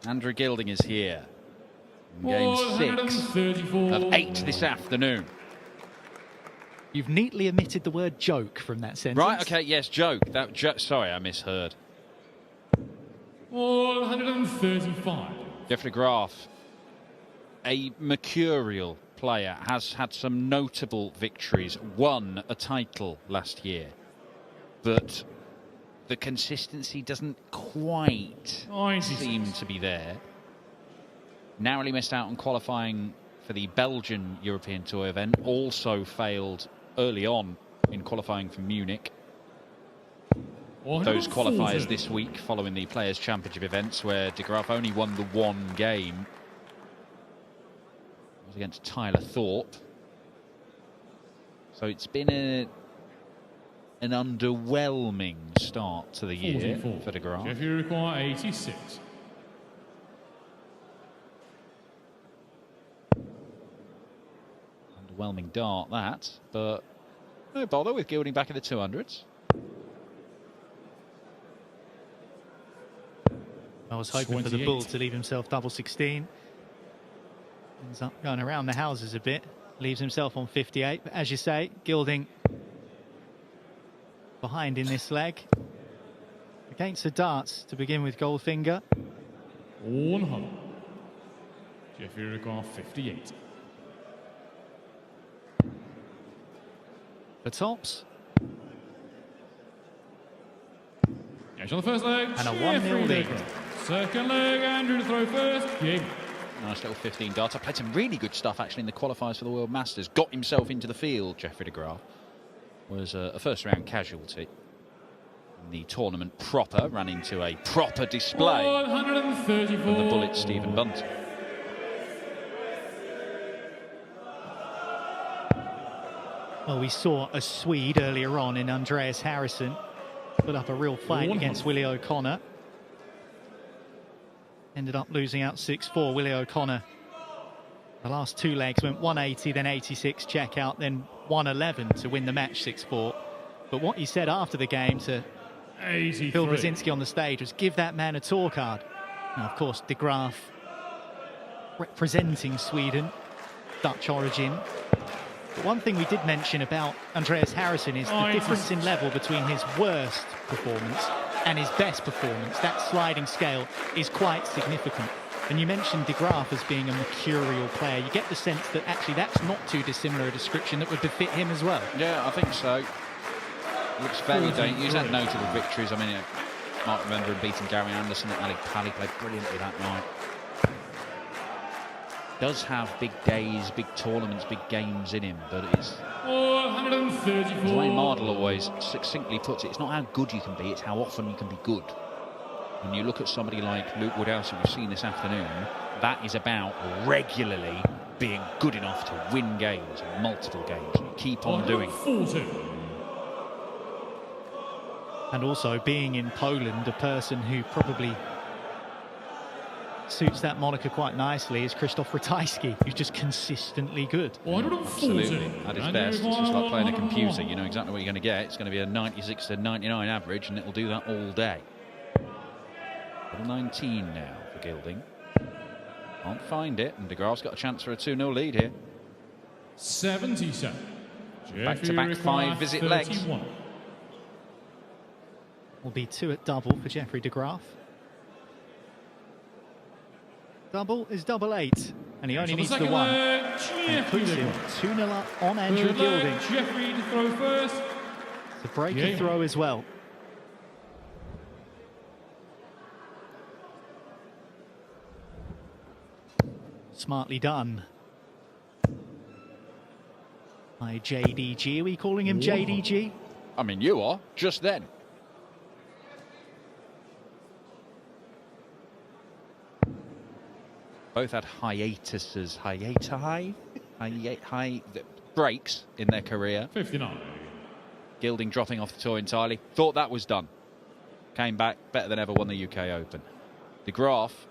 Andrew Gilding is here. In game 6 of 8 this afternoon. You've neatly omitted the word joke from that sentence. Right, okay, yes, joke. Sorry, I misheard. 135. Jeffrey de Graaf, a mercurial player, has had some notable victories, won a title last year, but the consistency doesn't quite seem to be there. Narrowly missed out on qualifying for the Belgian European Tour event, also failed early on in qualifying for Munich. Those qualifiers this week following the Players' Championship events, where de Graaf only won the one game. It was against Tyler Thorpe. So it's been an underwhelming start to the year for de Graaf. If you require 86. Underwhelming dart, that, but no bother with Gilding back in the 200s. I was hoping 28. For the bull to leave himself double 16. Ends up going around the houses a bit. Leaves himself on 58. But as you say, Gilding behind in this leg. Against the darts to begin with Goldfinger. 100. Jeffrey Rickard 58. The tops. Catch on the first leg. And a 1-0 lead. Second leg, Andrew to throw first. Game. Nice little 15 darter. Played some really good stuff actually in the qualifiers for the World Masters. Got himself into the field, Jeffrey de Graaf. Was a first round casualty in the tournament proper. Ran into a proper display 134. from the bullet Stephen Bunting. Well, we saw a Swede earlier on in Andreas Harrison put up a real fight against Willie O'Connor. Ended up losing out 6-4. Willie O'Connor, the last two legs, went 180, then 86 check out, then 111 to win the match 6-4. But what he said after the game to 83. Phil Brzezinski on the stage was, give that man a tour card. Now, of course, de Graaf representing Sweden, Dutch origin. But one thing we did mention about Andreas Harrison is the difference in level between his worst performance and his best performance. That sliding scale is quite significant. And you mentioned de Graaf as being a mercurial player. You get the sense that actually that's not too dissimilar a description that would befit him as well. Yeah, I think so. Looks very dangerous. He's had notable victories. I mean, I might remember him beating Gary Anderson at Ali Pali. Played brilliantly that night. Does have big days, big tournaments, big games in him, but it's... 134. The way Mardle always succinctly puts it, it's not how good you can be, it's how often you can be good. When you look at somebody like Luke Woodhouse, who we've seen this afternoon, that is about regularly being good enough to win games, multiple games. You keep on doing it. And also being in Poland, a person who probably suits that moniker quite nicely is Krzysztof Ratajski, who's just consistently good. Absolutely, at his best. It's just like playing a computer. You know exactly what you're going to get. It's going to be a 96 to 99 average, and it'll do that all day. 19 now for Gilding. Can't find it, and de Graaf's got a chance for a 2-0 lead here. 77. Back-to-back 5-visit legs. Will be 2 at double for Jeffrey de Graaf. Double is double 8, and he only needs the 1. And puts him 2-0 up on Andrew Gilding. Jeffrey to throw first. The breaker throw as well. Smartly done by JDG. Are we calling him JDG? I mean, you are, just then. Both had hiatuses, high breaks in their career. 59. Gilding dropping off the tour entirely. Thought that was done. Came back better than ever, won the UK Open. De Graaf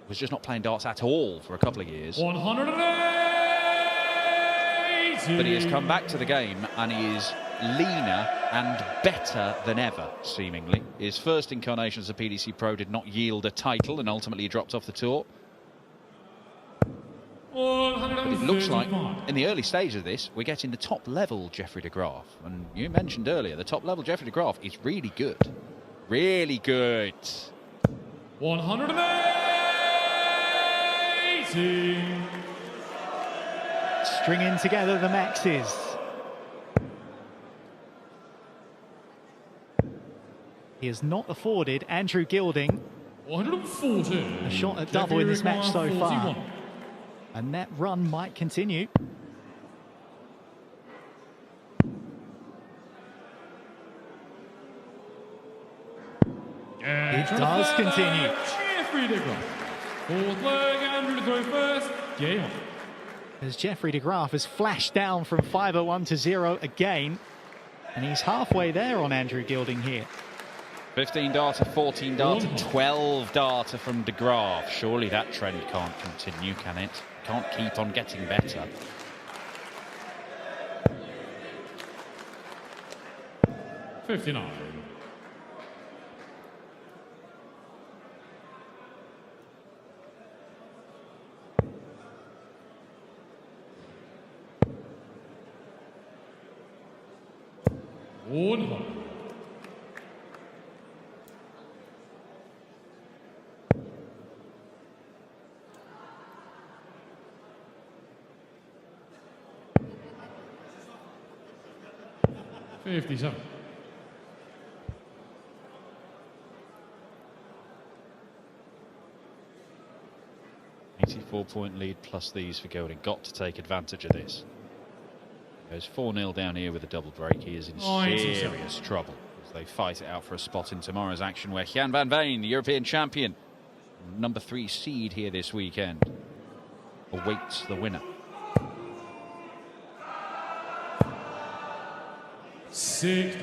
was just not playing darts at all for a couple of years. 180. But he has come back to the game and he is leaner and better than ever, seemingly. His first incarnation as a PDC Pro did not yield a title and ultimately dropped off the tour. But it looks like in the early stage of this, we're getting the top level Jeffrey de Graaf. And you mentioned earlier, the top level Jeffrey de Graaf is really good. Really good. 180. Stringing together the maxes. He has not afforded Andrew Gilding 140. a shot at double in this match so far. And that run might continue. It does continue. Jeffrey de Graaf. Fourth leg, Andrew to throw first. Game on. As Jeffrey de Graaf has flashed down from 501 to 0 again. And he's halfway there on Andrew Gilding here. 15 data, 14 data, 12 data from de Graaf. Surely that trend can't continue, can it? Can't keep on getting better. $59. $100. $57. .4 lead plus these for Gerwen. Got to take advantage of this. Goes 4-0 down here with a double break. He is in serious trouble as they fight it out for a spot in tomorrow's action, where Jan van Veen, the European champion, number 3 seed here this weekend, awaits the winner. 60.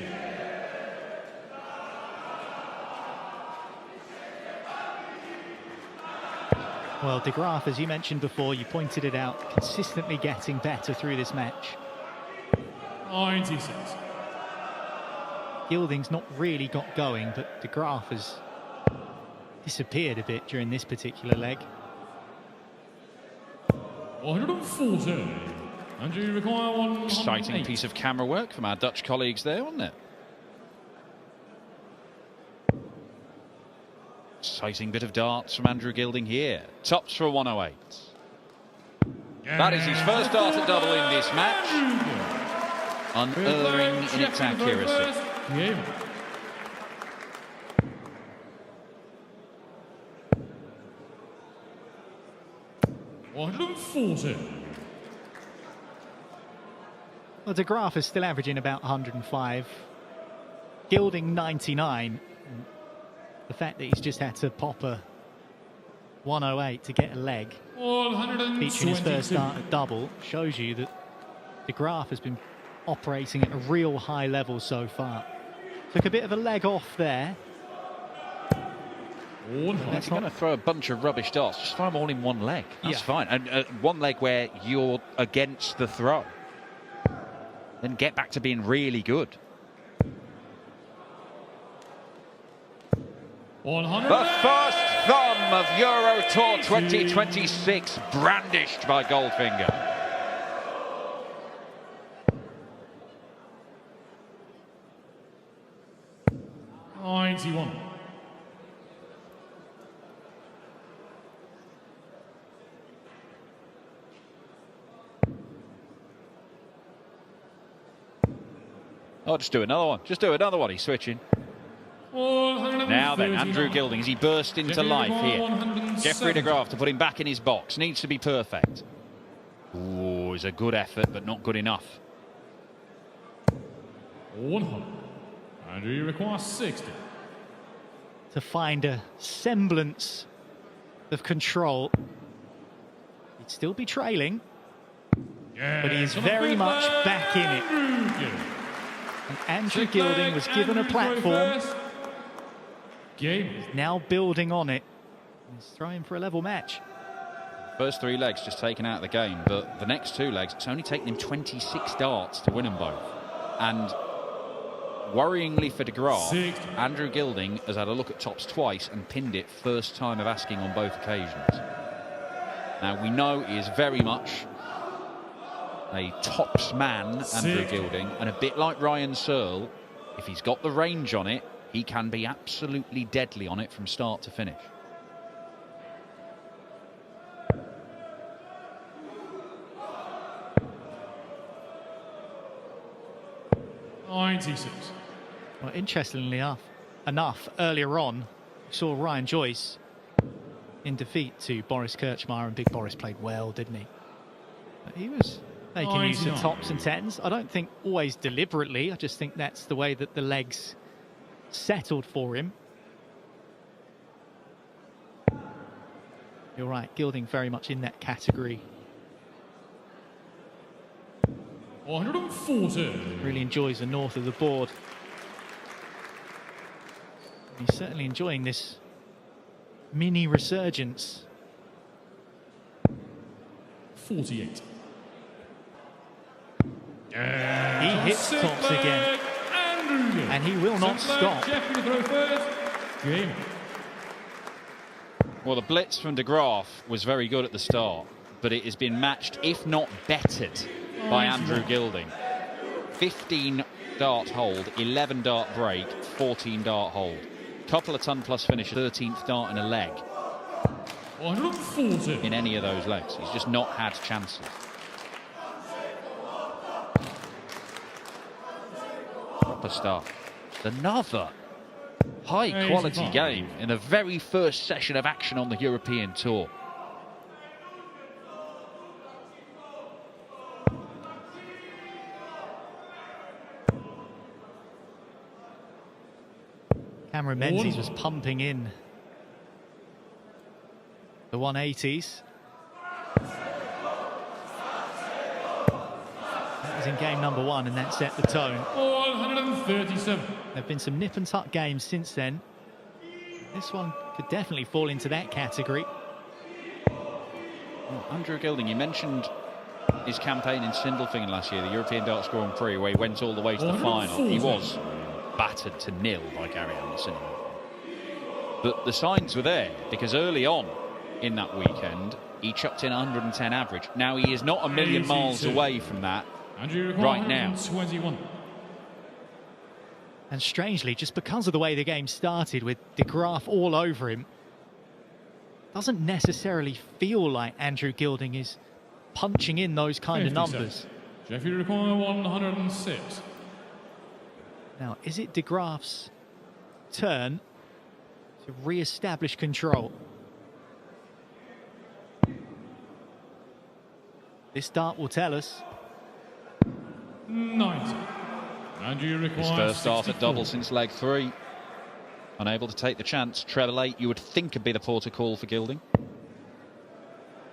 Well, de Graaf, as you mentioned before, you pointed it out, consistently getting better through this match. 96. Gilding's not really got going, but de Graaf has disappeared a bit during this particular leg. 140. And you require one. Exciting piece of camera work from our Dutch colleagues there, wasn't it? Exciting bit of darts from Andrew Gilding here. Tops for a 108. That is his first dart at double in this match. Unerring in its accuracy. Yeah. $140. Well, de Graaf is still averaging about 105. Gilding 99. The fact that he's just had to pop a 108 to get a leg, featuring his first start at double, shows you that de Graaf has been operating at a real high level so far. Took a bit of a leg off there. If you're going to throw a bunch of rubbish darts, just throw them all in one leg. That's fine. And one leg where you're against the throw. Then get back to being really good. 100. The first thumb of Euro Tour 2026 brandished by Goldfinger. $91. Oh, just do another one. Just do another one. He's switching. Now then, Andrew Gilding, as he burst into life here. Jeffrey de Graaf to put him back in his box. Needs to be perfect. Ooh, it's a good effort, but not good enough. 100. Andrew, you require 60. To find a semblance of control. He'd still be trailing, but he is very much back in it. And Andrew Gilding was given a platform. He's now building on it. He's throwing for a level match. First 3 legs just taken out of the game, but the next 2 legs, it's only taken him 26 darts to win them both. And Worryingly for de Graaf, 60. Andrew Gilding has had a look at tops twice and pinned it first time of asking on both occasions. Now, we know he is very much a tops man, Andrew Gilding, and a bit like Ryan Searle, if he's got the range on it, he can be absolutely deadly on it from start to finish. Well, interestingly enough, earlier on, we saw Ryan Joyce in defeat to Boris Kirchmeier, and Big Boris played well, didn't he? But he was making use of tops and tens. I don't think always deliberately. I just think that's the way that the legs settled for him. You're right, Gilding very much in that category. 140. Really enjoys the north of the board. He's certainly enjoying this mini resurgence. 48. He hits tops again, and he will not stop. Game. Well, the blitz from de Graaf was very good at the start, but it has been matched, if not bettered, by Andrew Gilding. 15 dart hold, 11 dart break, 14 dart hold. Couple of ton plus finishes, 13th dart in a leg. 140. In any of those legs. He's just not had chances. Proper start. Another high quality game in the very first session of action on the European Tour. Cameron Menzies was pumping in the 180s. That was in game number 1, and that set the tone. 137. There have been some nip and tuck games since then. This one could definitely fall into that category. Well, Andrew Gilding, you mentioned his campaign in Sindelfingen last year, the European Darts Grand Prix, where he went all the way to the final. He was battered to nil by Gary Anderson. But the signs were there, because early on in that weekend, he chucked in 110 average. Now, he is not a million miles away from that right now. 21. And strangely, just because of the way the game started with de Graaf all over him, doesn't necessarily feel like Andrew Gilding is punching in those kind of numbers. Jeffrey require 106. Now, is it de Graaf's turn to re-establish control? This dart will tell us. 90. Andrew requires His first start at 64. double since leg 3. Unable to take the chance. Treble 8, you would think would be the Porter call for Gilding.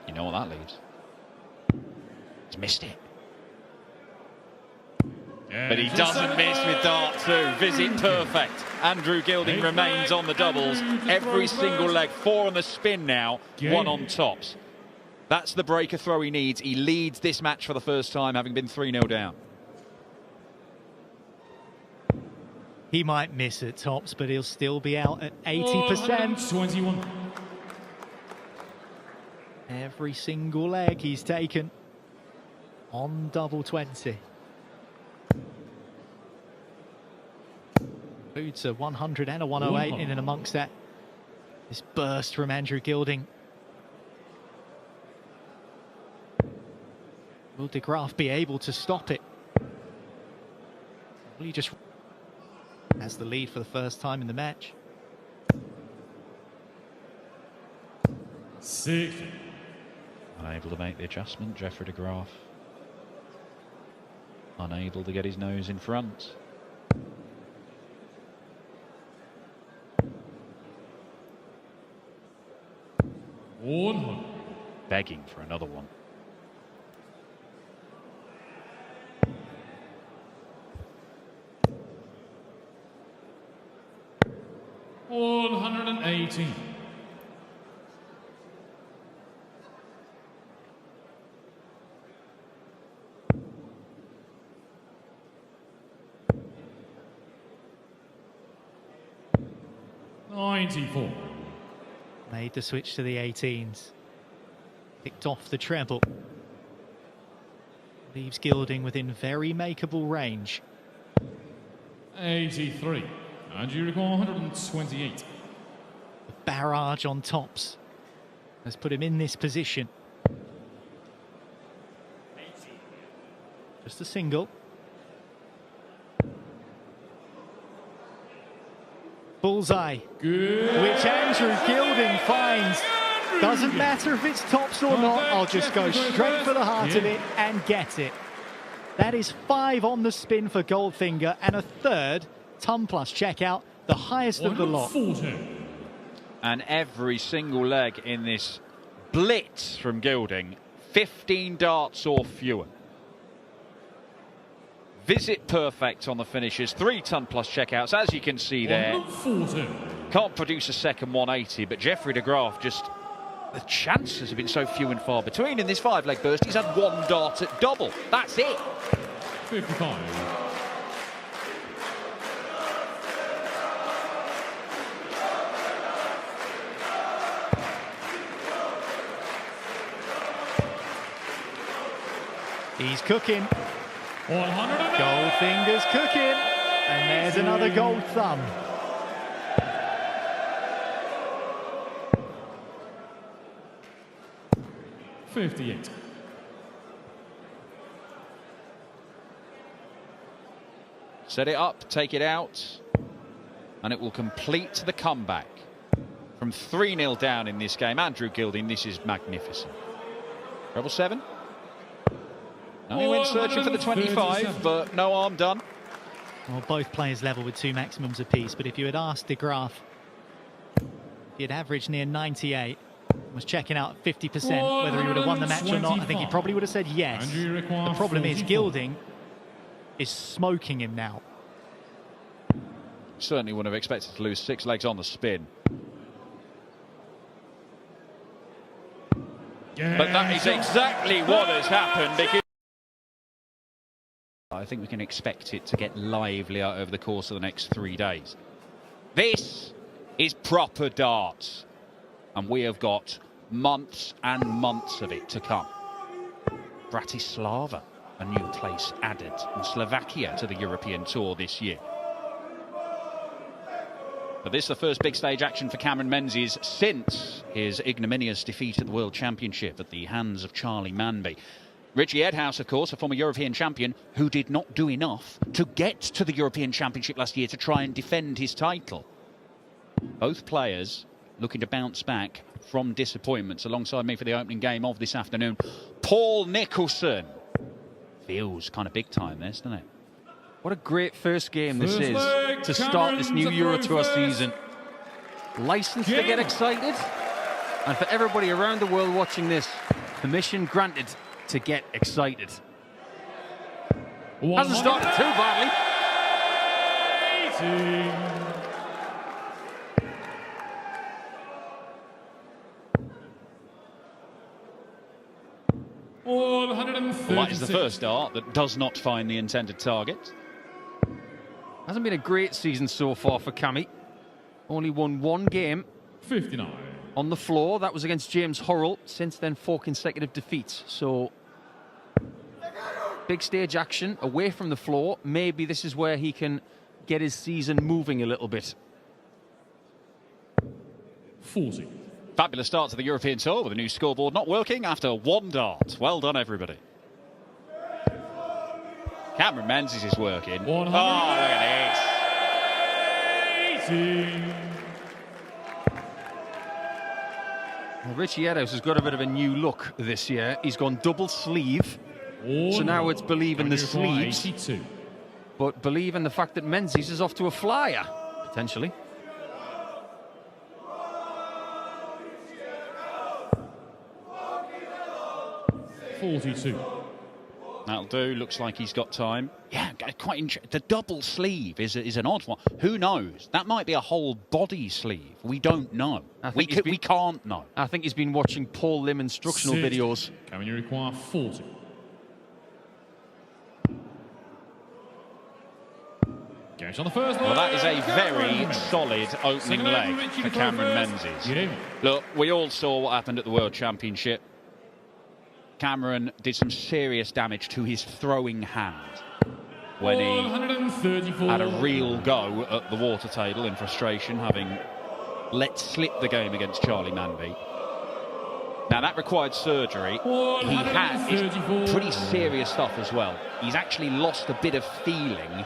You know what that leaves. He's missed it. But he doesn't miss with dart 2. Visit perfect. Andrew Gilding remains on the doubles. Every single leg. 4 on the spin now. 1 on tops. That's the breaker throw he needs. He leads this match for the first time, having been 3-0 down. He might miss at tops, but he'll still be out at 80%. 21. Every single leg he's taken on double 20. Includes a 100 and a 108 in and amongst that. This burst from Andrew Gilding. Will de Graaf be able to stop it? Will he just has the lead for the first time in the match? 60. Unable to make the adjustment, Jeffrey de Graaf. Unable to get his nose in front. Begging for another one. $118. 94. Made the switch to the 18s. Picked off the treble. Leaves Gilding within very makeable range. 83. And you require 128. The barrage on tops has put him in this position. Just a single. Bullseye. Good. Which Andrew Gilding finds. Doesn't matter if it's tops or not, I'll just go straight for the heart of it and get it. That is 5 on the spin for Goldfinger and a third ton plus checkout, the highest of the lot. 140. And every single leg in this blitz from Gilding, 15 darts or fewer. Visit perfect on the finishes, 3 ton plus checkouts, as you can see there. 140. Can't produce a second 180, but Jeffrey de Graaf just... The chances have been so few and far between in this 5-leg burst. He's had 1 dart at double. That's it. 55. He's cooking. 100. Goldfinger's cooking. And there's another gold thumb. $58. Set it up, take it out, and it will complete the comeback. From 3-0 down in this game, Andrew Gilding, this is magnificent. Treble 7. Now he went searching for the 25, but no harm done. Well, both players level with 2 maximums apiece, but if you had asked de Graaf, he had averaged near 98, was checking out 50%, whether he would have won the match or not, I think he probably would have said yes. The problem is Gilding is smoking him now. Certainly wouldn't have expected to lose 6 legs on the spin. But that is exactly what has happened, because I think we can expect it to get livelier over the course of the next 3 days. This is proper darts, and we have got months and months of it to come. Bratislava, a new place added, and Slovakia to the European Tour this year. But this is the first big stage action for Cameron Menzies since his ignominious defeat at the World Championship at the hands of Charlie Manby. Richie Edhouse, of course, a former European champion who did not do enough to get to the European Championship last year to try and defend his title. Both players looking to bounce back from disappointments. Alongside me for the opening game of this afternoon, Paul Nicholson. Feels kind of big time this, doesn't it? What a great first game this is to start this new Euro Tour season. License to get excited, and for everybody around the world watching this, permission granted to get excited. Hasn't started too badly. 136. Well, that is the first dart that does not find the intended target. Hasn't been a great season so far for Cammy. Only won 1 game 59. on the floor. That was against James Hurrell. Since then, 4 consecutive defeats. So, big stage action away from the floor. Maybe this is where he can get his season moving a little bit. 40. Fabulous start to the European Tour with a new scoreboard not working after 1 dart. Well done, everybody. Cameron Menzies is working. 100. Oh, look at this. 80. Well, Richie Edhouse has got a bit of a new look this year. He's gone double sleeve. So now it's believe in the sleeves, 82. but believe in the fact that Menzies is off to a flyer, potentially. $42. That'll do. Looks like he's got time. Yeah, quite interesting. The double sleeve is an odd one. Who knows? That might be a whole body sleeve. We don't know. We can't know. I think he's been watching Paul Lim instructional videos. Can you require 40? Games on the first Well, that leg, is a very Gerwen. solid opening Second leg, leg Richie for to Cameron first. Menzies. Gerwen. Look, we all saw what happened at the World Championship. Cameron did some serious damage to his throwing hand when he 134. had a real go at the water table in frustration, having let slip the game against Charlie Manby. Now, that required surgery. He had it's pretty serious stuff as well. He's actually lost a bit of feeling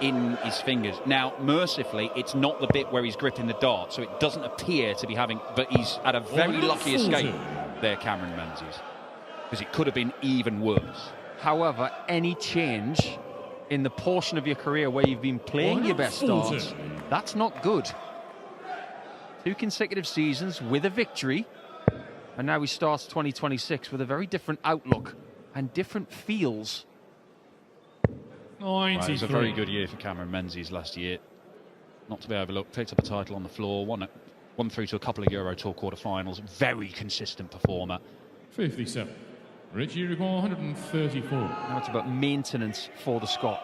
in his fingers. Now, mercifully, it's not the bit where he's gripping the dart, so it doesn't appear to be having... But he's had a very lucky escape there, Cameron Menzies, because it could have been even worse. However, any change in the portion of your career where you've been playing your best darts, that's not good. 2 consecutive seasons with a victory, and now he starts 2026 with a very different outlook and different feels. Right, it was a very good year for Cameron Menzies last year. Not to be overlooked. Picked up a title on the floor, won through to a couple of Euro Tour quarterfinals. Very consistent performer. 57. Richie require 134. Now it's about maintenance for the Scot.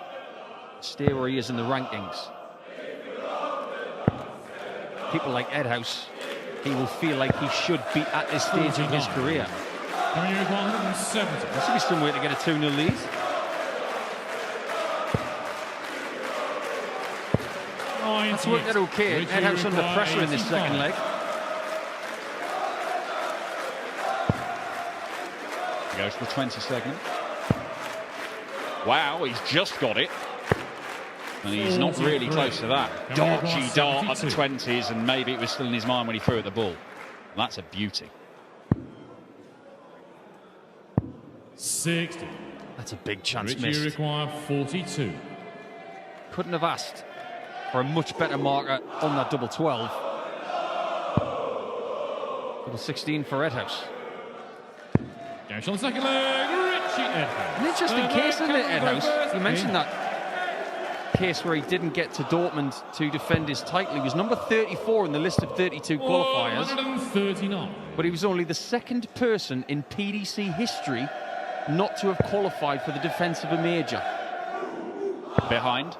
Stay where he is in the rankings. People like Ed House, he will feel like he should be at this stage of his career. Coming in 170. This would be some way to get a 2-0 lead. That's worked out okay. Ed House under pressure in this second leg. He goes for the 20 segment. Wow, he's just got it. And he's not really close to that. Dodgy dart at the 20s, and maybe it was still in his mind when he threw at the ball. That's a beauty. 60. That's a big chance Richie missed. require 42. Couldn't have asked for a much better marker on that double 12. Double 16 for Ed House. Games on the second leg, Richie Ed House. An interesting case, isn't it, Ed House? You mentioned that case where he didn't get to Dortmund to defend his title. He was number 34 in the list of 32 qualifiers. 139. But he was only the second person in PDC history not to have qualified for the defence of a major. Behind.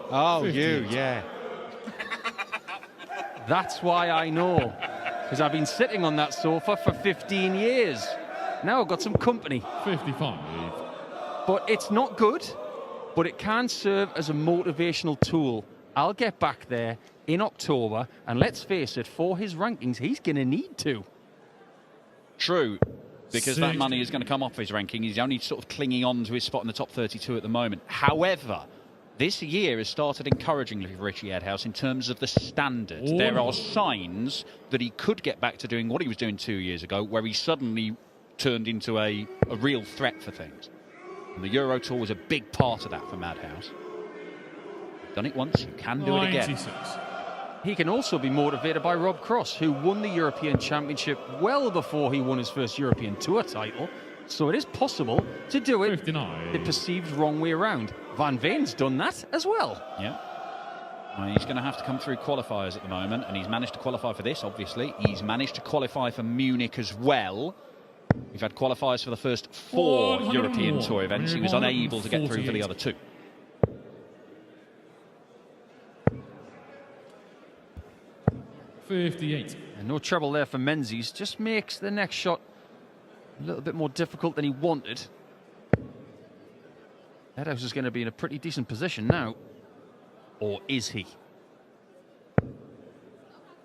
Oh, 50. yeah. That's why I know. Because I've been sitting on that sofa for 15 years. Now I've got some company. 55. But it's not good, but it can serve as a motivational tool. I'll get back there in October, and let's face it, for his rankings, he's going to need to. True, because that money is going to come off his ranking. He's only sort of clinging on to his spot in the top 32 at the moment. However, this year has started encouragingly for Richie Ed House in terms of the standard. Oh. There are signs that he could get back to doing what he was doing 2 years ago, where he suddenly turned into a real threat for things. And the Euro Tour was a big part of that for Madhouse. Done it once, you can do it again. 96. He can also be motivated by Rob Cross, who won the European Championship well before he won his first European Tour title. So it is possible to do it 59. the perceived wrong way around. Van Veen's done that as well. Yeah. Well, he's going to have to come through qualifiers at the moment, and he's managed to qualify for this, obviously. He's managed to qualify for Munich as well. We've had qualifiers for the first 4 European Tour events. He was unable to get through for the other 2. $58. And no trouble there for Menzies. Just makes the next shot a little bit more difficult than he wanted. Ed House is going to be in a pretty decent position now. Or is he?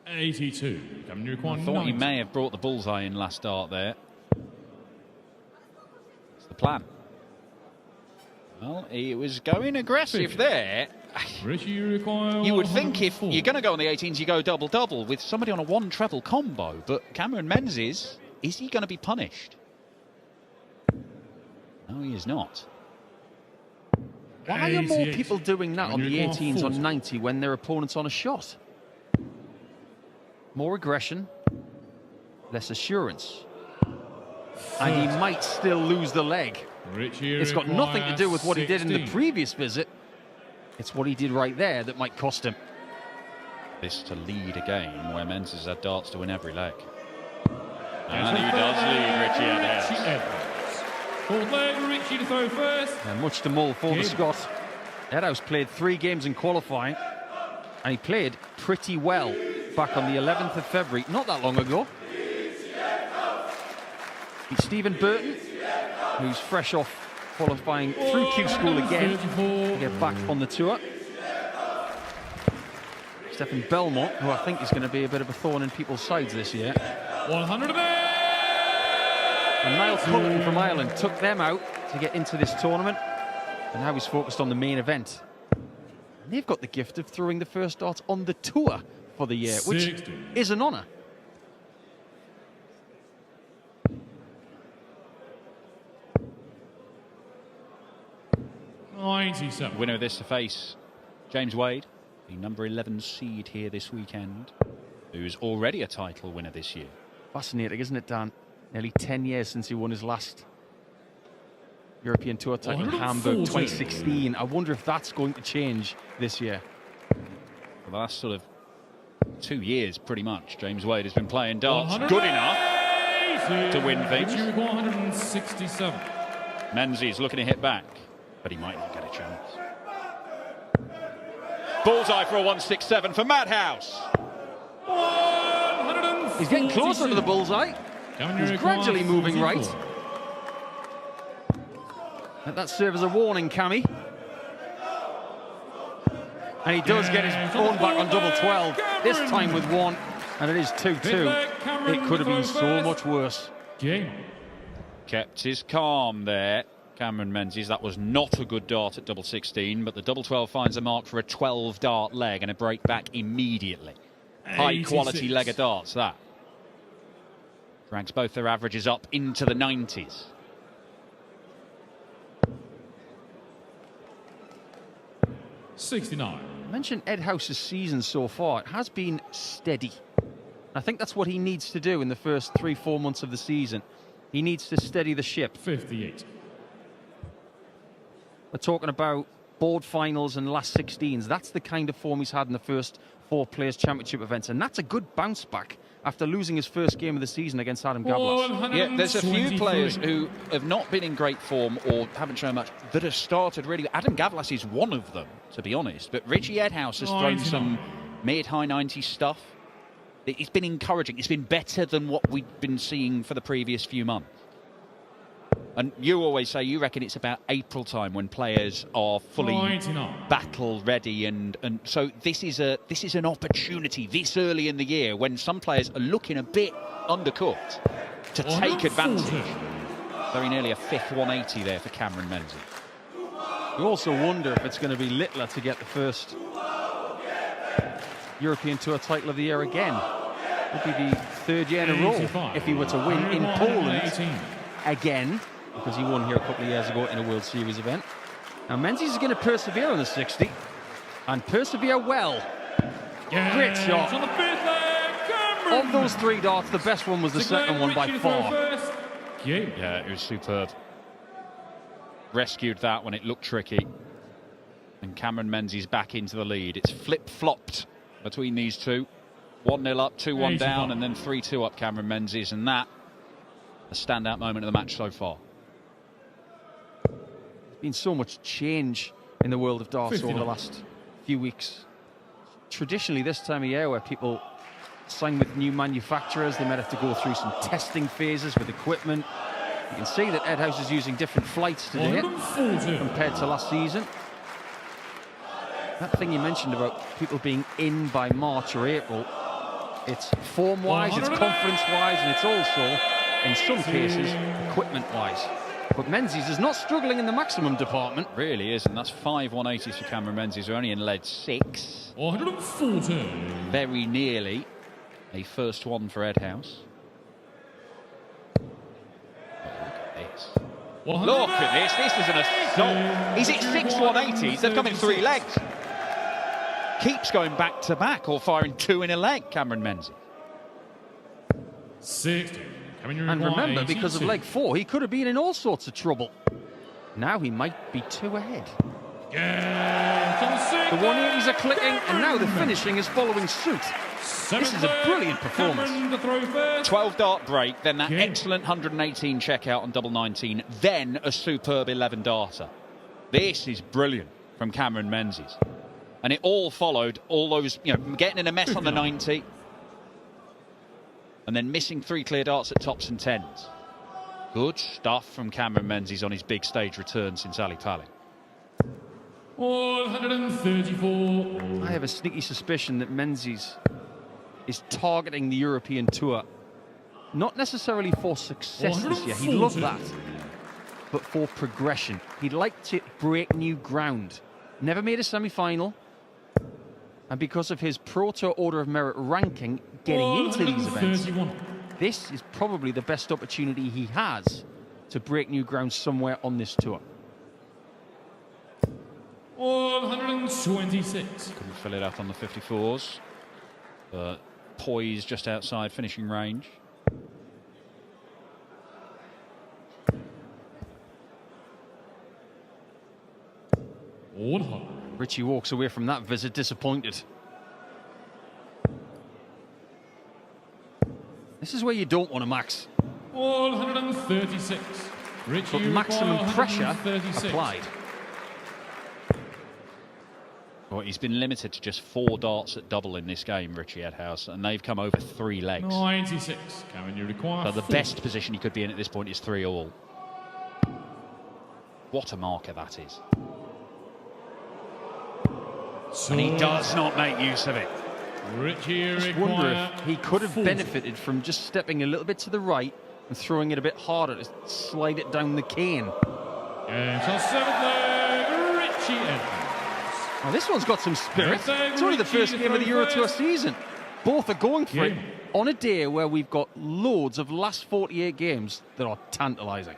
82. Coming to require I thought he 90. may have brought the bullseye in last start there. That's the plan. Well, he was going aggressive there. Richie require You would think if 104. you're going to go on the 18s, you go double-double with somebody on a 1 treble combo. But Cameron Menzies, is he going to be punished? No, he is not. Why are more 88. people doing that on the 18s on 90 when their opponent's on a shot? More aggression, less assurance. And he might still lose the leg. Richie It's got nothing to do with what he did in the 16. previous visit. It's what he did right there that might cost him. This to lead a game where Menzies has had darts to win every leg. And he does lead Richie Ed House. Fourth leg, Richie to throw first. And much to mull for the Scot. Edhouse played 3 games in qualifying, and he played pretty well back on the 11th of February, not that long ago. It's Stephen Burton, who's fresh off qualifying through Q School again to get back on the tour. Stephen Belmont, who I think is going to be a bit of a thorn in people's sides this year. 100 And Niall Cullen from Ireland took them out to get into this tournament, and now he's focused on the main event. And they've got the gift of throwing the first darts on the tour for the year, which 60. is an honour. Winner of this to face James Wade, the number 11 seed here this weekend, who's already a title winner this year. Fascinating, isn't it, Dan? Nearly 10 years since he won his last European Tour title in Hamburg 2016. I wonder if that's going to change this year. For the last sort of 2 years, pretty much, James Wade has been playing darts good enough to win things. 167. Menzies looking to hit back, but he might not get a chance. Bullseye for a 167 for Madhouse. He's getting closer to the bullseye. He's gradually moving right. Let that serve as a warning, Cammy. And he does get his own back on double 12, this time with 1, and it is 2-2. It could have been so much worse. Kept his calm there, Cameron Menzies. That was not a good dart at double 16, but the double 12 finds a mark for a 12 dart leg and a break back immediately. High quality leg of darts, that. Drags both their averages up into the 90s. I mentioned Ed House's season so far. It has been steady. I think that's what he needs to do in the first 3-4 months of the season. He needs to steady the ship. 58. We're talking about board finals and last 16s. That's the kind of form he's had in the first 4 Players' Championship events, and that's a good bounce back after losing his first game of the season against Adam Gavlas. Yeah, there's a few players who have not been in great form or haven't shown much that have started really. Adam Gavlas is one of them, to be honest. But Richie Edhouse has thrown some mid-high 90s stuff. It's been encouraging. It's been better than what we've been seeing for the previous few months. And you always say you reckon it's about April time when players are fully battle ready, and so this is an opportunity this early in the year when some players are looking a bit undercooked to take advantage. Very nearly a 5th 180 there for Cameron Menzies. You also wonder if it's going to be Littler to get the first European Tour title of the year again. It would be the 3rd year in a row if he were to win in Poland again, because he won here a couple of years ago in a World Series event. Now Menzies is going to persevere on the 60 and persevere well. Great shot. Of those 3 darts, the best one was the second one by far. Yeah, it was superb. Rescued that when it looked tricky. And Cameron Menzies back into the lead. It's flip-flopped between these two. 1-0 up, 2-1 down, and then 3-2 up Cameron Menzies, and that a standout moment of the match so far. There's been so much change in the world of darts over the last few weeks. Traditionally, this time of year where people sign with new manufacturers, they might have to go through some testing phases with equipment. You can see that Ed House is using different flights today compared to last season. That thing you mentioned about people being in by March or April, it's form-wise, it's confidence-wise, and it's also, in some cases, equipment-wise. But Menzies is not struggling in the maximum department. Really isn't. That's 5 180s for Cameron Menzies, who are only in lead 6. 140. Very nearly a first one for Ed House. Look at this. This is an assault. He's at 6 180s. They've come in 3 legs. Keeps going back to back or firing 2 in a leg, Cameron Menzies. 60. And remember, because of leg 4, he could have been in all sorts of trouble. Now he might be 2 ahead. Yeah, the 180s are clicking, and now the finishing is following suit. This is a brilliant performance. 12 dart break, then that excellent 118 checkout on double 19, then a superb 11 darter. This is brilliant from Cameron Menzies. And it all followed all those, getting in a mess on the 90 and then missing 3 clear darts at tops and 10s. Good stuff from Cameron Menzies on his big stage return since Ali Pali. 134. I have a sneaky suspicion that Menzies is targeting the European Tour, not necessarily for success this year. He'd love that, but for progression. He'd like to break new ground. Never made a semi-final, and because of his Pro Tour Order of Merit ranking, getting into these events, this is probably the best opportunity he has to break new ground somewhere on this tour. 126. Couldn't fill it out on the 54s. But poised just outside finishing range. Richie walks away from that visit disappointed. This is where you don't want to max. 136. Richie But maximum pressure 136. applied. Well, he's been limited to just 4 darts at double in this game, Richie Edhouse, and they've come over 3 legs. 96. Cameron, you require So the 4. best position he could be in at this point is 3 all. What a marker that is. And he does not make use of it. Richie I just wonder if he could have benefited from just stepping a little bit to the right and throwing it a bit harder to slide it down the cane. And so 7th leg, Richie Edhouse. Now this one's got some spirit. Yes, sir, It's only the Richie, first the game of the third Euro Tour first. season. Both are going for it Yeah. on a day where we've got loads of last 48 games that are tantalising.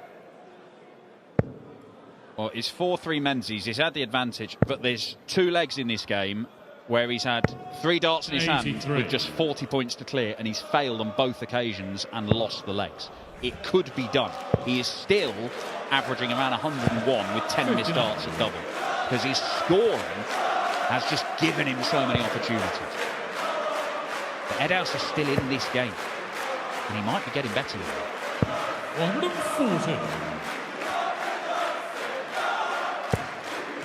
Well, it's 4-3 Menzies. He's had the advantage, but there's 2 legs in this game where he's had 3 darts in his hand 83. with just 40 points to clear, and he's failed on both occasions and lost the legs. It could be done. He is still averaging around 101 with 10 missed darts at double, because his scoring has just given him so many opportunities. But Edhouse is still in this game, and he might be getting better than that. 140.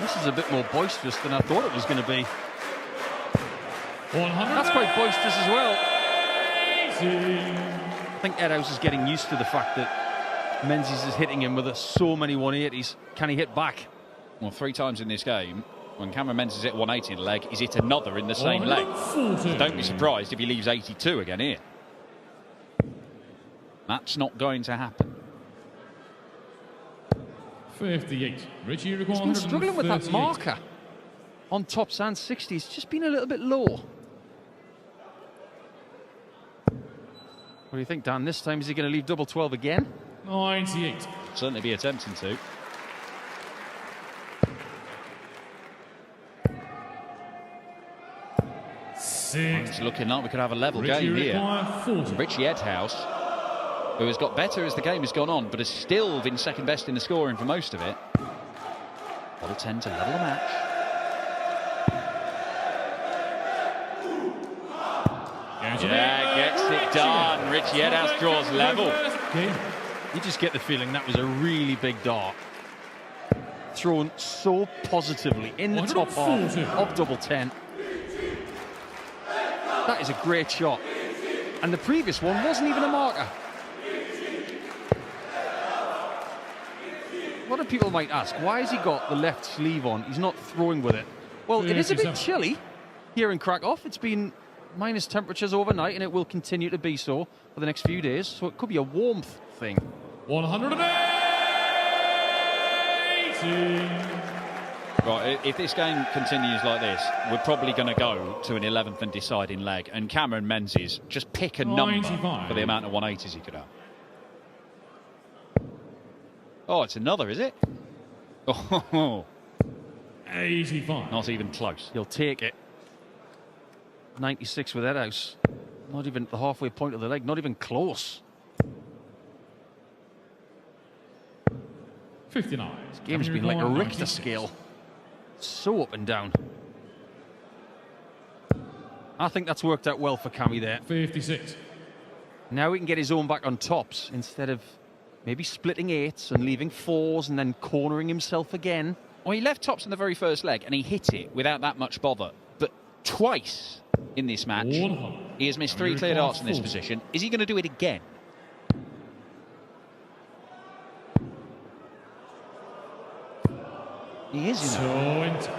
This is a bit more boisterous than I thought it was going to be. 100. That's quite boisterous as well. 80. I think Edhouse is getting used to the fact that Menzies is hitting him with so many 180s. Can he hit back? Well, 3 times in this game, when Cameron Menzies hit 180 in the leg, he's hit another in the same leg. 140. So don't be surprised if he leaves 82 again here. That's not going to happen. 58. Richie He's been struggling with that marker on tops and 60s. It's just been a little bit low. What do you think, Dan? This time, is he going to leave double 12 again? 98. Certainly be attempting to. Six. It's looking like we could have a level Richie game here. require 40. Richie Edhouse, who has got better as the game has gone on, but has still been second best in the scoring for most of it. Double 10 to level the match. Yeah, gets it done. Richie Edhouse draws level. You just get the feeling that was a really big dart. Thrown so positively in the top half of double 10. That is a great shot. And the previous one wasn't even a marker. A lot of people might ask, why has he got the left sleeve on? He's not throwing with it. Well, it is a bit chilly here in Krakow. It's been minus temperatures overnight, and it will continue to be so for the next few days. So it could be a warmth thing. 180. Right, if this game continues like this, we're probably going to go to an 11th and deciding leg. And Cameron Menzies, just pick a number 95. for the amount of 180s he could have. Oh, it's another, is it? Oh, 85. not even close. He'll take it. 96 with Edhouse. Not even at the halfway point of the leg, not even close. 59. This game's been like a Richter scale. So up and down. I think that's worked out well for Cammy there. 56. Now he can get his own back on tops instead of maybe splitting 8s and leaving 4s and then cornering himself again. Well, he left tops in the very first leg and he hit it without that much bother. But twice in this match, he has missed 3 clear darts in this position. Is he going to do it again? He is, you know. 20.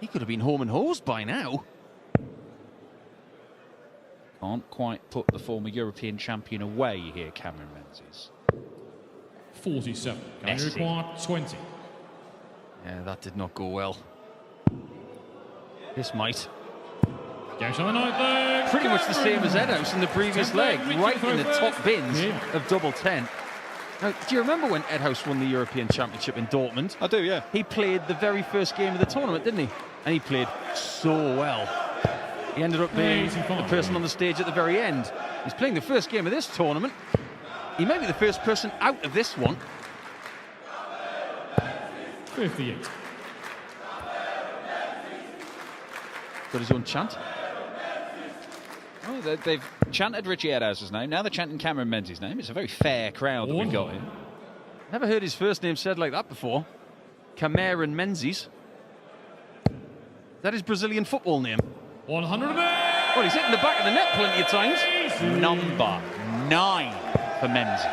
He could have been home and hosed by now. Can't quite put the former European champion away here, Cameron Menzies. 47. Can you Messi. require 20? Yeah, that did not go well. This might. Game's on the ninth leg. Pretty much the same as Edhouse in the previous 10th leg, leg, right in the Richie top bins Yeah. of double 10. Now, do you remember when Edhouse won the European Championship in Dortmund? I do, yeah. He played the very first game of the tournament, didn't he? And he played so well. He ended up being the person on the stage at the very end. He's playing the first game of this tournament. He may be the first person out of this one. 58. Got his own chant. Oh, they've chanted Richie Edhouse's name. Now they're chanting Cameron Menzies' name. It's a very fair crowd that we've got here. Never heard his first name said like that before. Cameron Menzies. Is that his Brazilian football name? 108. Well, he's hitting the back of the net plenty of times. Number 9 for Menzies.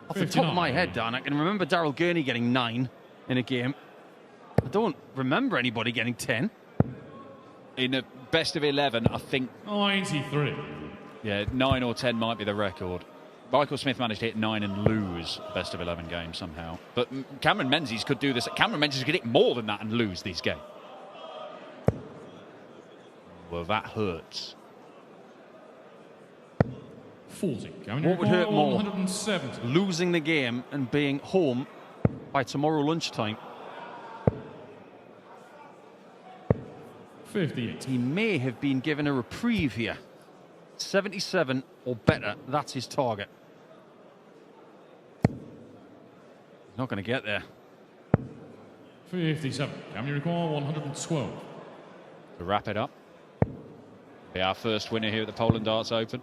Off the top of my head, Dan, I can remember Daryl Gurney getting 9 in a game. I don't remember anybody getting 10. In a best of 11, I think, 93. yeah, 9 or 10 might be the record. Michael Smith managed to hit 9 and lose best of 11 games somehow. But Cameron Menzies could do this. Cameron Menzies could hit more than that and lose these games. Well, that hurts. 40. What would hurt more? 170. Losing the game and being home by tomorrow lunchtime. 58. He may have been given a reprieve here. 77 or better, that's his target. He's not going to get there. 57. Can you require 112? To wrap it up, be our first winner here at the Poland Darts Open.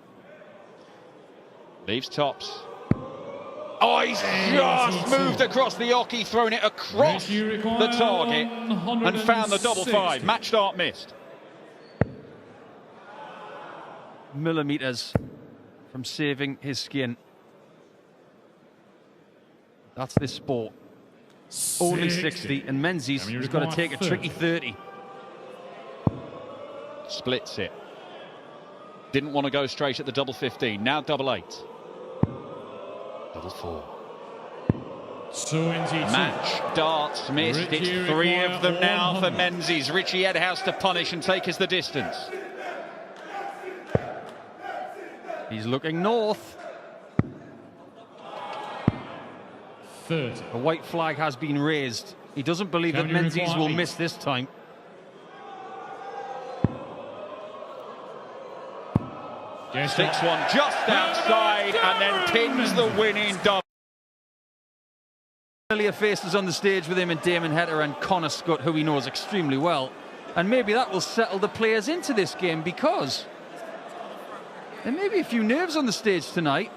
Leaves tops. Oh, he's just moved across the oche, thrown it across the target and found the double 5. Match start missed. Millimetres from saving his skin. That's this sport. Only 60, and Menzies has got to take a tricky 30. Splits it. Didn't want to go straight at the double 15. Now double 8. Double 4. 22. Match darts missed. It's 3 of them now for Menzies. Richie Edhouse to punish and take us the distance. He's looking north. 30. A white flag has been raised. He doesn't believe that Menzies will miss this time. Sticks one just outside and then pins the winning double. Familiar faces on the stage with him and Damon Hetter and Connor Scott, who he knows extremely well. And maybe that will settle the players into this game, because there may be a few nerves on the stage tonight.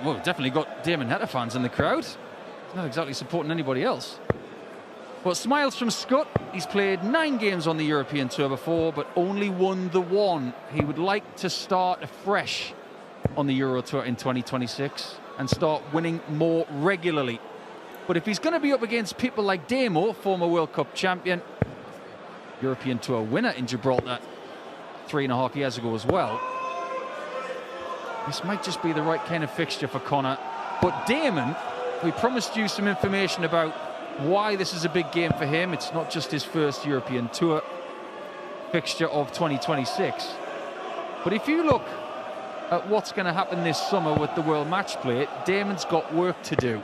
Well, definitely got Damon Hetter fans in the crowd. He's not exactly supporting anybody else. But smiles from Scott. He's played 9 games on the European Tour before, but only won the 1. He would like to start afresh on the Euro Tour in 2026 and start winning more regularly. But if he's going to be up against people like Damo, former World Cup champion, European Tour winner in Gibraltar 3.5 years ago as well, this might just be the right kind of fixture for Connor. But Damon, we promised you some information about why this is a big game for him. It's not just his first European Tour fixture of 2026. But if you look at what's going to happen this summer with the World Match Play, Damon's got work to do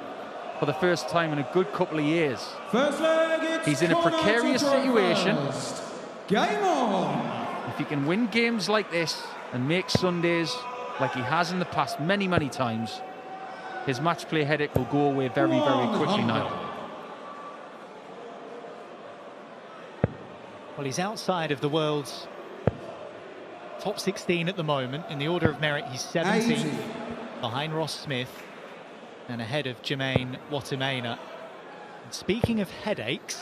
for the first time in a good couple of years. First leg, he's in a precarious situation. Game on! If he can win games like this and make Sundays like he has in the past many, many times, his match play headache will go away very, very quickly now. Well, he's outside of the world's top 16 at the moment. In the order of merit, he's 17th, behind Ross Smith and ahead of Jermaine Watamena. And speaking of headaches,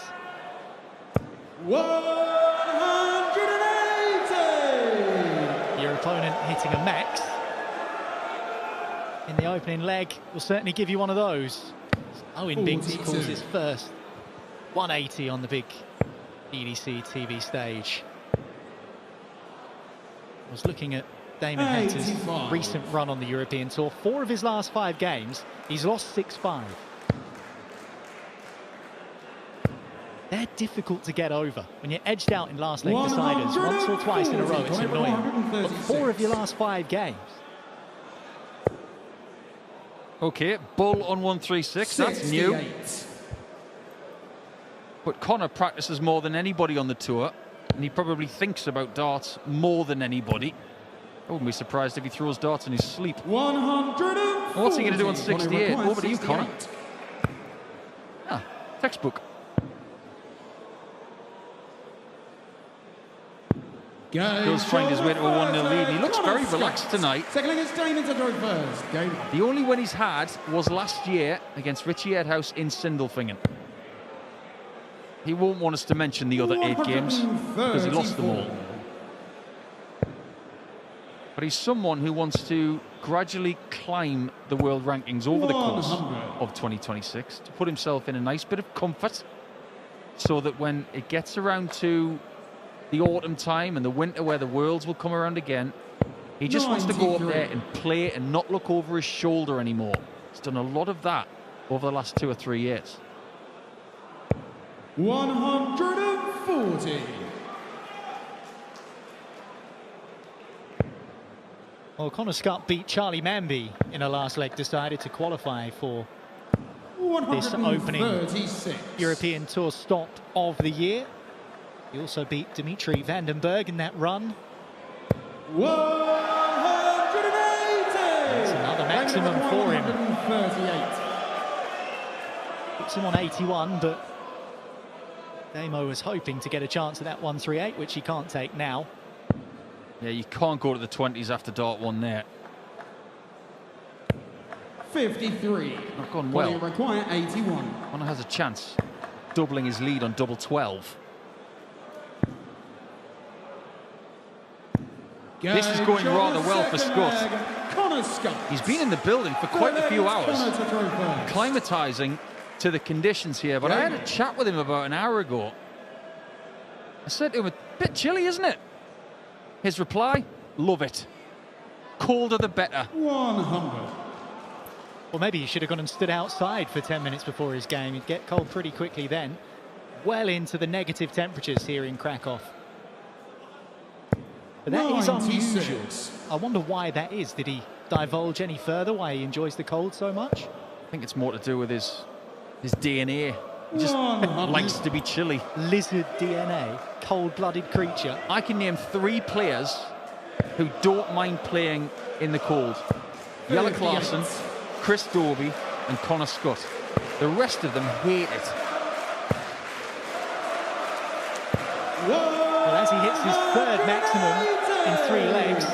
180! your opponent hitting a max in the opening leg will certainly give you one of those. Owen Binche calls his first 180 on the big EDC TV stage. I was looking at Damon Hatter's recent run on the European Tour. 4 of his last 5 games, he's lost 6-5. They're difficult to get over. When you're edged out in last leg deciders once or twice in a row, it's annoying. But 4 of your last 5 games. Okay, Bull on 136, that's new. But Connor practices more than anybody on the tour, and he probably thinks about darts more than anybody. I wouldn't be surprised if he throws darts in his sleep. 140. What's he going to do on 68? Over to you, Connor. Ah, textbook. Does find his way to a 1-0 lead, and he looks very relaxed tonight. Second against Damon to go first. Game. The only win he's had was last year against Richie Edhouse in Sindelfingen. He won't want us to mention the other 8 games because he lost them all. But he's someone who wants to gradually climb the world rankings over the course of 2026 to put himself in a nice bit of comfort, so that when it gets around to the autumn time and the winter where the Worlds will come around again, he just wants to go up there and play and not look over his shoulder anymore. He's done a lot of that over the last 2 or 3 years. 140. Well, Connor Scott beat Charlie Manby in a last leg decider to qualify for this opening European Tour stop of the year. He also beat Dimitri Vandenberg in that run. 180! That's another maximum for him. 138. Puts him on 81, but Damo was hoping to get a chance at that 138, which he can't take now. Yeah, you can't go to the 20s after Dart 1 there. 53. Not gone well. Require 81. Connor has a chance, doubling his lead on double 12. This is going rather well for Scott. Connor Scott. He's been in the building for quite a few hours, acclimatising to the conditions here. But I had a chat with him about an hour ago. I said to him, a bit chilly, isn't it? His reply, love it. Colder the better. 100. Well, maybe he should have gone and stood outside for 10 minutes before his game. He'd get cold pretty quickly then. Well into the negative temperatures here in Krakow. But that is unusual. I wonder why that is. Did he divulge any further why he enjoys the cold so much? I think it's more to do with his DNA. He just likes to be chilly. Lizard DNA, cold-blooded creature. I can name 3 players who don't mind playing in the cold. Jelle Klaassen, Chris Dobie and Connor Scott. The rest of them hate it. Well, as he hits his 3rd maximum in 3 legs,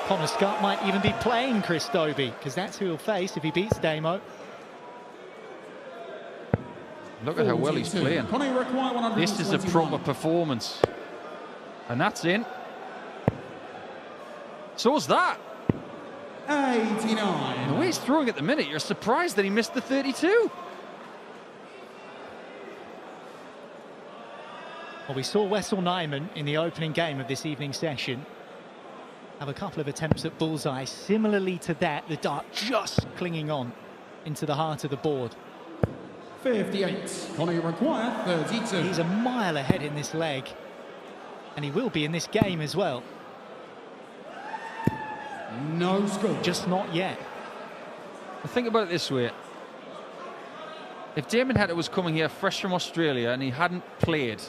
Connor Scott might even be playing Chris Dobie, because that's who he'll face if he beats Damo. Look at how well he's playing. This is a proper performance. And that's in. So's that. 89. The way he's throwing at the minute, you're surprised that he missed the 32. Well, we saw Wessel Nyman in the opening game of this evening session have a couple of attempts at bullseye. Similarly to that, the dart just clinging on into the heart of the board. 58. Connie require 32. He's a mile ahead in this leg, and he will be in this game as well. No score. Just not yet. Think about it this way. If Damon Hatter was coming here fresh from Australia and he hadn't played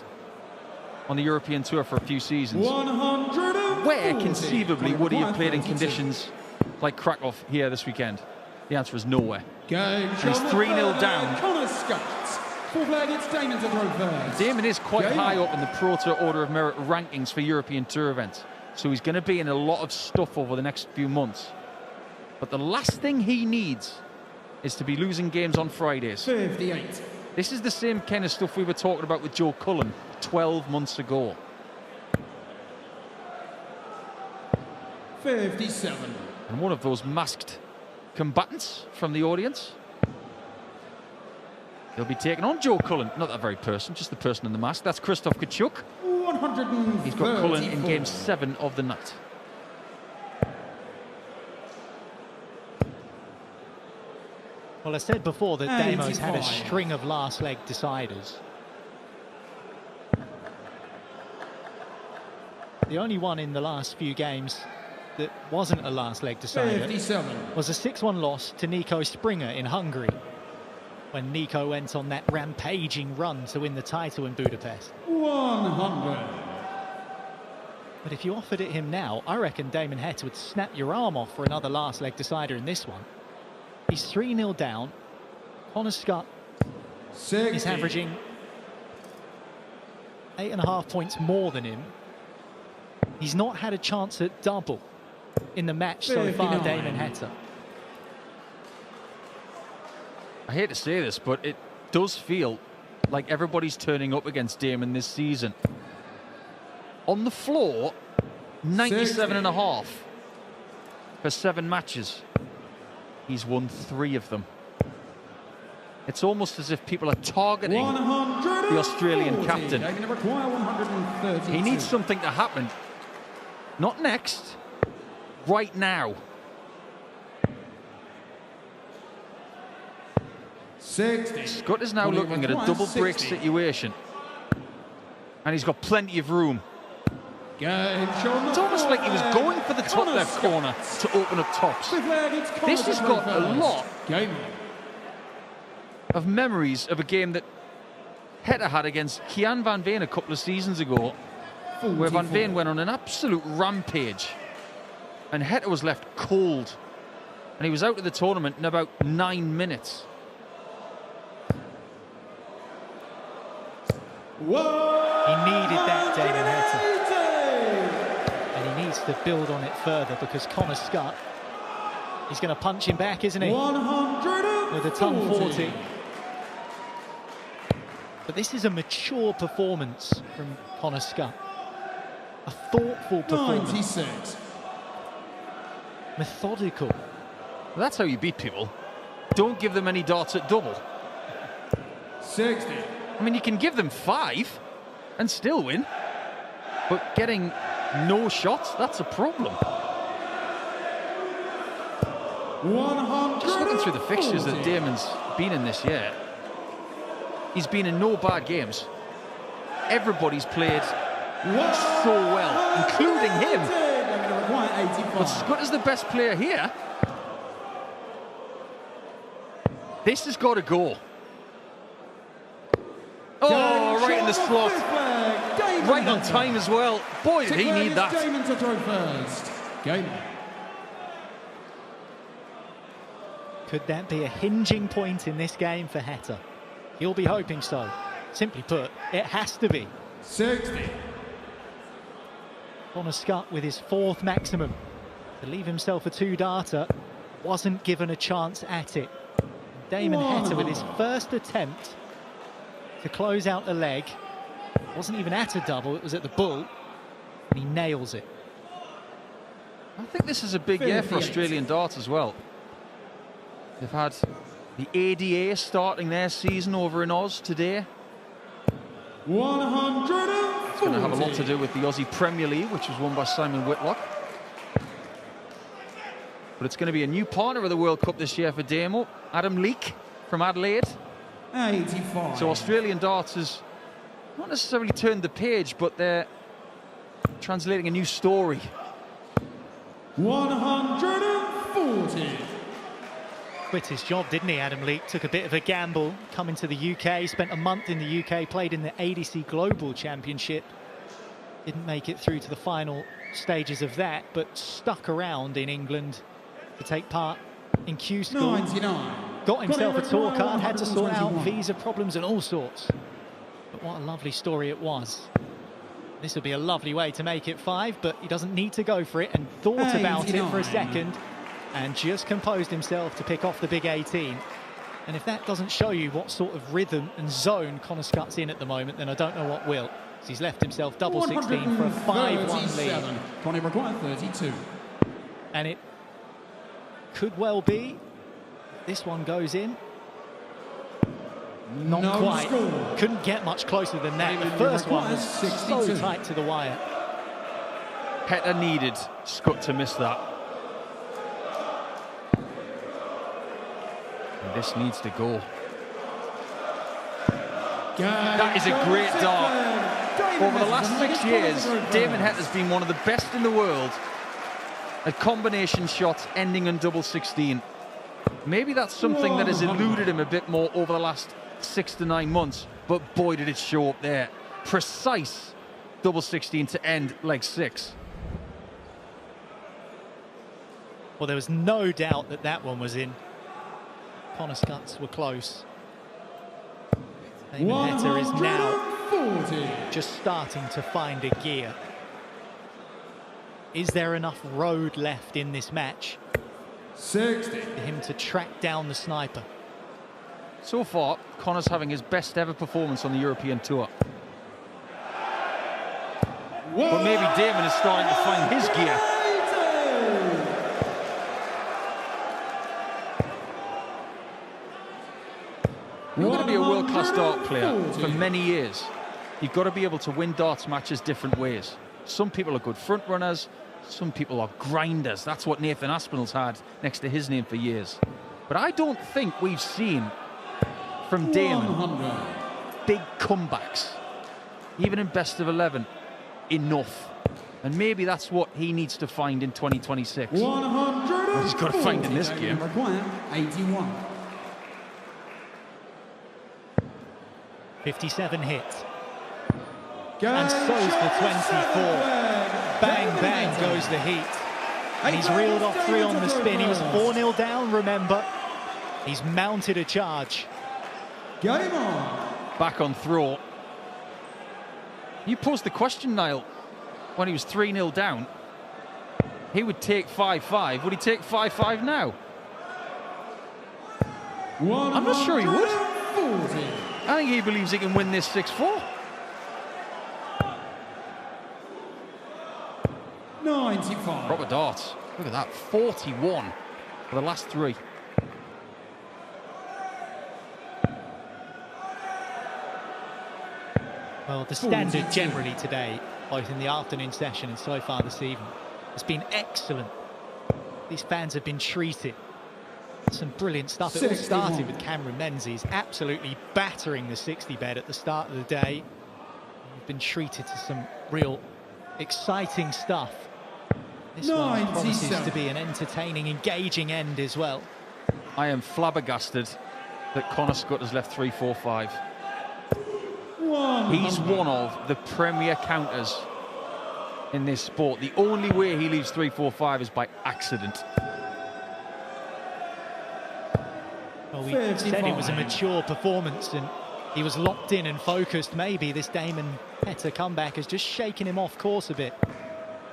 on the European Tour for a few seasons, 140. where conceivably would he have played in conditions like Krakow here this weekend? The answer is nowhere. Game He's 3-0 down. Connor Scott. Full flag, it's Damon to throw first. Damon is quite Game. high up in the Pro Tour Order of Merit rankings for European Tour events. So he's going to be in a lot of stuff over the next few months. But the last thing he needs is to be losing games on Fridays. 58. This is the same kind of stuff we were talking about with Joe Cullen 12 months ago. 57. And one of those masked combatants from the audience, he'll be taking on Joe Cullen. Not that very person, just the person in the mask. That's Krzysztof Kachuk. 134. He's got Cullen in game 7 of the night. Well, I said before that Damo's had a 85. string of last leg deciders. The only one in the last few games that wasn't a last leg decider 57. was a 6-1 loss to Nico Springer in Hungary, when Nico went on that rampaging run to win the title in Budapest. 100. But if you offered it him now, I reckon Damon Heta would snap your arm off for another last leg decider in this one. He's 3-0 down. Connor Scott 60. is averaging 8.5 points more than him. He's not had a chance at double in the match so far, 59. Damon Heta. I hate to say this, but it does feel like everybody's turning up against Damon this season. On the floor, 97.5 for 7 matches. He's won 3 of them. It's almost as if people are targeting the Australian captain. They're going to require 132. He needs something to happen. Not next, right now. 60. Scott is now looking at a double break situation. And he's got plenty of room. It's almost like he was going for the top left corner to open up tops. This has got a lot of memories of a game that Heta had against Kian van Veen a couple of seasons ago, where Van Veen went on an absolute rampage and Heta was left cold, and he was out of the tournament in about 9 minutes. He needed that, Damon Heta. And he needs to build on it further, because Connor Scott, he's going to punch him back, isn't he? 140. With a ton 40. But this is a mature performance from Connor Scott. A thoughtful performance. 96. Methodical. Well, that's how you beat people. Don't give them any darts at double. 60. I mean, you can give them 5 and still win, but getting no shots, that's a problem. 100. Just looking through the fixtures that Damon's been in this year, he's been in no bad games. Everybody's played so well, including him. But Scott is the best player here. This has got to go. Oh, right in the slot. Right on time as well. Boy, did he need that. Damon to throw first. Game. Could that be a hinging point in this game for Heta? He'll be hoping so. Simply put, it has to be. 60. Connor Scott with his 4th maximum to leave himself a 2-darter, wasn't given a chance at it. Damon Heta with his first attempt to close out the leg, wasn't even at a double, it was at the bull, and he nails it. I think this is a big year for Australian darts as well. They've had the ADA starting their season over in Oz today. 140. It's going to have a lot to do with the Aussie Premier League, which was won by Simon Whitlock. But it's going to be a new partner of the World Cup this year for Damo, Adam Leake from Adelaide. 85. So Australian darts has not necessarily turned the page, but they're translating a new story. 140. Quit his job, didn't he, Adam Leake? Took a bit of a gamble, coming to the UK, spent a month in the UK, played in the ADC Global Championship. Didn't make it through to the final stages of that, but stuck around in England to take part in Q school. 99. Got himself a tour card, had to sort out 121. visa problems and all sorts. But what a lovely story it was. This will be a lovely way to make it 5, but he doesn't need to go for it, and thought about it for a 89. second and just composed himself to pick off the big 18. And if that doesn't show you what sort of rhythm and zone Connor Scott's in at the moment, then I don't know what will. So he's left himself double 16 for a 5-1 lead. Connie required 32. And it could well be this one goes in. Not No quite. score. Couldn't get much closer than that. The David first one was requires so 62. tight to the wire. Heta needed Scott to miss that. And this needs to go. That is a great dart. Over the last 6 years, Damon Heta's been one of the best in the world at combination shots ending on double 16. Maybe that's something that has eluded him a bit more over the last 6 to 9 months, but boy did it show up there. Precise double 16 to end leg 6. Well, there was no doubt that that one was in. Connor Scott's were close. Damon Heta is now 140. just starting to find a gear. Is there enough road left in this match 60. for him to track down the sniper? So far, Connor's having his best ever performance on the European Tour. But maybe Damon is starting to find his gear. You've got to be a world-class dart player for many years. You've got to be able to win darts matches different ways. Some people are good front runners, some people are grinders. That's what Nathan Aspinall's had next to his name for years. But I don't think we've seen from Damon 100. big comebacks, even in best of 11, enough. And maybe that's what he needs to find in 2026. 100. He's got to find in this game. Required 81. 57 hits. And so's the 24. Bang, bang goes the heat. And he's reeled off 3 on the spin. He was 4-0 down, remember. He's mounted a charge. Game on. Back on throw. You posed the question, Niall, when he was 3-0 down. He would take 5-5. Would he take 5-5 now? I'm not sure he would. 140. I think he believes he can win this 6-4. 95. Proper darts. Look at that, 41 for the last 3. Well, the standard generally today, both in the afternoon session and so far this evening, has been excellent. These fans have been treated. Some brilliant stuff. It all started with Cameron Menzies absolutely battering the 60 bed at the start of the day. We've been treated to some real exciting stuff. This one promises to be an entertaining, engaging end as well. I am flabbergasted that Connor Scott has left 3-4-5. He's one of the premier counters in this sport. The only way he leaves 3-4-5 is by accident. Well, we said it was a mature performance and he was locked in and focused. Maybe this Damon Heta comeback has just shaken him off course a bit.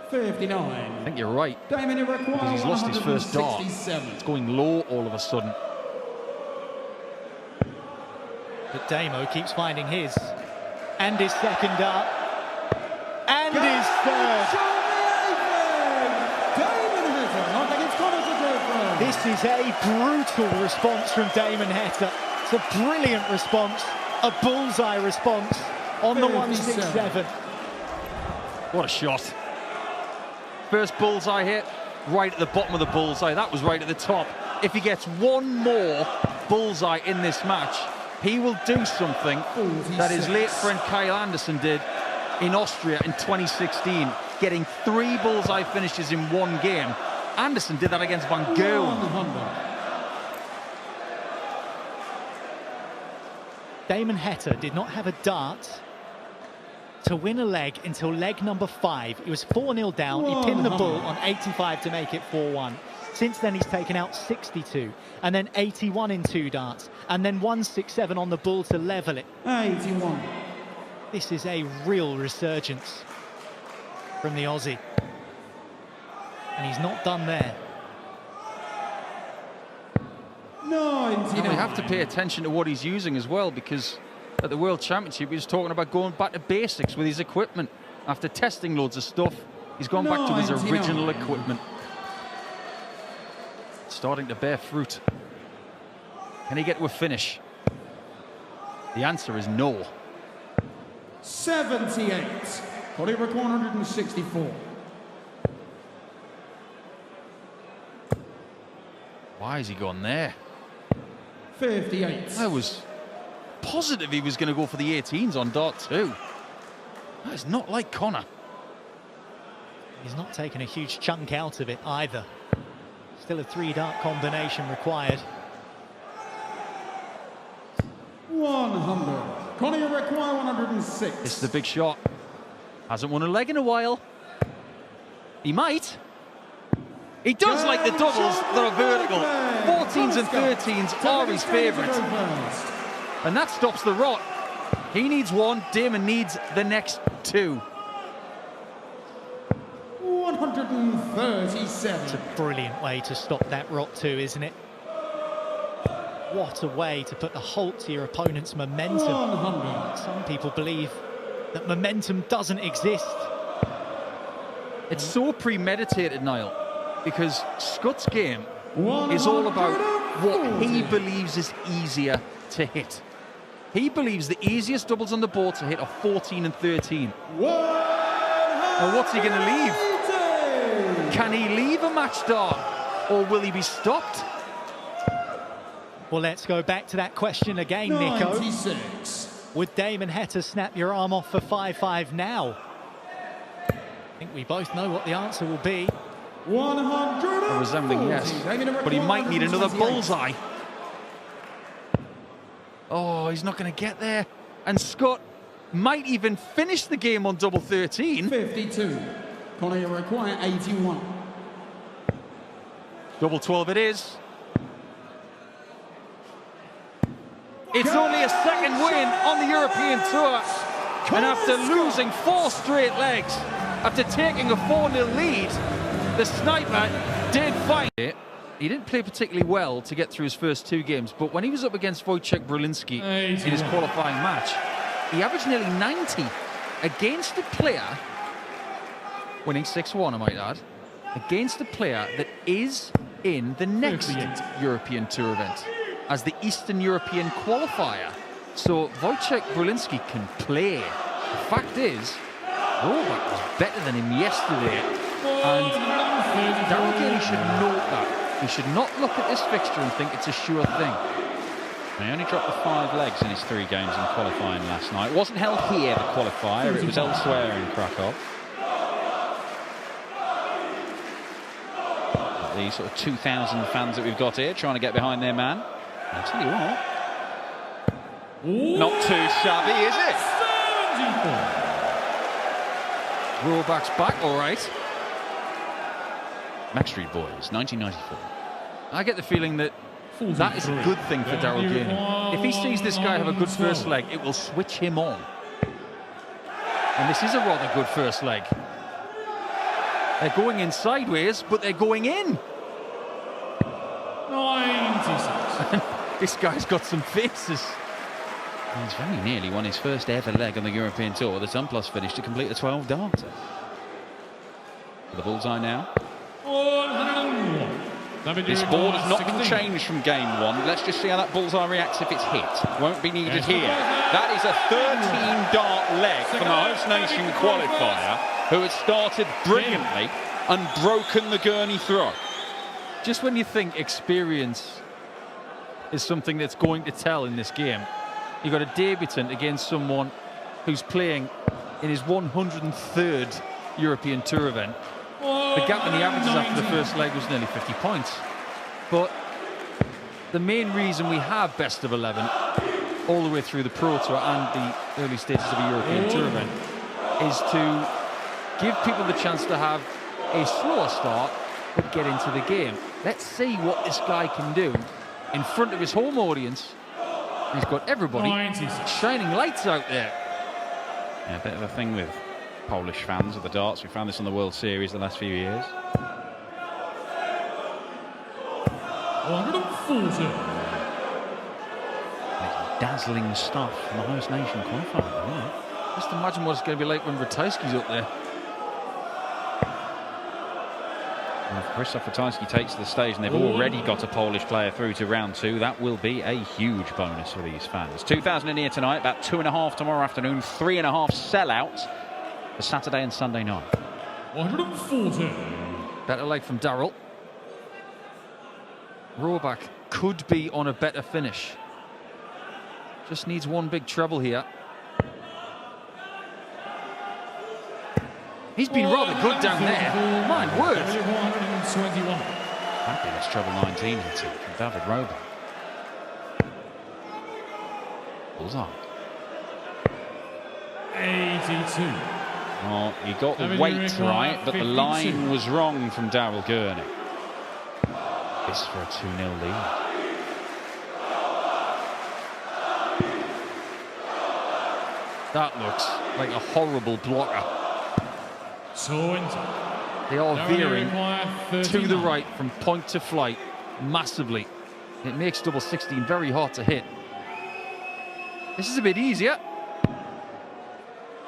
59. I think you're right. Damon Because he's lost his first dart. It's going low all of a sudden. But Damo keeps finding his. And his second dart. And his third. This is a brutal response from Damon Heta. It's a brilliant response. A bullseye response on the 167. What a shot. First bullseye hit, right at the bottom of the bullseye. That was right at the top. If he gets one more bullseye in this match, he will do something that his late friend Kyle Anderson did in Austria in 2016, getting 3 bullseye finishes in one game. Anderson did that against Van Gerwen. Damon Heta did not have a dart to win a leg until leg number 5. He was 4-0 down. He pinned the bull on 85 to make it 4-1. Since then, he's taken out 62, and then 81 in 2 darts, and then 167 on the bull to level it. 81. This is a real resurgence from the Aussie. And he's not done there. 99. And we have to pay attention to what he's using as well, because at the World Championship he was talking about going back to basics with his equipment. After testing loads of stuff, he's gone back to his 99. original equipment. Starting to bear fruit. Can he get to a finish? The answer is no. 78. Body record 164. Why has he gone there? 58. I was positive he was going to go for the 18s on dart 2. That is not like Connor. He's not taken a huge chunk out of it either. Still a 3-dart combination required. 100. Connie require 106. This is the big shot. Hasn't won a leg in a while. He might. He does like the doubles that are vertical. 14s and 13s are his favourite. And that stops the rot. He needs one, Damon needs the next 2. 137. It's a brilliant way to stop that rot too, isn't it? What a way to put the halt to your opponent's momentum. 100. Some people believe that momentum doesn't exist. It's so premeditated, Niall, because Scott's game is all about what he believes is easier to hit. He believes the easiest doubles on the board to hit are 14 and 13. Now what's he going to leave? Can he leave a match dart, or will he be stopped? Well, let's go back to that question again, Nico. 96. Would Damon Heta snap your arm off for 5-5 now? I think we both know what the answer will be. 100. A resounding yes, but he might need another bullseye. Oh, he's not going to get there. And Scott might even finish the game on double 13. 52. Connie require 81. Double 12 it is. It's only a second win on the European Tour. And after losing 4 straight legs, after taking a 4-0 lead, the sniper did find it. He didn't play particularly well to get through his first 2 games, but when he was up against Wojciech Brulinski in his qualifying match, he averaged nearly 90 against a player, winning 6-1, I might add, against a player that is in the next European Tour event as the Eastern European qualifier. So Wojciech Brulinski can play. The fact is, Robert was better than him yesterday, and Darrell Gainey should note that. He should not look at this fixture and think it's a sure thing. He only dropped the 5 legs in his 3 games in qualifying last night. It wasn't held here, the qualifier, it was elsewhere in Krakow. But these sort of 2,000 fans that we've got here trying to get behind their man. I'll tell you what. Not too shabby, is it? 74. Roback's back, all right. Max Street Boys, 1994. I get the feeling that that is a good thing for Darrell Gainey. If he sees this guy have a good first leg, it will switch him on. And this is a rather good first leg. They're going in sideways, but they're going in. 96. This guy's got some faces. He's very nearly won his first ever leg on the European Tour. The Sun Plus finish to complete a 12-darter. The bullseye now. 101. This board has not been changed from game 1. Let's just see how that bullseye reacts if it's hit. Won't be needed here. That is a 13-dart leg from the host nation qualifier, who had started brilliantly and broken the gurney throw. Just when you think experience is something that's going to tell in this game, you've got a debutant against someone who's playing in his 103rd European Tour event. The gap in the averages after the first leg was nearly 50 points. But the main reason we have best of 11 all the way through the Pro Tour and the early stages of a European Tour event is to give people the chance to have a slower start but get into the game. Let's see what this guy can do in front of his home audience. He's got everybody 96. shining lights out there. Yeah, a bit of a thing with Polish fans of the darts. We found this on the World Series the last few years. 140. Dazzling stuff from the host nation qualifier. Just imagine what it's going to be like when Ratajski's up there. And if Krzysztof Ratajski takes to the stage and they've already got a Polish player through to round 2, that will be a huge bonus for these fans. 2,000 in here tonight, about 2.5 tomorrow afternoon, 3.5 sellouts for Saturday and Sunday night. 140. Better leg from Darrell. Roback could be on a better finish. Just needs one big treble here. He's been rather good down there. My word. 121. Fabulous treble 19 here too from David Roback. Bullseye. 82. Oh, he got the David weight Roback, right, but the 52. line was wrong from Darrell Gurney. This for a 2-0 lead. That looks like a horrible blocker. 20. They are veering to 39. the right from point to flight massively. It makes double 16 very hard to hit. This is a bit easier.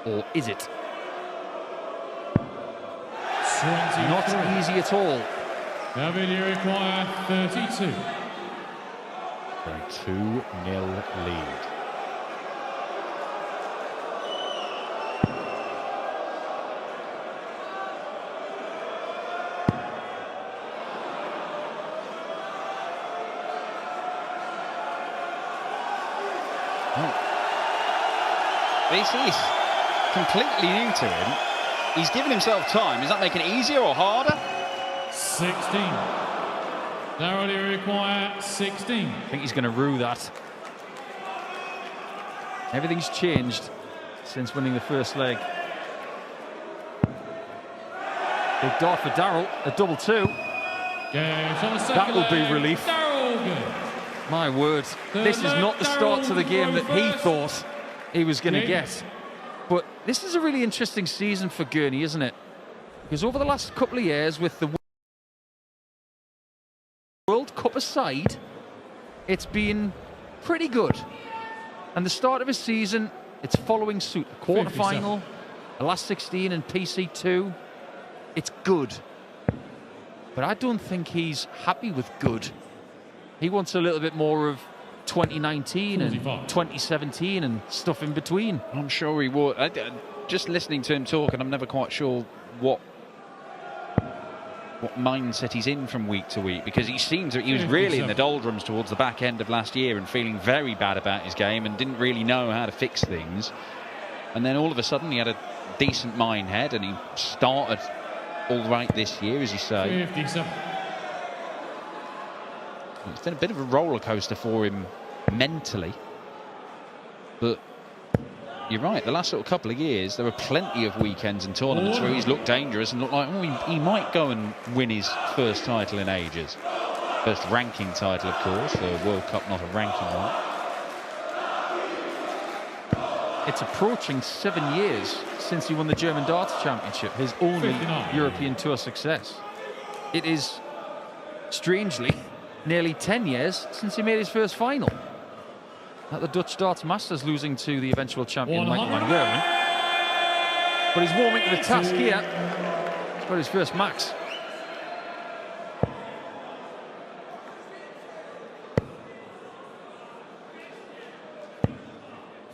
Or is it? 23. Not easy at all. David, you require 32. For a 2-0 lead. This is completely new to him. He's given himself time. Is that making it easier or harder? 16. Darrell, you require 16. I think he's going to rue that. Everything's changed since winning the first leg. Big dart for Darrell, a double 2. That will be relief. Darrell good. My word, this is not the start to the game that he thought he was going to get. But this is a really interesting season for Gurney, isn't it? Because over the last couple of years, with the World Cup aside, it's been pretty good. And the start of his season, it's following suit. A quarter-final, a last 16 and PC2. It's good. But I don't think he's happy with good. He wants a little bit more of 2019 and 2017 and stuff in between. I'm sure he would. Just listening to him talk, and I'm never quite sure what mindset he's in from week to week, because he was really in the doldrums towards the back end of last year and feeling very bad about his game and didn't really know how to fix things. And then all of a sudden he had a decent mind head and he started all right this year, as you say. 57. It's been a bit of a roller coaster for him mentally, but you're right, the last sort of couple of years there were plenty of weekends and tournaments where he's looked dangerous and looked like he might go and win his first title in ages. First ranking title, of course, the World Cup, not a ranking one. It's approaching 7 years since he won the German Darts Championship, his only 59. European Tour success. It is, strangely, nearly 10 years since he made his first final at the Dutch Darts Masters, losing to the eventual champion Michael van Gerwen. But he's warming to the task here. He's got his first max.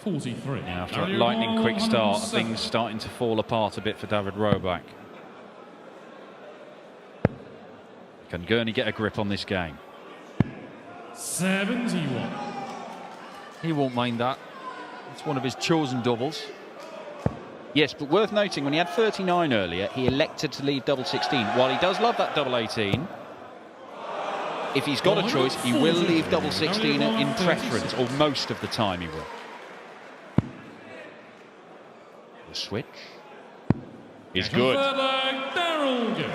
Yeah, after a lightning quick start, things starting to fall apart a bit for David Roback. Can Gurney get a grip on this game? 71. He won't mind that. It's one of his chosen doubles. Yes, but worth noting, when he had 39 earlier, he elected to leave double 16. While he does love that double 18, if he's got a choice, he will leave double 16 in preference, or most of the time he will. The switch is good. Third leg, Darrell good.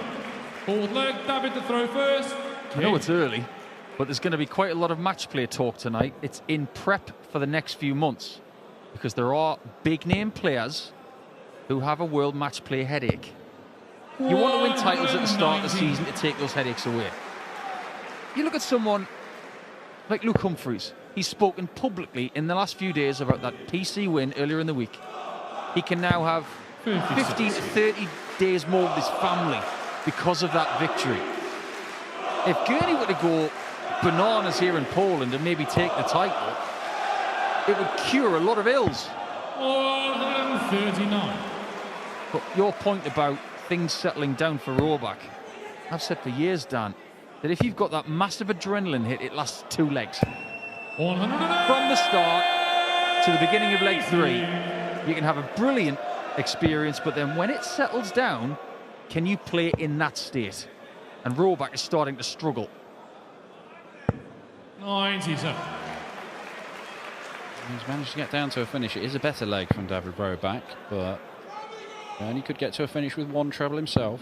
Fourth leg, David to throw first. I know it's early, but there's going to be quite a lot of match play talk tonight. It's in prep for the next few months because there are big name players who have a world match play headache. You want to win titles at the start of the season to take those headaches away. You look at someone like Luke Humphries. He's spoken publicly in the last few days about that PC win earlier in the week. He can now have 15 to 30 days more with his family because of that victory. If Gurney were to go bananas here in Poland and maybe take the title, it would cure a lot of ills. 139. But your point about things settling down for Roback, I've said for years, Dan, that if you've got that massive adrenaline hit, it lasts 2 legs. 100. From the start to the beginning of leg 3, you can have a brilliant experience, but then when it settles down, can you play in that state? And Roback is starting to struggle. 97. He's managed to get down to a finish. It is a better leg from David Roback, but he could get to a finish with 1 treble himself.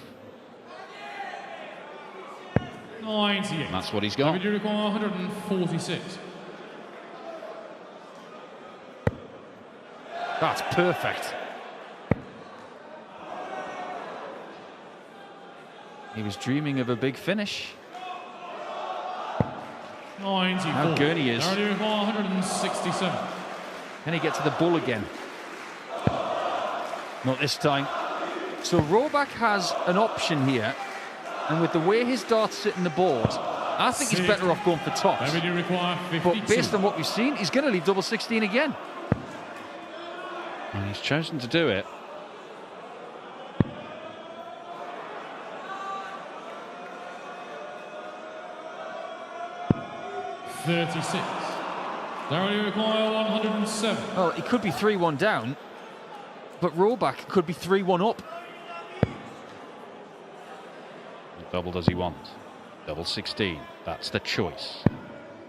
98. And that's what he's got. David require 146. That's perfect. He was dreaming of a big finish. 94. Now Gurney is. David require 167. Can he get to the bull again? Not this time. So Roback has an option here, and with the way his darts sit in the board, I think he's better off going for tops. David require 52. But based on what we've seen, he's going to leave double 16 again. And he's chosen to do it. $36. David require 107. Well, he could be 3-1 down, but Roback could be 3-1 up. What double does he want? Double 16. That's the choice.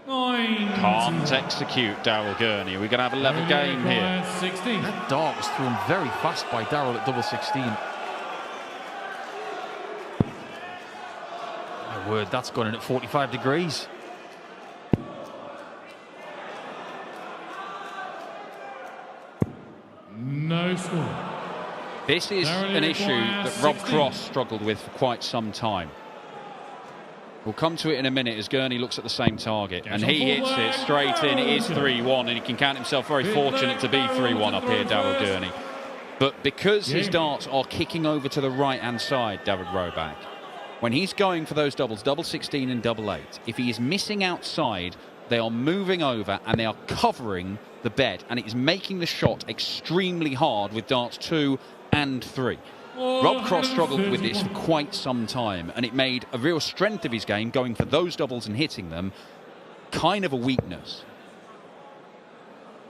9. Can't execute Daryl Gurney. We're going to have a level game here. 16. That dart was thrown very fast by Darryl at double 16. My word, that's gone in at 45 degrees. No score. This is an issue that Rob Cross struggled with for quite some time. We'll come to it in a minute as Gurney looks at the same target, and he hits it straight in. It is 3-1, and he can count himself very fortunate to be 3-1 up here, Daryl Gurney. But because his darts are kicking over to the right-hand side, David Roback, when he's going for those doubles, double 16 and double 8, if he is missing outside, they are moving over and they are covering the bed, and it is making the shot extremely hard with darts 2 and 3. Rob Cross struggled with this for quite some time, and it made a real strength of his game, going for those doubles and hitting them, kind of a weakness.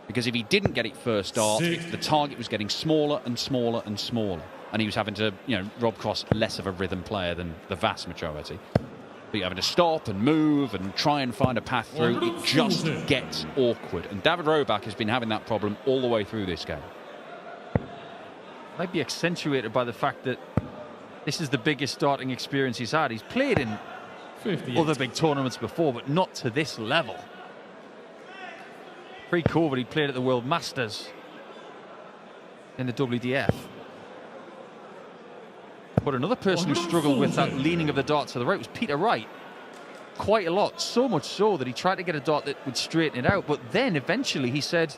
Because if he didn't get it first dart, the target was getting smaller and smaller and smaller, and he was having to, Rob Cross, less of a rhythm player than the vast majority. But you're having to stop and move and try and find a path through. It just gets awkward, and David Roback has been having that problem all the way through this game. Might be accentuated by the fact that this is the biggest starting experience he's had. He's played in 58. other big tournaments before, but not to this level. Pre-COVID, he played at the World Masters in the WDF. But another person who struggled with that leaning of the dart to the right was Peter Wright. Quite a lot, so much so that he tried to get a dart that would straighten it out, but then eventually he said,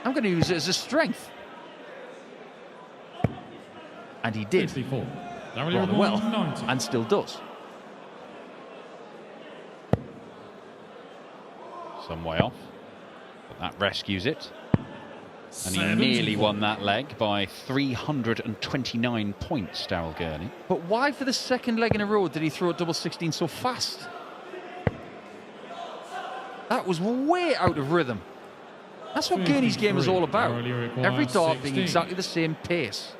I'm going to use it as a strength. And he did 64. rather well, and still does. Some way off, but that rescues it. And he nearly won that leg by 329 points, Daryl Gurney. But why for the second leg in a row did he throw a double 16 so fast? That was way out of rhythm. That's what Gurney's game is all about. Every dart being exactly the same pace.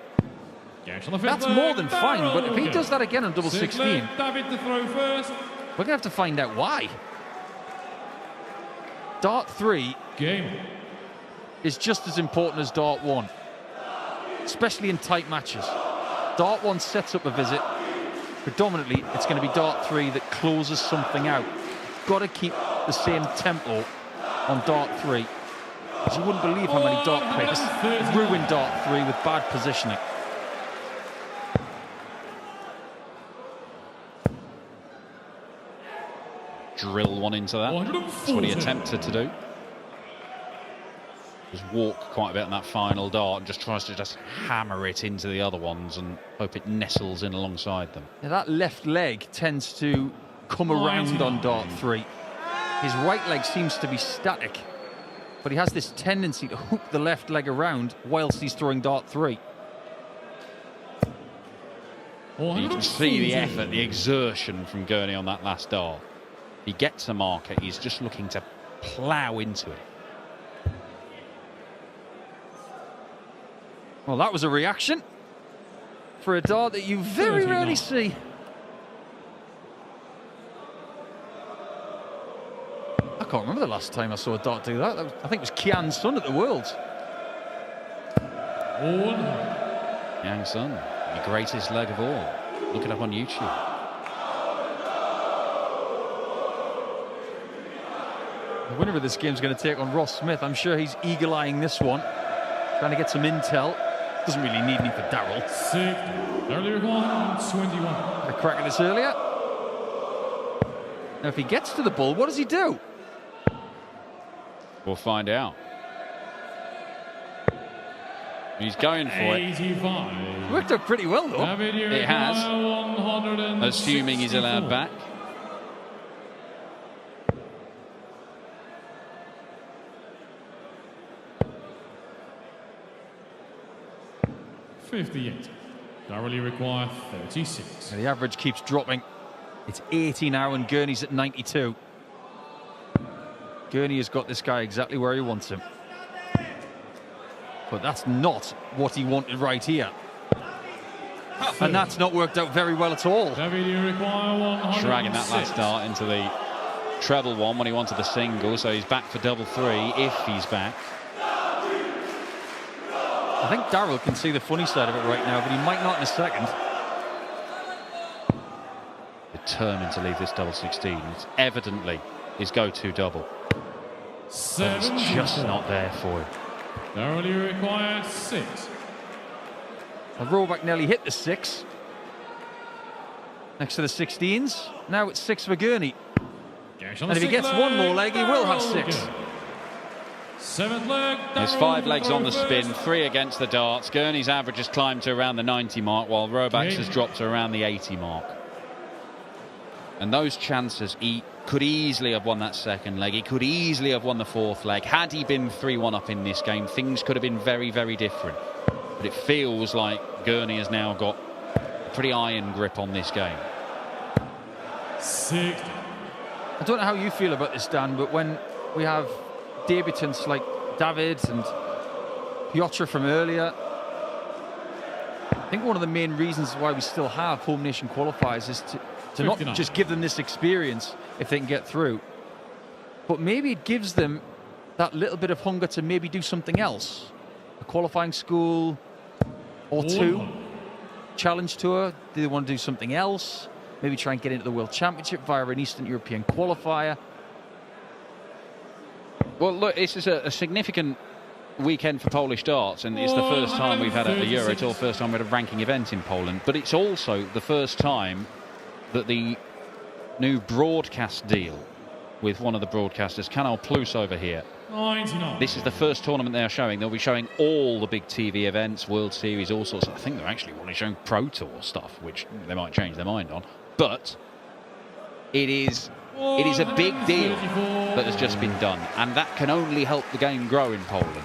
That's more than fine, but if he does that again on double 16, David to throw first. we're going to have to find out why. Dart 3 is just as important as Dart 1, especially in tight matches. Dart 1 sets up a visit, predominantly it's going to be dart 3 that closes something out. Got to keep the same tempo on dart 3. Because you wouldn't believe how many dart players ruin dart 3 with bad positioning. Drill one into that. That's what he attempted to do. Just walk quite a bit on that final dart and just tries to just hammer it into the other ones and hope it nestles in alongside them. Now that left leg tends to come around on dart 3. His right leg seems to be static, but he has this tendency to hook the left leg around whilst he's throwing dart 3. You can see the effort, the exertion from Gurney on that last dart. He gets a marker, he's just looking to plough into it. Well, that was a reaction for a dart that you very rarely see. I can't remember the last time I saw a dart do that. I think it was Kian's son at the Worlds. Yang Sun, the greatest leg of all. Look it up on YouTube. The winner of this game is going to take on Ross Smith. I'm sure he's eagle-eyeing this one, trying to get some intel. Doesn't really need any for Darryl. Earlier 121. A crack at this earlier. Now, if he gets to the ball, what does he do? We'll find out. He's going for it. 85. Worked out pretty well, though. It has. Assuming he's allowed back. $58. Darryl require 36. Now, the average keeps dropping. It's 80 now, and Gurney's at 92. Gurney has got this guy exactly where he wants him. But that's not what he wanted right here. And that's not worked out very well at all. Dragging that last dart into the treble one when he wanted the single, so he's back for double 3 if he's back. I think Darryl can see the funny side of it right now, but he might not in a second. Determined to leave this double 16. It's evidently his go-to double. It's just not there for him. Darryl requires 6. And Roback nearly hit the 6. Next to the 16s. Now it's 6 for Gurney. And if he gets one more leg, he will have 6. 7th leg. There's 5 legs on the spin, 3 against the darts. Gurney's average has climbed to around the 90 mark, while Roback's has dropped to around the 80 mark. And those chances, he could easily have won that second leg. He could easily have won the 4th leg. Had he been 3-1 up in this game, things could have been very, very different. But it feels like Gurney has now got a pretty iron grip on this game. 60. I don't know how you feel about this, Dan, but when we have debutants like David and Piotr from earlier, I think one of the main reasons why we still have home nation qualifiers is to not just give them this experience if they can get through, but maybe it gives them that little bit of hunger to maybe do something else. A qualifying school or 2, challenge tour. Do they want to do something else? Maybe try and get into the World Championship via an Eastern European qualifier. Well, look, this is a significant weekend for Polish darts, and it's the first time we've had a Euro Tour, first time we had a ranking event in Poland, but it's also the first time that the new broadcast deal with one of the broadcasters, Canal Plus over here, 99. this is the first tournament they're showing. They'll be showing all the big TV events, World Series, all sorts. I think they're actually only showing Pro Tour stuff, which they might change their mind on, but it is a big deal that has just been done, and that can only help the game grow in Poland.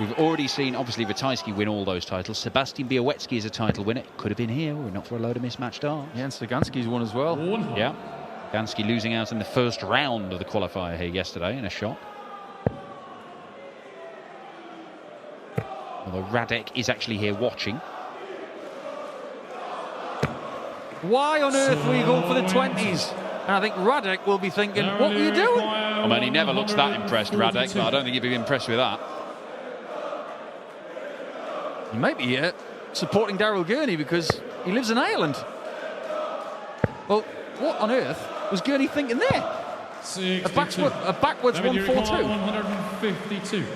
We've already seen, obviously, Ratajski win all those titles. Sebastian Białecki is a title winner. Could have been here, or not for a load of mismatched darts. Yeah, and Sagansky's won as well. Yeah. Gansky losing out in the first round of the qualifier here yesterday in a shock. Although Radek is actually here watching. Why on earth were you going for the 20s? And I think Radek will be thinking, what were you doing? I mean, he never looks that impressed, Radek, but I don't think he'd be impressed with that. He might be here supporting Darryl Gurney because He lives in Ireland. Well, what on earth was Gurney thinking there? A backwards 142. 152.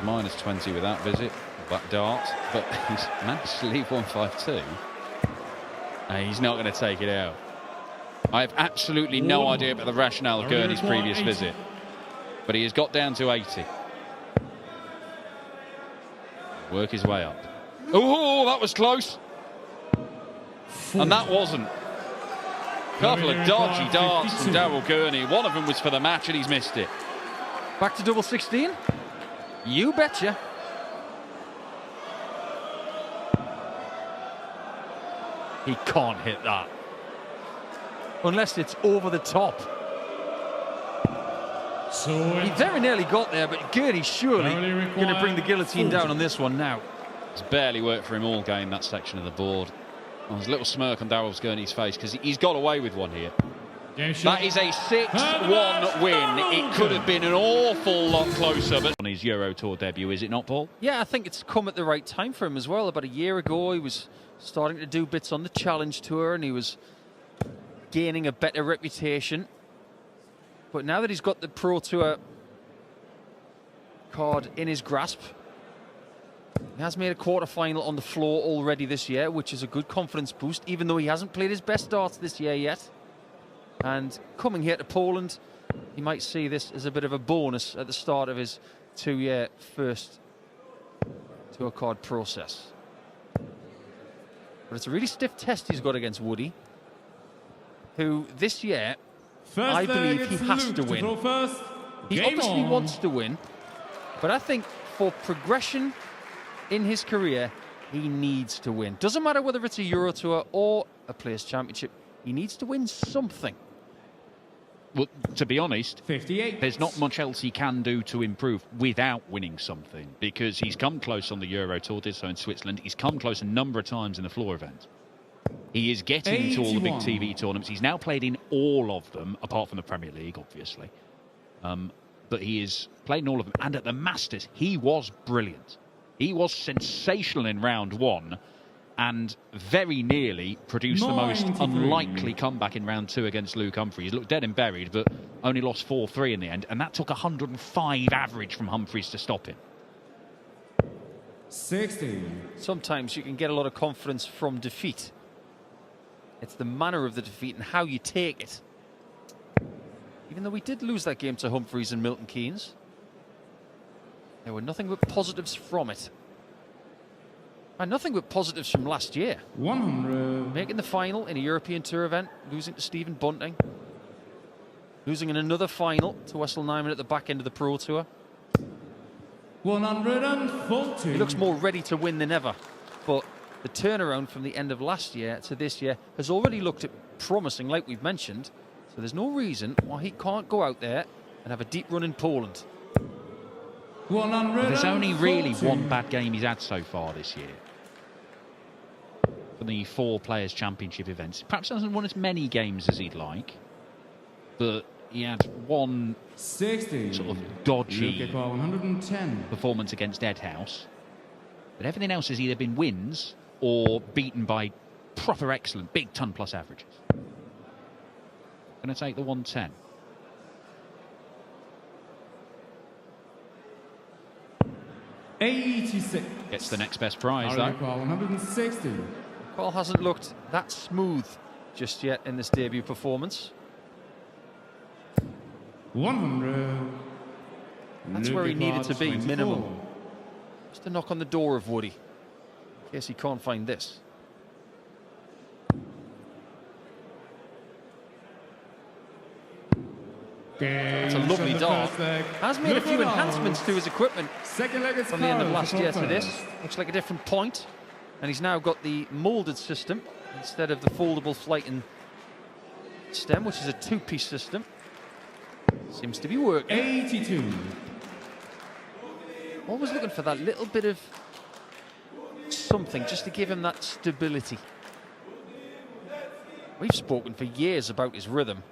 Minus 20 with that visit, back dart, but he's managed to leave 152. He's not going to take it out. I have absolutely no idea about the rationale of Gurney's previous visit, but he has got down to 80. Work his way up. Oh, that was close. And that wasn't. Couple of dodgy darts from Daryl Gurney. One of them was for the match and he's missed it. Back to double 16. You betcha. He can't hit that. Unless it's over the top. So He very nearly got there, but Gurney's surely going to bring the guillotine down on this one now. It's barely worked for him all game, that section of the board. Oh, there's a little smirk on Daryl Gurney's face because he's got away with one here. That is a 6-1 win. It could have been an awful lot closer, but on his Euro Tour debut, is it not, Paul? Yeah, I think it's come at the right time for him as well. About a year ago, he was starting to do bits on the Challenge Tour and he was gaining a better reputation. But now that he's got the Pro Tour card in his grasp, he has made a quarter-final on the floor already this year, which is a good confidence boost, even though he hasn't played his best darts this year yet. And coming here to Poland, you might see this as a bit of a bonus at the start of his 2-year first tour card process. But it's a really stiff test he's got against Woody, who this year, I believe he has to win. He obviously wants to win, but I think for progression in his career, he needs to win. Doesn't matter whether it's a Euro Tour or a Players' Championship, he needs to win something. Well, to be honest, 58. there's not much else he can do to improve without winning something, because he's come close on the Euro Tour, did so in Switzerland. He's come close a number of times in the floor event. He is getting to all the big TV tournaments. He's now played in all of them, apart from the Premier League, obviously. But he is played in all of them. And at the Masters, he was brilliant. He was sensational in round one and very nearly produced the most unlikely comeback in round two against Luke Humphries. Looked dead and buried, but only lost 4-3 in the end. And that took 105 average from Humphries to stop him. 60. Sometimes you can get a lot of confidence from defeat. It's the manner of the defeat and how you take it. Even though we did lose that game to Humphries and Milton Keynes, there were nothing but positives from it. And nothing but positives from last year. 100. Making the final in a European Tour event, losing to Stephen Bunting. Losing in another final to Wessel Nyman at the back end of the Pro Tour. 140. He looks more ready to win than ever. But the turnaround from the end of last year to this year has already looked promising, like we've mentioned. So there's no reason why he can't go out there and have a deep run in Poland. There's only really one bad game he's had so far this year. For the 4 Players' Championship events. Perhaps hasn't won as many games as he'd like. But he had one 60. sort of dodgy 110. performance against Deadhouse. But everything else has either been wins or beaten by proper excellent, big ton plus averages. Going to take the 110. $86. Gets the next best prize, though. 160. Paul hasn't looked that smooth just yet in this debut performance. 100. That's where he needed to be, minimum. Just a knock on the door of Woody, in case he can't find this. It's a lovely dart. Has made a few enhancements to his equipment from the end of last year to this. Looks like a different point. And he's now got the moulded system instead of the foldable flight and stem, which is a 2-piece system. Seems to be working. 82. Always looking for that little bit of something just to give him that stability. We've spoken for years about his rhythm.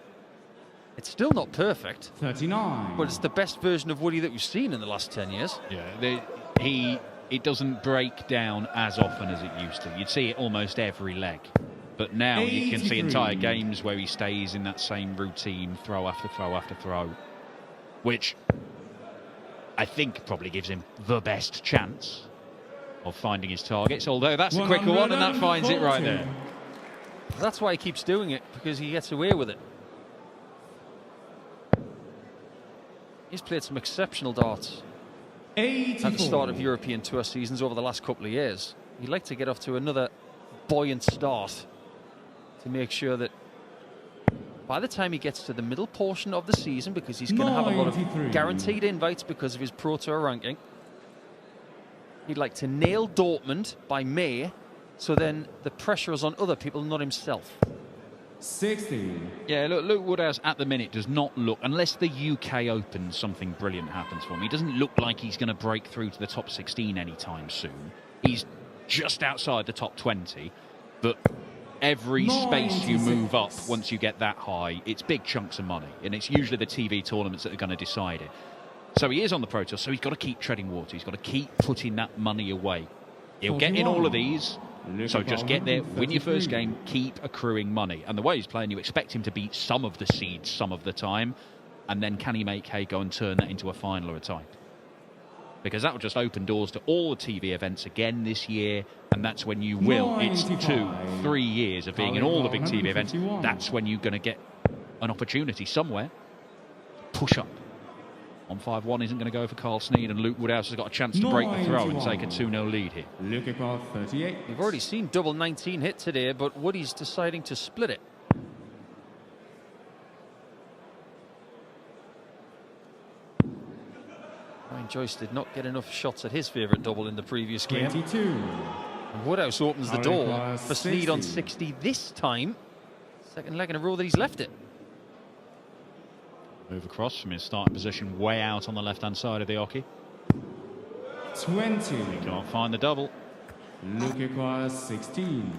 It's still not perfect, 39. but it's the best version of Woody that we've seen in the last 10 years. Yeah, he it doesn't break down as often as it used to. You'd see it almost every leg. But now you can see entire games where he stays in that same routine, throw after throw after throw, which I think probably gives him the best chance of finding his targets, although that's a quicker one and that finds it right there. That's why he keeps doing it, because he gets away with it. He's played some exceptional darts 84. at the start of European Tour seasons over the last couple of years. He'd like to get off to another buoyant start to make sure that by the time he gets to the middle portion of the season, because he's going to have a lot of guaranteed invites because of his Pro Tour ranking, he'd like to nail Dortmund by May, so then the pressure is on other people, not himself. 60. Yeah, look, Luke Woodhouse at the minute does not look, unless the UK Open something brilliant happens for him, he doesn't look like he's going to break through to the top 16 anytime soon. He's just outside the top 20, but every space you move up, once you get that high, it's big chunks of money, and it's usually the TV tournaments that are going to decide it. So he is on the Pro Tour, so he's got to keep treading water. He's got to keep putting that money away. He'll get in all of these, so just get there, win your first game, keep accruing money. And the way he's playing, you expect him to beat some of the seeds some of the time, and then can he make hay go and turn that into a final or a tie? Because that will just open doors to all the TV events again this year, and that's when you will. It's 2-3 years of being in all the big TV events. That's when you're going to get an opportunity somewhere. Push up. 1-5-1 isn't going to go for Carl Sneed, and Luke Woodhouse has got a chance to break the throw and take a 2-0 lead here. Luke Eckhart, 38. We've already seen double 19 hit today, but Woody's deciding to split it. Ryan Joyce did not get enough shots at his favourite double in the previous game. 22. And Woodhouse opens the door for Sneed on 60 this time. Second leg in a row that he's left it. Move across from his starting position way out on the left-hand side of the hockey. 20. He can't find the double. Luke Eckhart, 16.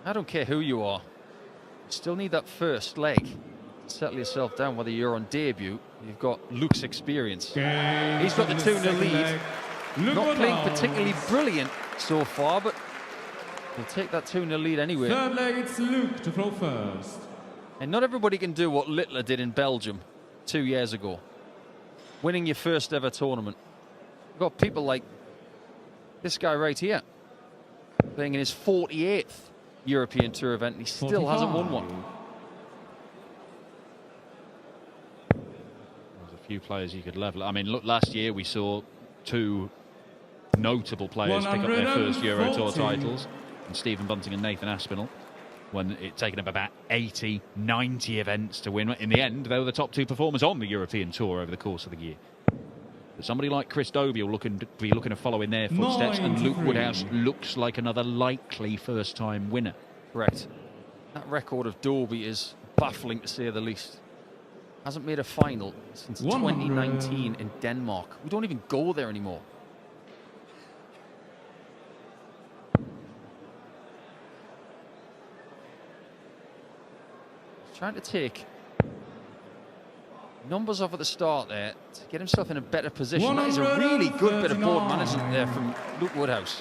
I don't care who you are. You still need that first leg to settle yourself down, whether you're on debut. You've got Luke's experience. He's got the 2-0 lead. Not playing particularly brilliant so far, but he'll take that 2-0 lead anyway. Third leg, it's Luke to throw first. And not everybody can do what Littler did in Belgium 2 years ago, winning your first ever tournament. You've got people like this guy right here, playing in his 48th European Tour event, and he still 45. hasn't won one. There's a few players you could level. I mean, look, last year we saw two notable players pick up their first Euro Tour titles, and Stephen Bunting and Nathan Aspinall, when it taken them about 80, 90 events to win. In the end, they were the top two performers on the European Tour over the course of the year. But somebody like Chris Dobie will be looking to follow in their footsteps, and Luke Woodhouse looks like another likely first-time winner. Correct. That record of Dobie is baffling to say the least. Hasn't made a final since 2019 in Denmark. We don't even go there anymore. Trying to take numbers off at the start there to get himself in a better position. That is a really good bit of board management there from Luke Woodhouse.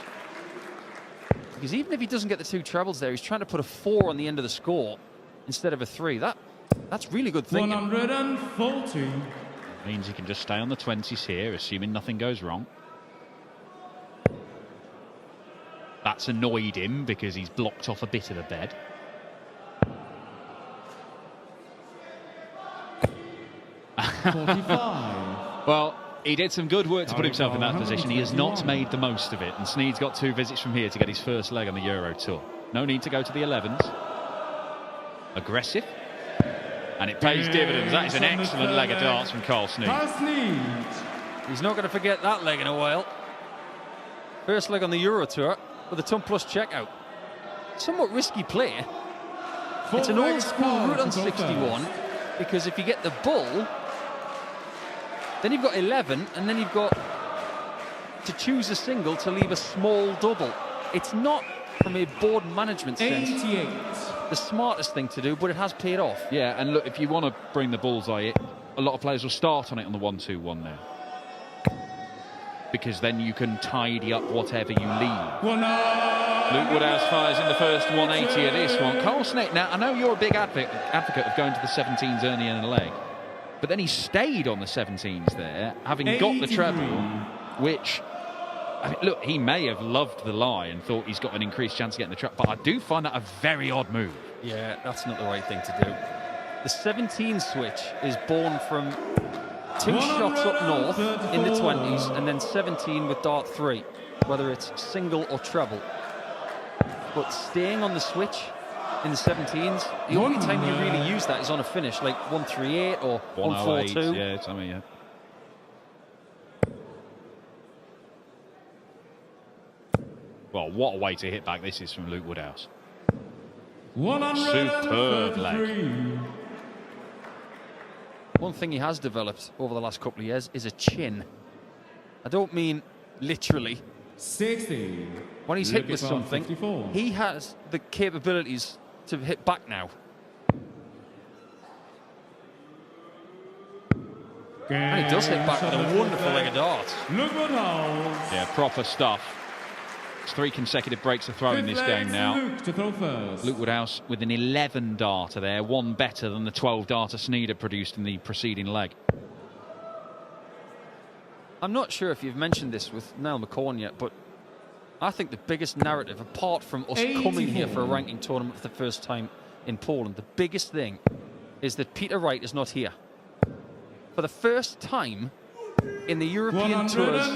Because even if he doesn't get the two trebles there, he's trying to put a 4 on the end of the score instead of a 3. That's really good thinking. 140. Means he can just stay on the 20s here, assuming nothing goes wrong. That's annoyed him because he's blocked off a bit of the bed. Well, he did some good work to put himself in that position. He has not made the most of it, and Sneed's got 2 visits from here to get his first leg on the Euro Tour. No need to go to the 11s. Aggressive, and it pays dividends. That is an excellent leg of darts from Carl Sneed. He's not going to forget that leg in a while. First leg on the Euro Tour with a ton plus checkout. Somewhat risky play. It's an old school route on 61, because if you get the bull, then you've got 11, and then you've got to choose a single to leave a small double. It's not, from a board management sense, 88. the smartest thing to do, but it has paid off. Yeah, and look, if you want to bring the bullseye, a lot of players will start on it on the 1-2-1 now. because then you can tidy up whatever you leave. One Luke Woodhouse fires in the first 180 of this one. Carl Snett, now I know you're a big advocate of going to the 17s early in the leg, but then he stayed on the 17s there, having got the treble, which, I mean, look, he may have loved the lie and thought he's got an increased chance of getting the treble, but I do find that a very odd move. Yeah, that's not the right thing to do. The 17 switch is born from 2 shots up north in the 20s and then 17 with dart 3, whether it's single or treble. But staying on the switch in the 17s, the only time you really use that is on a finish, like 138 or 142. Yeah, tell me, yeah. Well, what a way to hit back this is from Luke Woodhouse. Superb leg. One thing he has developed over the last couple of years is a chin. I don't mean literally. 60. When he's hit with something, 54. he has the capabilities to hit back now. And he does hit back with a wonderful leg of darts. Luke Woodhouse. Yeah, proper stuff. It's 3 consecutive breaks of throw in this game now. Luke to throw first. Luke Woodhouse with an 11 darter there, one better than the 12 darter Sneed had produced in the preceding leg. I'm not sure if you've mentioned this with Niall McCorn yet, but I think the biggest narrative, apart from us coming here for a ranking tournament for the first time in Poland, the biggest thing is that Peter Wright is not here. For the first time in the European Tour's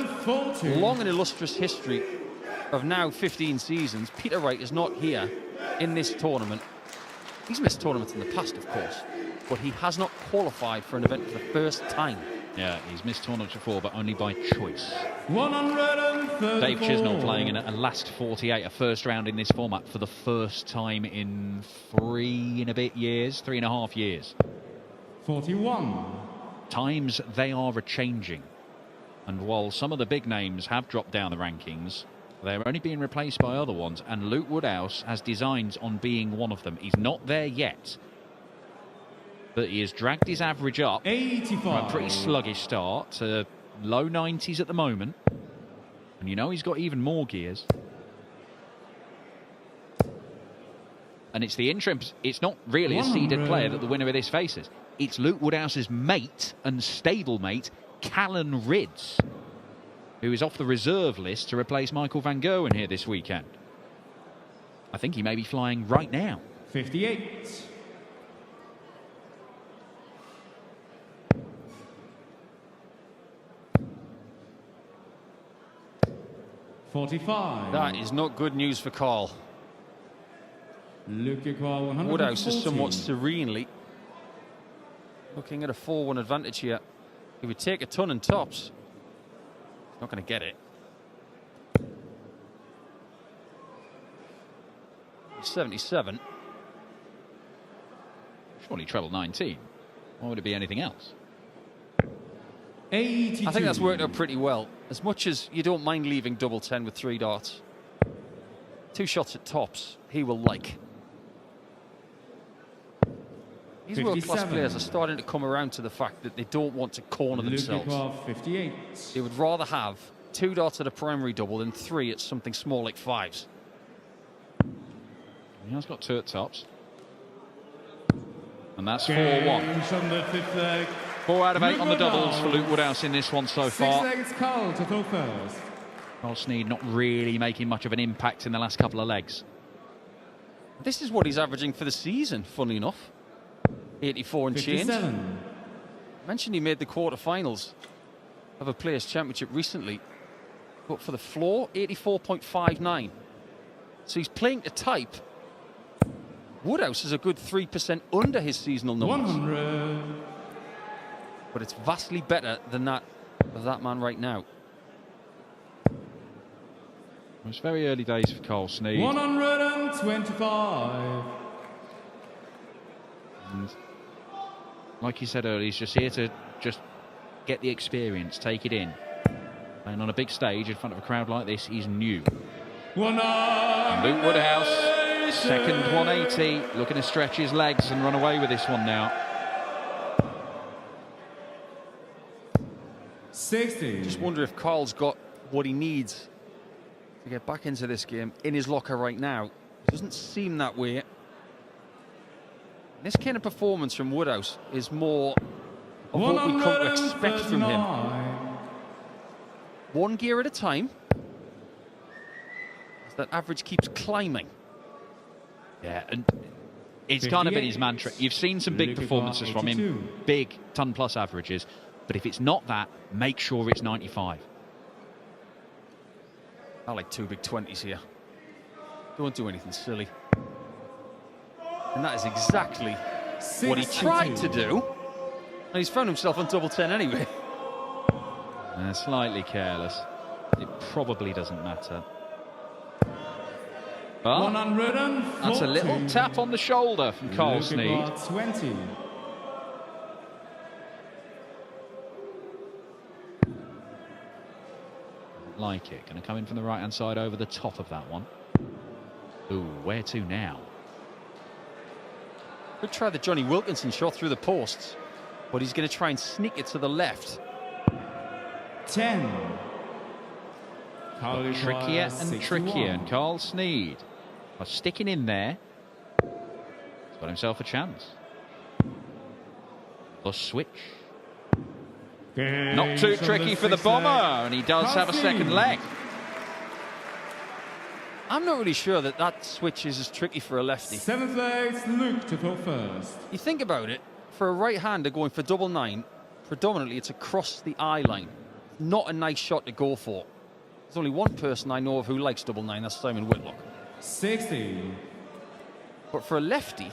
long and illustrious history of now 15 seasons, Peter Wright is not here in this tournament. He's missed tournaments in the past, of course, but he has not qualified for an event for the first time. Yeah, he's missed tournaments before, but only by choice. 134. Dave Chisnell playing in a last 48, a first round in this format for the first time in 3.5 years. 41. Times they are a-changing. And while some of the big names have dropped down the rankings, they're only being replaced by other ones, and Luke Woodhouse has designs on being one of them. He's not there yet, but he has dragged his average up 85. from a pretty sluggish start to low 90s at the moment. And you know he's got even more gears. And it's the interim, it's not really a seeded player that the winner of this faces. It's Luke Woodhouse's mate and stablemate, Callan Ridds, who is off the reserve list to replace Michael van Gerwen here this weekend. I think he may be flying right now. 58. $45. That is not good news for Carl. Woodhouse is somewhat serenely looking at a 4-1 advantage here. He would take a ton in tops. Not going to get it. 77. Surely treble 19. Why would it be anything else? 82. I think that's worked out pretty well. As much as you don't mind leaving double 10 with 3 darts, 2 shots at tops, he will like. These world-class players are starting to come around to the fact that they don't want to corner themselves. 58. They would rather have 2 darts at a primary double than 3 at something small like 5s. He has got 2 at tops. And that's 4-1. 4 out of 8 on the doubles for Luke Woodhouse in this one so far. 6 legs Carl to throw first. Carl Sneed not really making much of an impact in the last couple of legs. This is what he's averaging for the season, funnily enough. 84 and change. 57. I mentioned he made the quarterfinals of a Players' Championship recently, but for the floor, 84.59. So he's playing to type. Woodhouse is a good 3% under his seasonal numbers. 100. But it's vastly better than that of that man right now. It's very early days for Carl Sneed. 125. And like he said earlier, he's just here to just get the experience, take it in. And on a big stage in front of a crowd like this, he's new. And Luke Woodhouse, second 180, looking to stretch his legs and run away with this one now. 60. Just wonder if Carl's got what he needs to get back into this game in his locker right now. It doesn't seem that way. This kind of performance from Woodhouse is more of what we come to expect from him. One gear at a time. As that average keeps climbing. Yeah, and it's kind of been his mantra. You've seen some big performances from him, big ton-plus averages, but if it's not that, make sure it's 95. I like 2 big 20s here. Don't do anything silly. And that is exactly what he tried to do. And he's found himself on double 10 anyway. Slightly careless. It probably doesn't matter. But that's a little tap on the shoulder from Carl Sneed. 20. Like it. Going to come in from the right-hand side over the top of that one. Ooh, where to now? Could try the Johnny Wilkinson shot through the posts, but he's going to try and sneak it to the left. 10. Trickier and trickier, and Carl Sneed, by sticking in there, he's got himself a chance. The switch. Not too tricky for the bomber, and he does have a second leg. I'm not really sure that that switch is as tricky for a lefty. 7th legs, Luke to go first. You think about it, for a right-hander going for double 9, predominantly it's across the eye line. Not a nice shot to go for. There's only one person I know of who likes double 9, that's Simon Whitlock. 60. But for a lefty,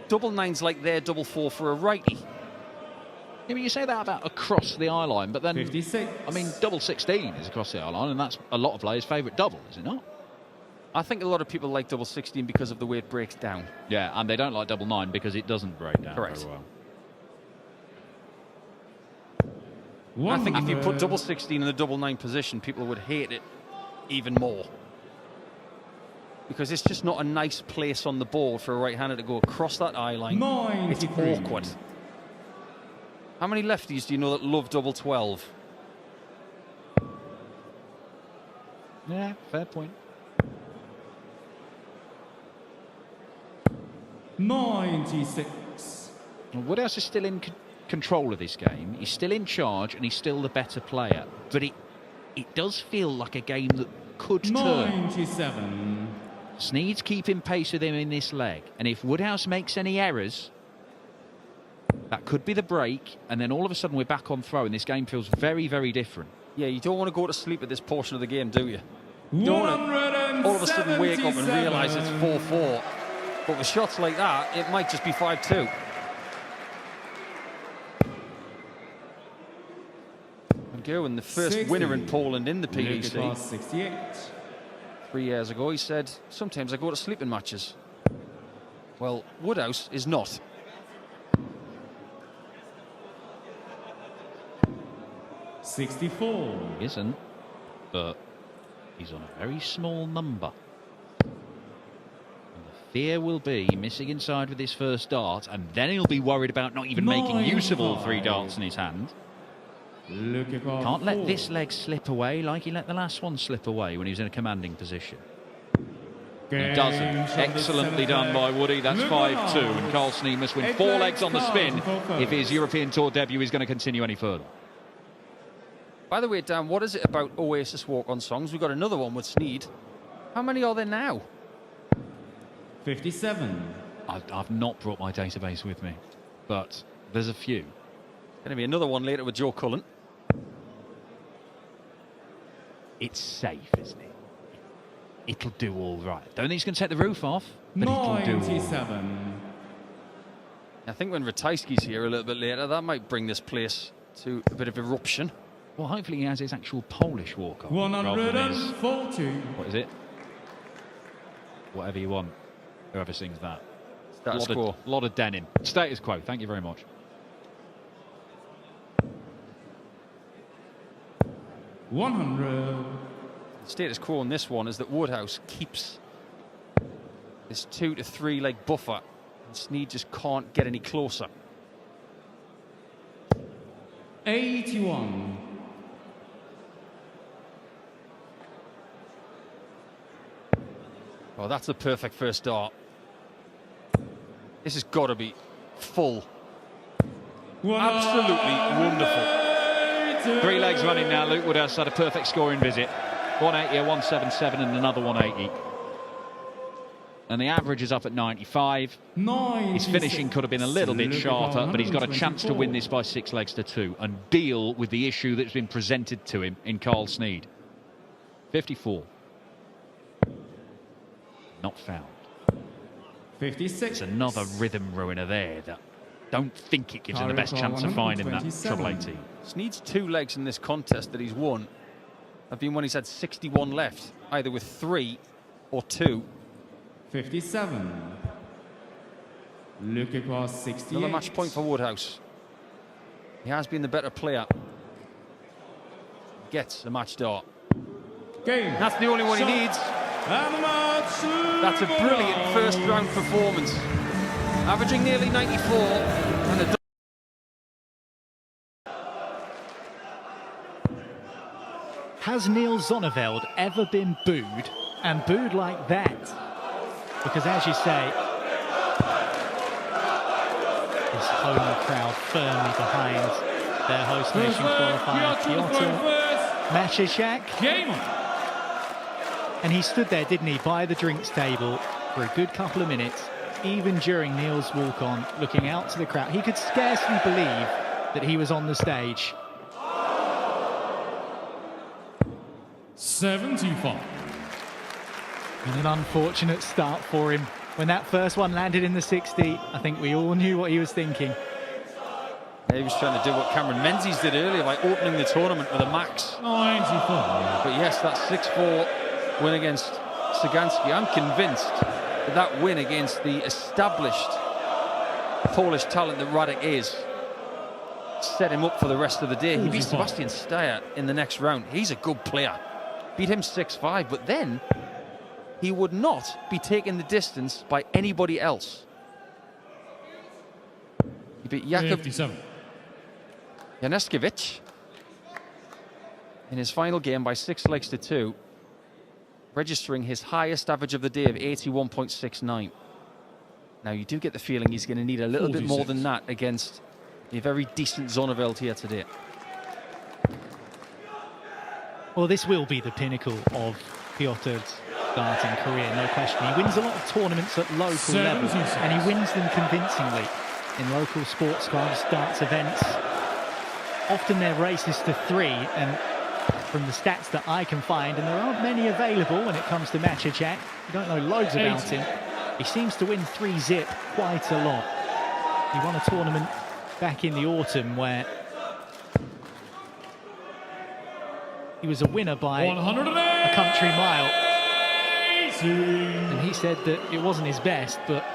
double 9's like their double 4 for a righty. Yeah, but you say that about across the eye line, but then 56. I mean, double 16 is across the eye line, and that's a lot of players' favourite double, is it not? I think a lot of people like double 16 because of the way it breaks down. Yeah, and they don't like double 9 because it doesn't break down Correct. very well. I think if you put double 16 in the double 9 position, people would hate it even more. Because it's just not a nice place on the board for a right-hander to go across that eye line. 93. It's awkward. How many lefties do you know that love double 12? Yeah, fair point. 96. Well, Woodhouse is still in control of this game. He's still in charge, and he's still the better player. But it does feel like a game that could turn. 97. Sneed's keeping pace with him in this leg, and if Woodhouse makes any errors, that could be the break, and then all of a sudden we're back on throw, and this game feels very, very different. Yeah, you don't want to go to sleep at this portion of the game, do you? You don't want to all of a sudden wake up and realise it's 4-4. But with shots like that, it might just be 5-2. And Gerwen, the first 60. winner in Poland in the PDC. 68. 3 years ago, he said, sometimes I go to sleep in matches. Well, Woodhouse is not. $64. He isn't, but he's on a very small number. And the fear will be missing inside with his first dart, and then he'll be worried about not even making use of all 3 darts in his hand. Can't let this leg slip away like he let the last one slip away when he was in a commanding position. He doesn't. Excellently done by Woody. That's 5-2, and Carl Sneed must win 4 legs on the spin if his European Tour debut is going to continue any further. By the way, Dan, what is it about Oasis walk-on songs? We've got another one with Sneed. How many are there now? 57. I've not brought my database with me, but there's a few. Going to be another one later with Joe Cullen. It's safe, isn't it? It'll do all right. Don't think it's going to take the roof off, but it'll do all right. 97. I think when Ratajski's here a little bit later, that might bring this place to a bit of eruption. Well, hopefully he has his actual Polish walk-on. 140. What is it? Whatever you want. Whoever sings that. Status quo. Lot of denim. Status quo. Thank you very much. $100. Status quo on this one is that Woodhouse keeps this 2 to 3 leg buffer, and Sneed just can't get any closer. 81. Well, that's the perfect first start. This has got to be full. Absolutely wonderful. 3 legs running now. Luke Woodhouse had a perfect scoring visit. 180, a 177 and another 180. And the average is up at 95. His finishing could have been a little bit sharper, but he's got a chance to win this by 6 legs to 2 and deal with the issue that's been presented to him in Carl Sneed. 54. Not found. 56. It's another rhythm ruiner there that don't think it gives him the best chance of finding that treble 18. Sneed's 2 legs in this contest that he's won have been when he's had 61 left, either with 3 or 2. 57. Look across 68. Another match point for Woodhouse. He has been the better player. Gets a match start. Game. That's the only one he needs. That's a brilliant first round performance. Averaging nearly 94 and a Has Niels Zonneveld ever been booed, and booed like that? Because as you say, this home crowd firmly behind their host nation qualifier, Piotr Macheczak. Game on. And he stood there, didn't he, by the drinks table for a good couple of minutes, even during Niels' walk-on, looking out to the crowd. He could scarcely believe that he was on the stage. 75. And an unfortunate start for him. When that first one landed in the 60, I think we all knew what he was thinking. He was trying to do what Cameron Menzies did earlier by opening the tournament with a max. 94. But yes, that 6-4 win against Sagansky, I'm convinced that that win against the established Polish talent that Radek is set him up for the rest of the day. He beat Sebastian Steyer in the next round. He's a good player. Beat him 6-5, but then he would not be taken the distance by anybody else. He beat Jakub 57. Janeskiewicz in his final game by 6 legs to 2, registering his highest average of the day of 81.69. Now, you do get the feeling he's going to need a little bit more than that against a very decent Zonneveld here today. Well, this will be the pinnacle of Piotr's starting career, no question. He wins a lot of tournaments at local level, and he wins them convincingly in local sports clubs, darts events. Often they're races to 3, and from the stats that I can find, and there aren't many available when it comes to Macheczak, you don't know loads about him, he seems to win 3-zip quite a lot. He won a tournament back in the autumn where he was a winner by a country mile. And he said that it wasn't his best, but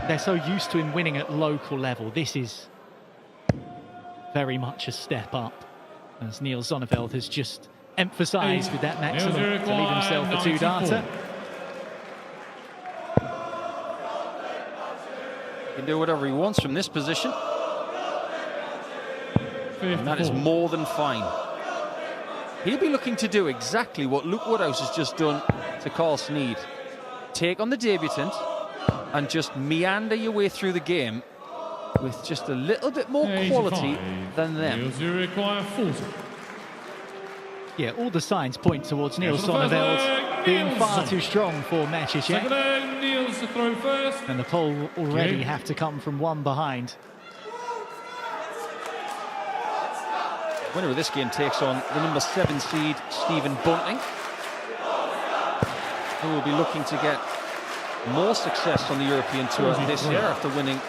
they're so used to him winning at local level. This is very much a step up, as Niels Zonneveld has just emphasised with that maximum to leave himself a 2-darter. He can do whatever he wants from this position. And that is more than fine. He'll be looking to do exactly what Luke Woodhouse has just done to Carl Sneed. Take on the debutant and just meander your way through the game with just a little bit more quality than them. Yeah, all the signs point towards Niels Zonneveld being far too strong for Macheczak. And the pole will already have to come from one behind. Winner of this game takes on the number 7 seed, Stephen Bunting, who will be looking to get more success on the European Tour this year after winning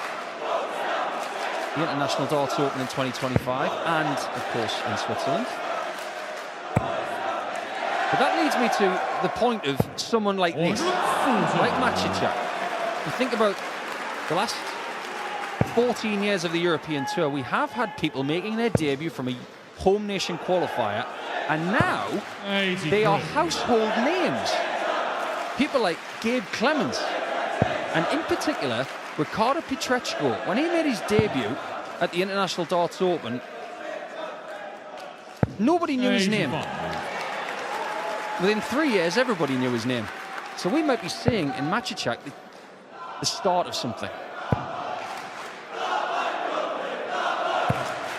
the International Darts Open in 2025 and, of course, in Switzerland. But that leads me to the point of someone like this, like Macheczak. You think about the last 14 years of the European Tour, we have had people making their debut from a home nation qualifier, and now they are household names. People like Gabe Clemens, and in particular Ricardo Pietreczko. When he made his debut at the International Darts Open, Nobody knew his name. 85. Within 3 years, everybody knew his name. So we might be seeing in Machachak the start of something.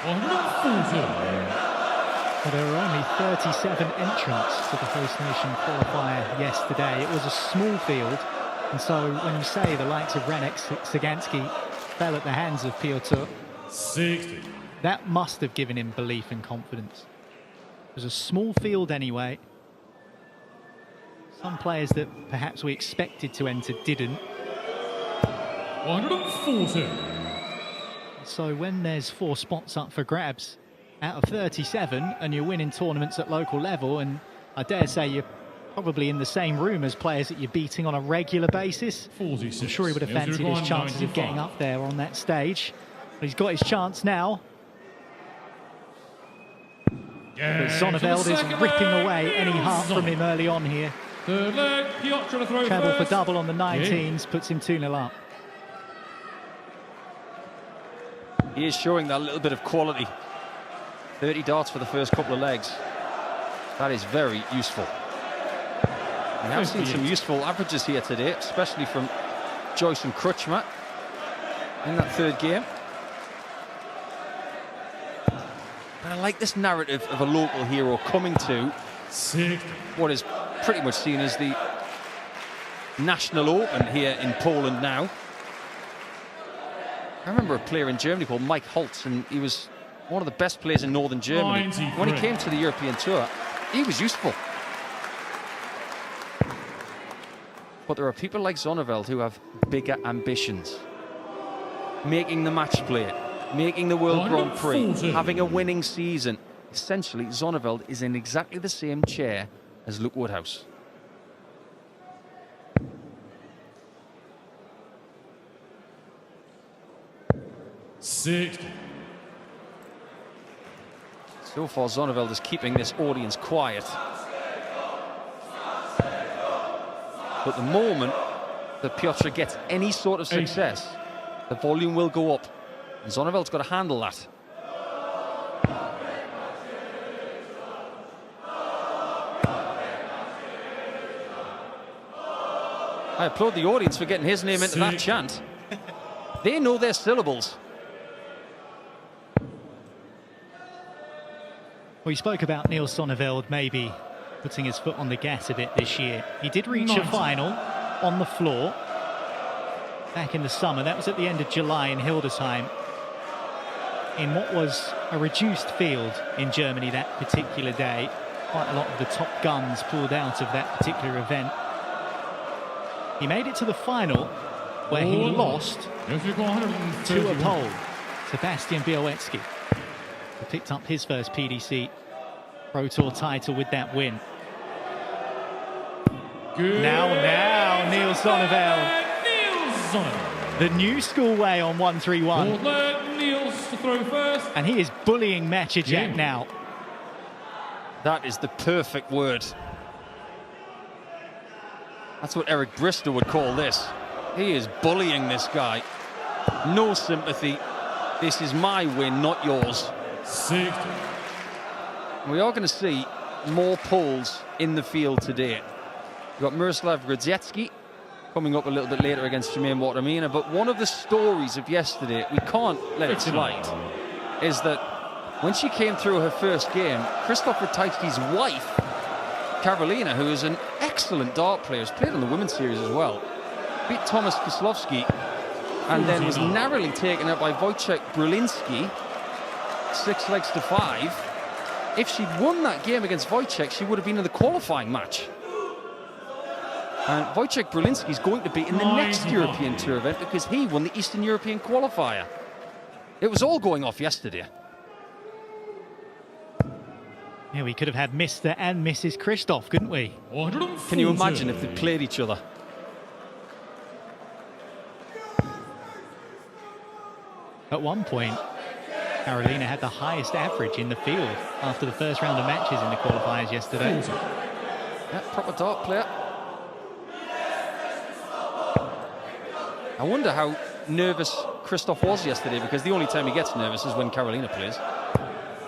140. Well, there were only 37 entrants to the host nation qualifier yesterday. It was a small field, and so when you say the likes of Renek Sagansky fell at the hands of Piotr, 60. that must have given him belief and confidence. It was a small field anyway. Some players that perhaps we expected to enter didn't. 140. So when there's 4 spots up for grabs out of 37 and you're winning tournaments at local level, and I dare say you're probably in the same room as players that you're beating on a regular basis, 46. I'm sure he would have fancied his chances of getting up there on that stage. But he's got his chance now. But Zonneveld is ripping away any heart from him early on here. Third leg, Piotr to throw Treble for first. double on the 19s, puts him 2-0 up. He is showing that little bit of quality. 30 darts for the first couple of legs. That is very useful. We have seen some useful averages here today, especially from Joyce and Crutchmer in that third game. But I like this narrative of a local hero coming to 60. what is pretty much seen as the National Open here in Poland now. I remember a player in Germany called Mike Holtz, and he was one of the best players in northern Germany. 93. When he came to the European Tour, he was useful. But there are people like Zonneveld who have bigger ambitions. Making the match play, making the World Grand Prix, 140. having a winning season. Essentially, Zonneveld is in exactly the same chair as Luke Woodhouse. So far, Zonneveld is keeping this audience quiet. But the moment that Piotr gets any sort of success, the volume will go up. And Zonneveld's got to handle that. I applaud the audience for getting his name into that chant. They know their syllables. We spoke about Neil Zonneveld maybe putting his foot on the gas a bit this year. He did reach a final on the floor back in the summer. That was at the end of July in Hildesheim, in what was a reduced field in Germany that particular day. Quite a lot of the top guns pulled out of that particular event. He made it to the final, where he lost to a Pole, Sebastian Białecki, who picked up his first PDC Pro Tour title with that win. Now, Neil Zonneveld. The new school way on 1-3-1. Niels to throw first. And he is bullying Machachak now. That is the perfect word. That's what Eric Bristow would call this. He is bullying this guy. No sympathy. This is my win, not yours. 60. We are going to see more pulls in the field today. We've got Miroslav Grodziecki coming up a little bit later against Jermaine Watermina, but one of the stories of yesterday, we can't let it slide, is that when she came through her first game, Krzysztof Ratajski's wife, Karolina, who is an excellent dart player, has played on the women's series as well, beat Tomasz Koslowski and then was narrowly taken out by Wojciech Brulinski, 6 legs to 5. If she'd won that game against Wojciech, she would have been in the qualifying match. And Wojciech Brulinski is going to be in the next European Tour event because he won the Eastern European qualifier. It was all going off yesterday. Yeah, we could have had Mr. and Mrs. Krzysztof, couldn't we? Can you imagine if they played each other? At one point, Karolina had the highest average in the field after the first round of matches in the qualifiers yesterday. Yeah, proper dart player. I wonder how nervous Krzysztof was yesterday, because the only time he gets nervous is when Karolina plays.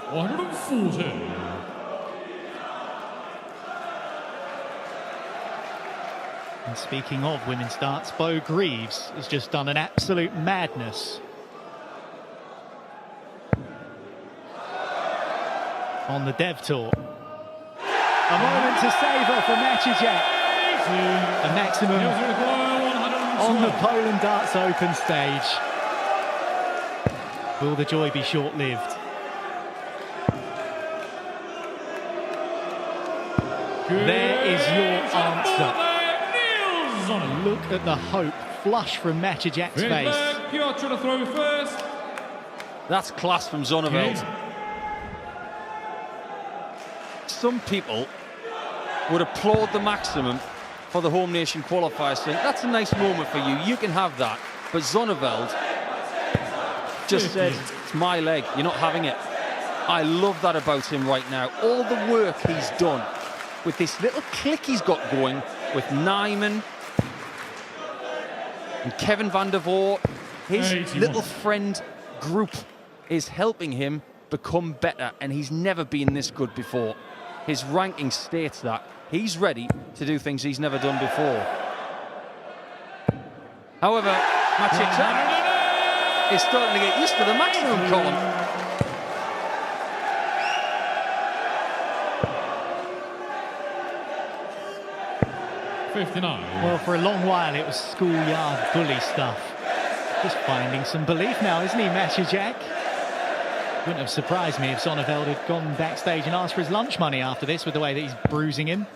140. And speaking of women's darts, Bo Greaves has just done an absolute madness. On the Dev Tour. A moment to savour for Maciejak. A maximum on the Poland Darts Open stage. Will the joy be short-lived? There is your answer. Look at the hope flush from Maciejak's face. Piotr to throw first. That's class from Zonneveld. Some people would applaud the maximum for the home nation qualifiers, saying that's a nice moment for you, you can have that. But Zonneveld just says, it's my leg, you're not having it. I love that about him right now. All the work he's done with this little click he's got going with Nyman and Kevin van der Voort, his little friend group is helping him become better, and he's never been this good before. His ranking states that he's ready to do things he's never done before. However, Maciejak is starting to get used to the maximum column. Well, for a long while it was schoolyard bully stuff. Just finding some belief now, isn't he, Maciejak? Wouldn't have surprised me if Zonneveld had gone backstage and asked for his lunch money after this, with the way that he's bruising him.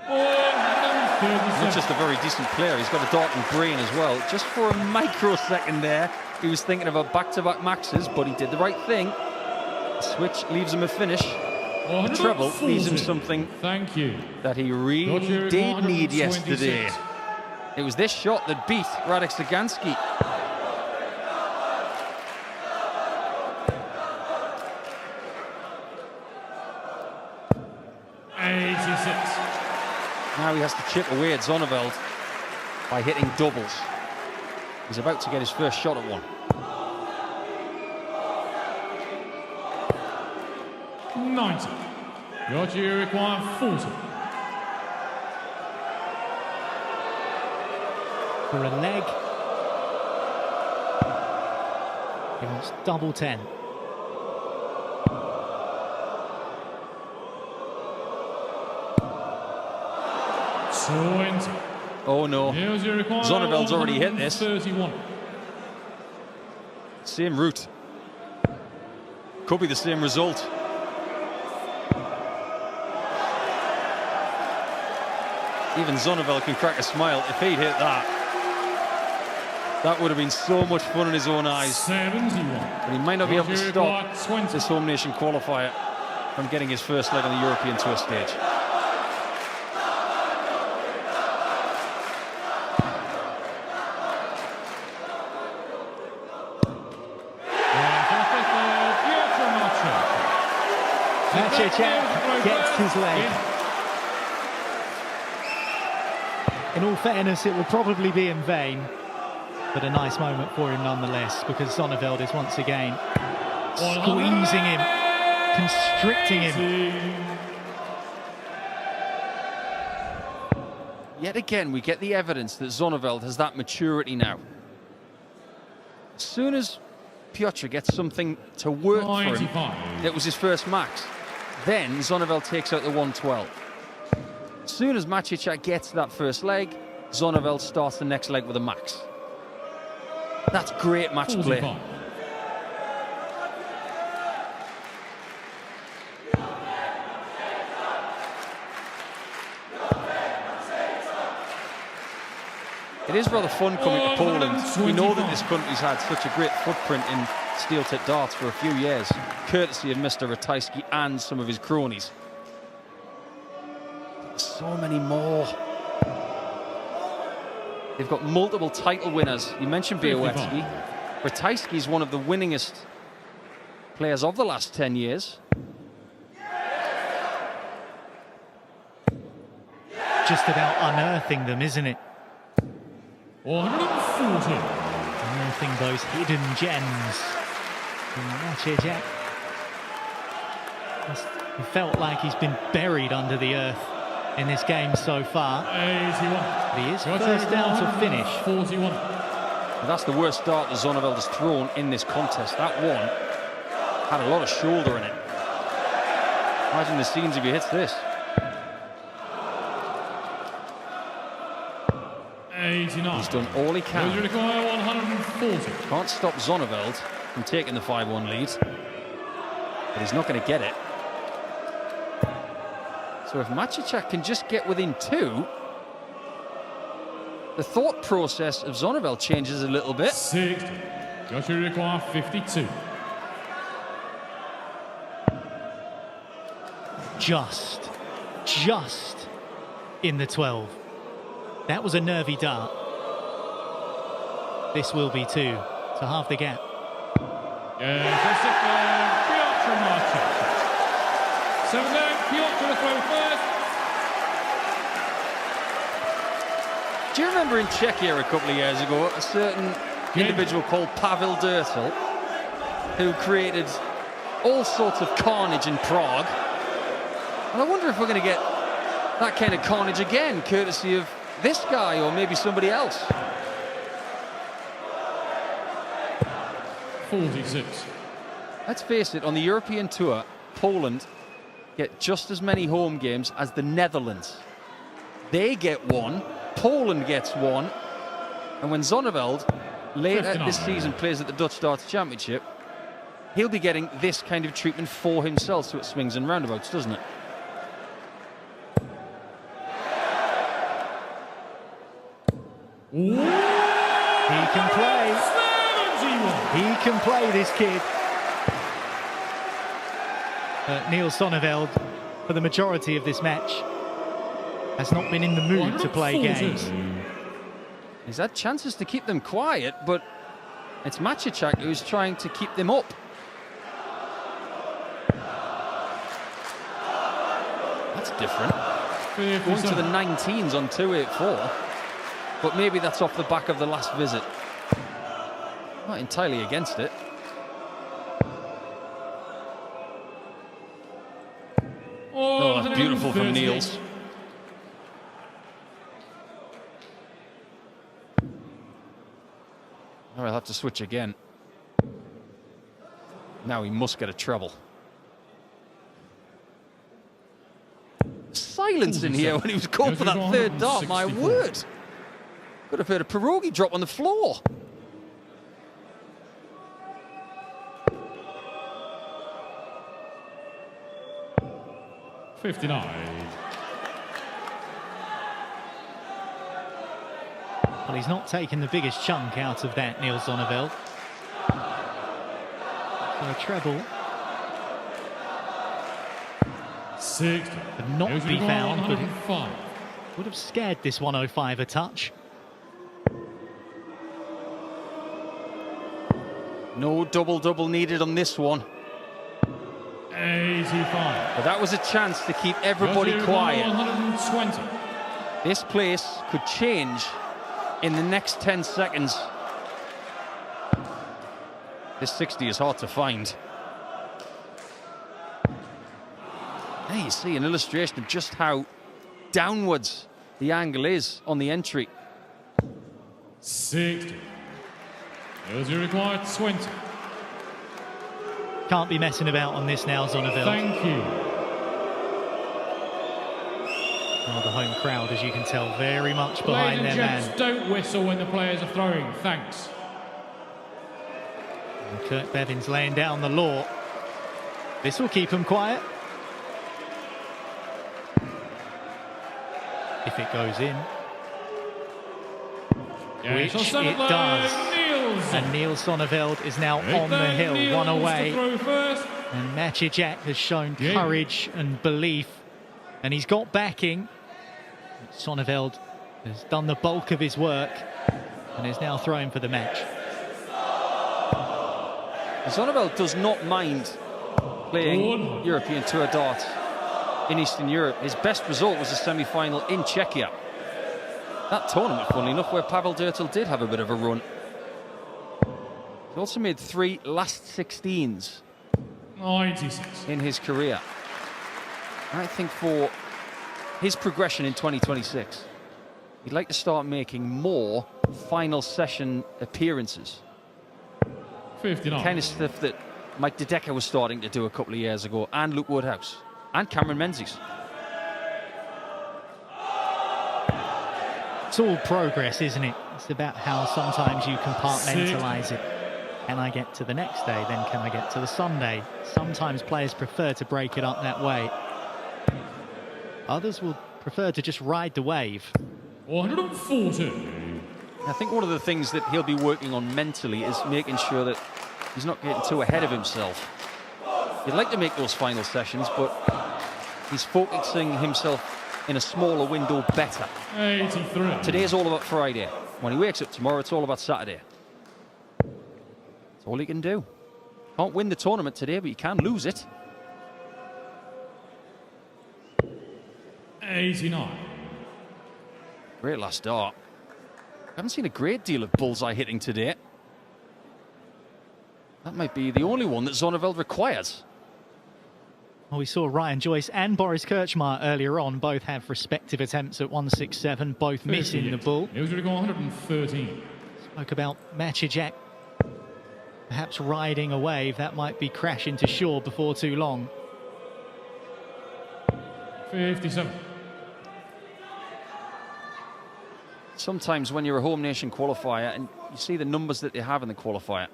Not just a very decent player, he's got a darkened brain as well. Just for a microsecond there, he was thinking about back-to-back maxes, but he did the right thing. The switch leaves him a finish. The treble leaves him something that he really did need yesterday. It was this shot that beat Radek Cyganski. Now he has to chip away at Zonneveld by hitting doubles. He's about to get his first shot at one. 90. Piotr require 40. For a leg. He wants double 10. Oh no, Zonneveld's already hit this. 31. Same route. Could be the same result. Even Zonneveld can crack a smile. If he'd hit that, that would have been so much fun in his own eyes. 71. But he might not be able to stop this home nation qualifier from getting his first leg on the European Tour stage. Maciejak gets his leg. In all fairness, it will probably be in vain, but a nice moment for him nonetheless, because Zonneveld is once again squeezing him, constricting him. Yet again, we get the evidence that Zonneveld has that maturity now. As soon as Piotr gets something to work for him, it was his first max. Then Zonneveld takes out the 112. As soon as Maciejak gets that first leg, Zonneveld starts the next leg with a max. That's great match play. It is rather fun coming to Poland. We know that this country's had such a great footprint in steel-tip darts for a few years, courtesy of Mr. Ratajski and some of his cronies. So many more. They've got multiple title winners. You mentioned Białecki. Ratajski is one of the winningest players of the last 10 years. Just about unearthing them, isn't it? 140. Unearthing those hidden gems from Maciejak. He felt like he's been buried under the earth in this game so far. 81. But he is first down to finish. 41. That's the worst start that Zonneveld has thrown in this contest. That one had a lot of shoulder in it. Imagine the scenes if he hits this. 89. He's done all he can. Those require 140. Can't stop Zonneveld from taking the 5-1 lead. But he's not going to get it. So if Maciejczak can just get within 2, the thought process of Zonneveld changes a little bit. 60. Got to require 52. Just in the 12. That was a nervy dart. This will be 2 to halve the gap. Seven down, Piotr to throw first. Do you remember in Czechia a couple of years ago, a certain individual called Pavel Dirtel, who created all sorts of carnage in Prague? And I wonder if we're going to get that kind of carnage again, courtesy of this guy or maybe somebody else. 46. Let's face it, on the European tour, Poland get just as many home games as the Netherlands. They get 1, Poland gets 1, and when Zonneveld later this season plays at the Dutch Darts Championship, he'll be getting this kind of treatment for himself, so it swings and roundabouts, doesn't it? He can play. 71. He can play, this kid. Niels Zonneveld, for the majority of this match, has not been in the mood to play games. He's had chances to keep them quiet, but it's Maciejczak who's trying to keep them up. That's different. Going to the 19s on 284, but maybe that's off the back of the last visit. Not entirely against it. Oh, that's beautiful from Niels. Oh, I'll have to switch again. Now he must get a treble. Silence in here when he was called for that third dart, my word. Could have heard a pierogi drop on the floor. Well, he's not taking the biggest chunk out of that, Niels Zonneveld. So a treble 60. could not be found, but it 105. would have scared this 105 a touch. No double-double needed on this one. 85. But that was a chance to keep everybody quiet. 120. This place could change in the next 10 seconds. This 60 is hard to find. There you see an illustration of just how downwards the angle is on the entry. 60. Those who require 20. Can't be messing about on this now, Zonneveld. Thank you. Oh, the home crowd, as you can tell, very much behind Ladies their and gents, man. don't whistle when the players are throwing. Thanks. And Kurt Bevins laying down the law. This will keep him quiet. If it goes in. Which it does. And Niels Zonneveld is now on the hill, one away. And Maciejczak has shown courage and belief. And he's got backing. Zonneveld has done the bulk of his work and is now throwing for the match. Zonneveld does not mind playing European Tour darts in Eastern Europe. His best result was a semi-final in Czechia. That tournament, funnily enough, where Pavel Dirtel did have a bit of a run. He also made 3 last 16s 96. in his career. I think for his progression in 2026, he'd like to start making more final session appearances. 59. Kind of stuff that Mike DeDecker was starting to do a couple of years ago, and Luke Woodhouse, and Cameron Menzies. It's all progress, isn't it? It's about how sometimes you compartmentalise it. Can I get to the next day? Then can I get to the Sunday? Sometimes players prefer to break it up that way. Others will prefer to just ride the wave. 140. I think one of the things that he'll be working on mentally is making sure that he's not getting too ahead of himself. He'd like to make those final sessions, but he's focusing himself in a smaller window better. 83. Today's all about Friday. When he wakes up tomorrow, it's all about Saturday. That's all he can do. Can't win the tournament today, but you can lose it. 89. Great last start. I haven't seen a great deal of bullseye hitting today. That might be the only one that Zonneveld requires. Well, we saw Ryan Joyce and Boris Kirchmar earlier on both have respective attempts at 167, both missing the ball. It was going to go 113. Spoke about Machajak perhaps riding a wave. That might be crashing to shore before too long. 57. Sometimes when you're a home nation qualifier and you see the numbers that they have in the qualifier,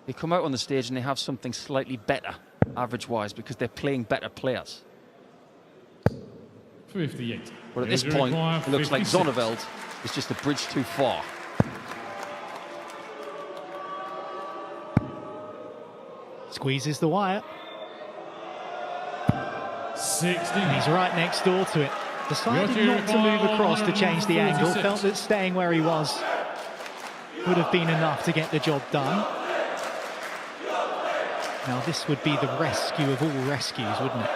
they come out on the stage and they have something slightly better average-wise because they're playing better players. 58. But at this point, it looks like Zonneveld is just a bridge too far. Squeezes the wire. 60. And he's right next door to it. Decided not to move across to change the angle. Felt that staying where he was would have been enough to get the job done. Now this would be the rescue of all rescues, wouldn't it?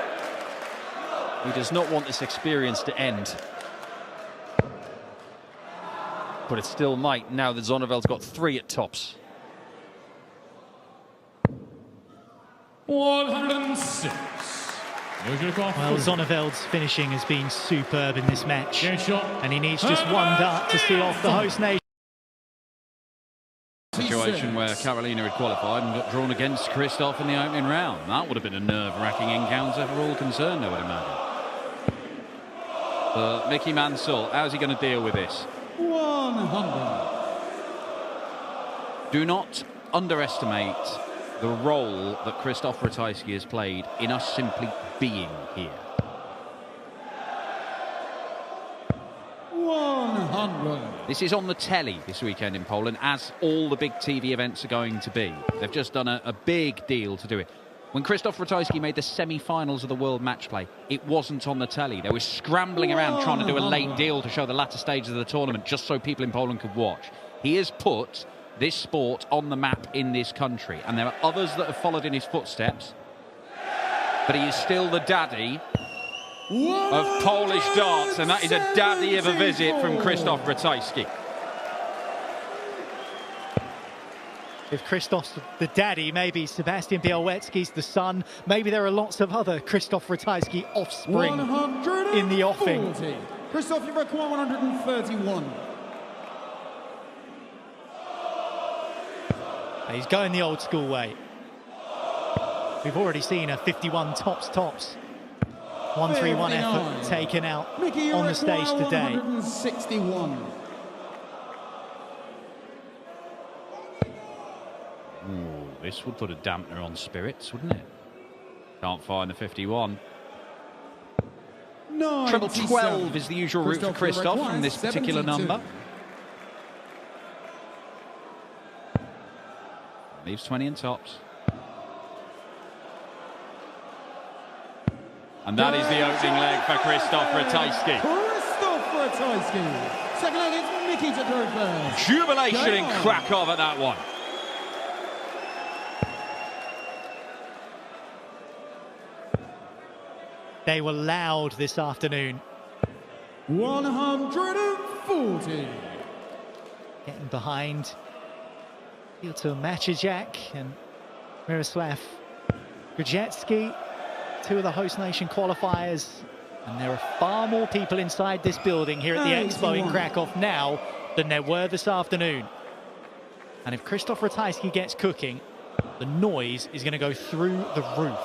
He does not want this experience to end. But it still might now that Zonneveld's got 3 at tops. 106. Well, Zonneveld's finishing has been superb in this match. And he needs just one dart to see off the host nation. Situation where Carolina had qualified and got drawn against Christoph in the opening round. That would have been a nerve-wracking encounter for all concerned, I would imagine. But Mickey Mansell, how's he going to deal with this? 100. Do not underestimate the role that Christoph Ratajski has played in us simply being here. 100. This is on the telly this weekend in Poland, as all the big TV events are going to be. They've just done a big deal to do it. When Christoph Ratajski made the semi-finals of the World Match Play, it wasn't on the telly. They were scrambling around trying to do a late deal to show the latter stages of the tournament just so people in Poland could watch. He has put this sport on the map in this country, and there are others that have followed in his footsteps, but he is still the daddy of Polish darts, and that is a daddy of a visit from Christoph Ratajski. If Christoph's the daddy, maybe Sebastian Białowieski's the son. Maybe there are lots of other Christoph Ratajski offspring in the offing. Christoph, you require 131. He's going the old school way. We've already seen a 51 tops. 131 effort taken out Mickey, on the stage today. 161. Ooh, this would put a dampener on spirits, wouldn't it? Can't find the 51. Treble 12 is the usual route for Christoph from this particular number. Leaves 20 in tops. And that is the opening leg for Christoph Ratajski. Christoph Ratajski. Second leg, it's Mickey to throw first. Jubilation in Krakow at that one. They were loud this afternoon. 140. Getting behind Piotr Machajak, and Miroslav Grajecki, two of the host nation qualifiers. And there are far more people inside this building here at the Expo in Krakow now than there were this afternoon. And if Krzysztof Ratajski gets cooking, the noise is going to go through the roof.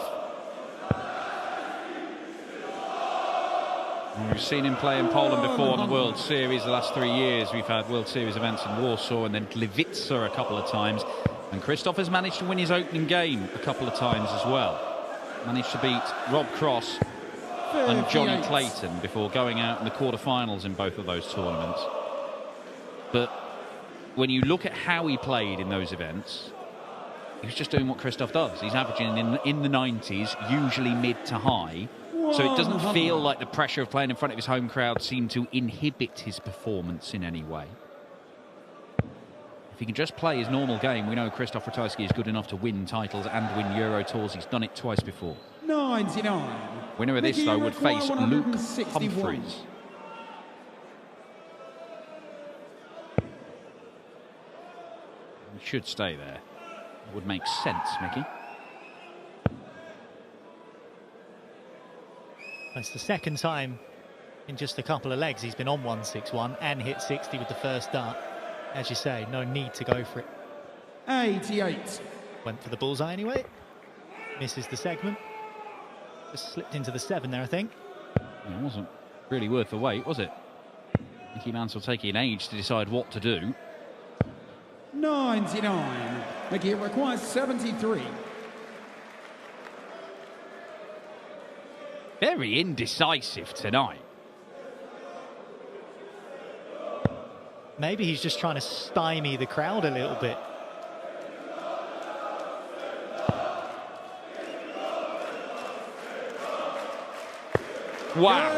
We've seen him play in Poland before in the World Series. The last 3 years we've had World Series events in Warsaw and then Gliwice a couple of times. And Krzysztof has managed to win his opening game a couple of times as well. Managed to beat Rob Cross and Johnny Clayton before going out in the quarterfinals in both of those tournaments. But when you look at how he played in those events, he was just doing what Krzysztof does. He's averaging in the 90s, usually mid to high. So it doesn't feel like the pressure of playing in front of his home crowd seemed to inhibit his performance in any way. If he can just play his normal game, we know Krzysztof Ratajski is good enough to win titles and win Euro Tours. He's done it twice before. 99. Winner of this, though, would face Luke Humphreys. He should stay there. It would make sense, Mickey. That's the second time in just a couple of legs he's been on 161 and hit 60 with the first dart. As you say, no need to go for it. 88. Went for the bullseye anyway. Misses the segment. Just slipped into the 7 there, I think. It wasn't really worth the wait, was it? Mickey Mansell taking an age to decide what to do. 99. Mickey, it requires 73. Very indecisive tonight. Maybe he's just trying to stymie the crowd a little bit. Wow.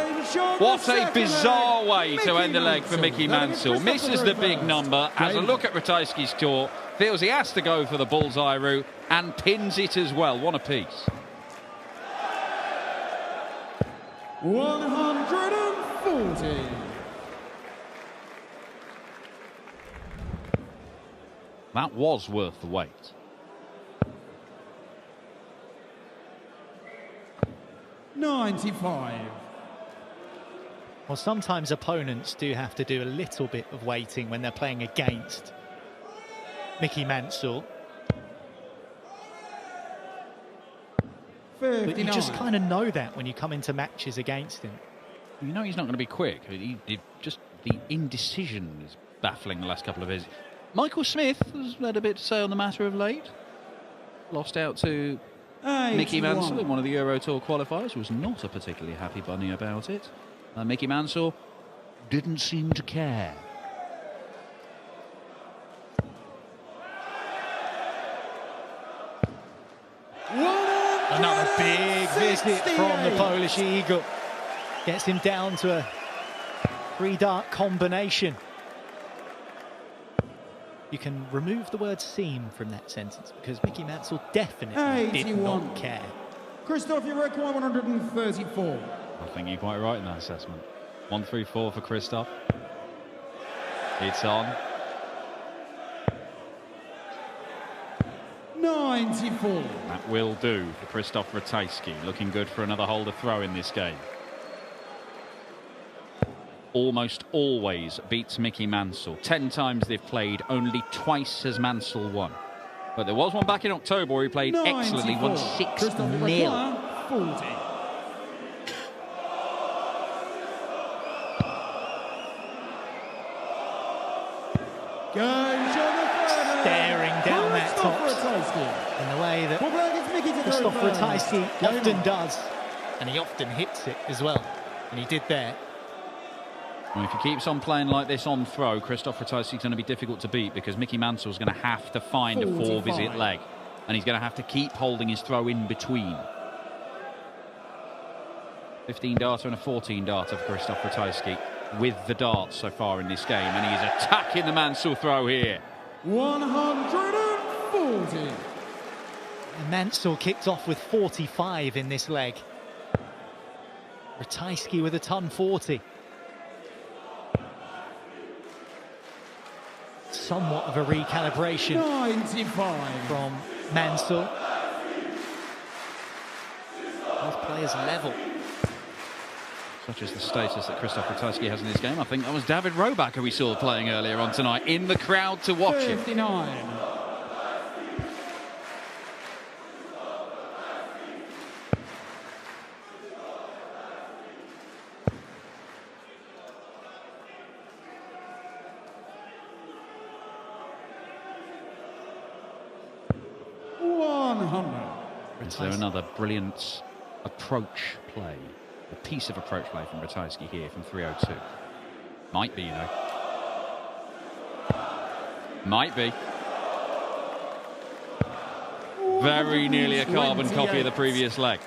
What a bizarre way to end the leg for Mickey Mansell. Misses the big number, has a look at Ratajski's score, feels he has to go for the bullseye route, and pins it as well. One apiece. 140. That was worth the wait. $95. Well, sometimes opponents do have to do a little bit of waiting when they're playing against Mickey Mansell. But you just kind of know that when you come into matches against him. You know he's not going to be quick. Just the indecision is baffling the last couple of years. Michael Smith has had a bit to say on the matter of late. Lost out to Mickey Mansell in one of the Euro Tour qualifiers. Was not a particularly happy bunny about it. Mickey Mansell didn't seem to care. Another big visit from the Polish Eagle. Gets him down to a 3-dart combination. You can remove the word seam from that sentence because Mickey Mansell definitely did not care. Krzysztof, you require 134. I think you're quite right in that assessment. 134 for Krzysztof. It's on. 94. That will do for Krzysztof Ratajski. Looking good for another holder throw in this game. Almost always beats Mickey Mansell. 10 times they've played, only twice has Mansell won. But there was one back in October where he played excellently, won 6-0. 40. Staring down that top in the way that Krzysztof Ratajski often does. And he often hits it as well. And he did there. Well, if he keeps on playing like this on throw, Krzysztof Ratajski is going to be difficult to beat because Mickey Mansell is going to have to find a 4-visit leg. And he's going to have to keep holding his throw in between. 15-darter and a 14-darter for Krzysztof Ratajski with the darts so far in this game. And he is attacking the Mansell throw here. 140. And Mansell kicked off with 45 in this leg. Ratajski with a ton 40. Somewhat of a recalibration 95 from Mansell. players level. Such as the status that Krzysztof Ratajski has in his game. I think that was David Roback who we saw playing earlier on tonight in the crowd to watch him. 59. Is there another brilliant approach play, a piece of approach play from Ratajski here from 302? Might be, you know. Might be. Very nearly a carbon copy of the previous leg.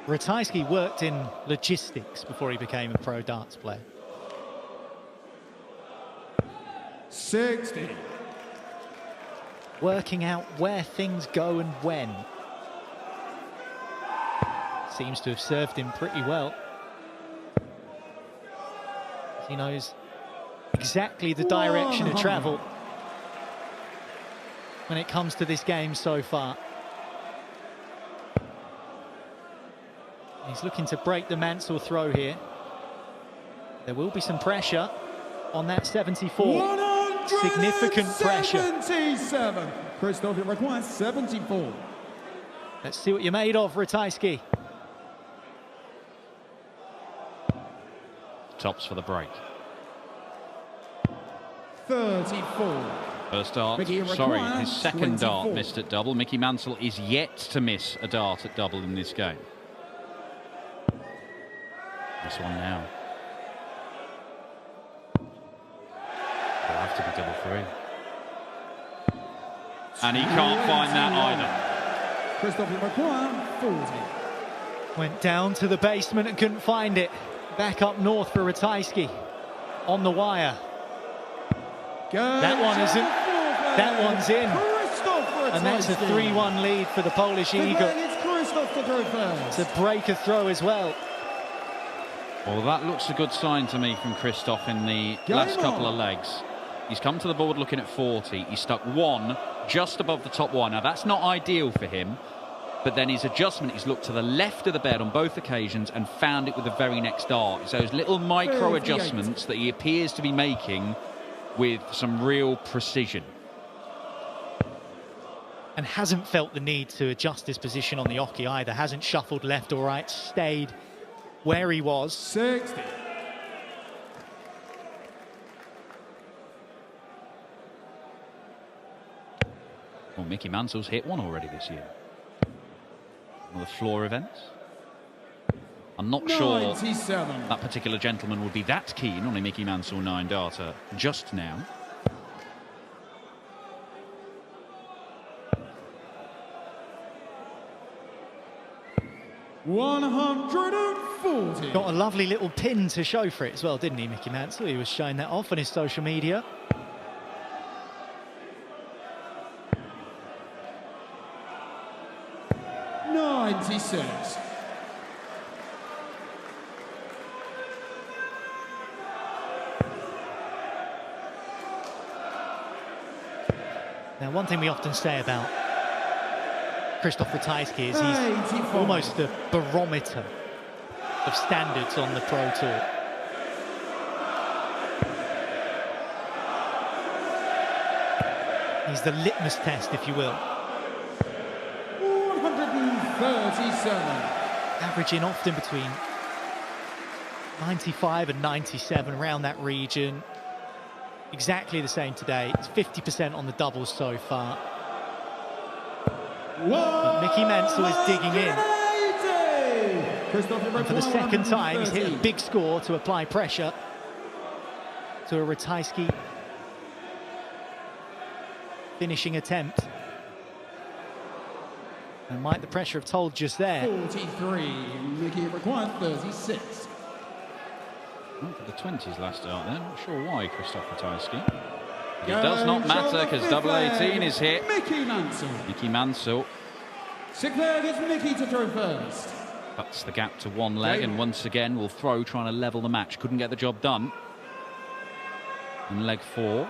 Ratajski worked in logistics before he became a pro darts player. 60. Working out where things go and when. Seems to have served him pretty well. He knows exactly the direction of travel when it comes to this game so far. He's looking to break the Mansell throw here. There will be some pressure on that 74. Significant pressure. 77. Krzysztof, it requires 74. Let's see what you're made of, Ratajski. Tops for the break. 34. First dart, sorry, his second dart missed at double. Mickey Mansell is yet to miss a dart at double in this game. This one now. Will have to be double three. And he can't find that either. Krzysztof, it requires 40. Went down to the basement and couldn't find it. Back up north for Ratajski. On the wire. That one isn't. That one's in. And that's a 3-1 lead for the Polish Eagle. It's a breaker throw as well. Well, that looks a good sign to me from Krzysztof in the last couple of legs. He's come to the board looking at 40. He stuck one just above the top one. Now, that's not ideal for him, but then his adjustment, he's looked to the left of the bed on both occasions and found it with the very next dart. It's those little micro adjustments that he appears to be making with some real precision. And hasn't felt the need to adjust his position on the oche either. Hasn't shuffled left or right, stayed where he was. 60. Well, Mickey Mansell's hit one already this year. One of the floor events. I'm not sure that particular gentleman would be that keen on a Mickey Mansell 9-darter just now. $140. Got a lovely little pin to show for it as well, didn't he, Mickey Mansell? He was showing that off on his social media. $96. Now, one thing we often say about Krzysztof Ratajski is he's almost a barometer of standards on the Pro Tour. He's the litmus test, if you will. 137. Averaging often between 95 and 97, around that region. Exactly the same today. It's 50% on the doubles so far. But Mickey Mansell is digging in. And for the second time, he's hit a big score to apply pressure to a Ratajski finishing attempt. And might the pressure have told just there. 43. Mickey required 36. Went for the 20s last start then. Not sure why, Krzysztof Ratajski. It does not matter because double 18 is hit. Mickey Mansell. Mickey Mansell. Sinclair gets Mickey to throw first. Cuts the gap to one leg and once again will throw, trying to level the match. Couldn't get the job done. In leg 4.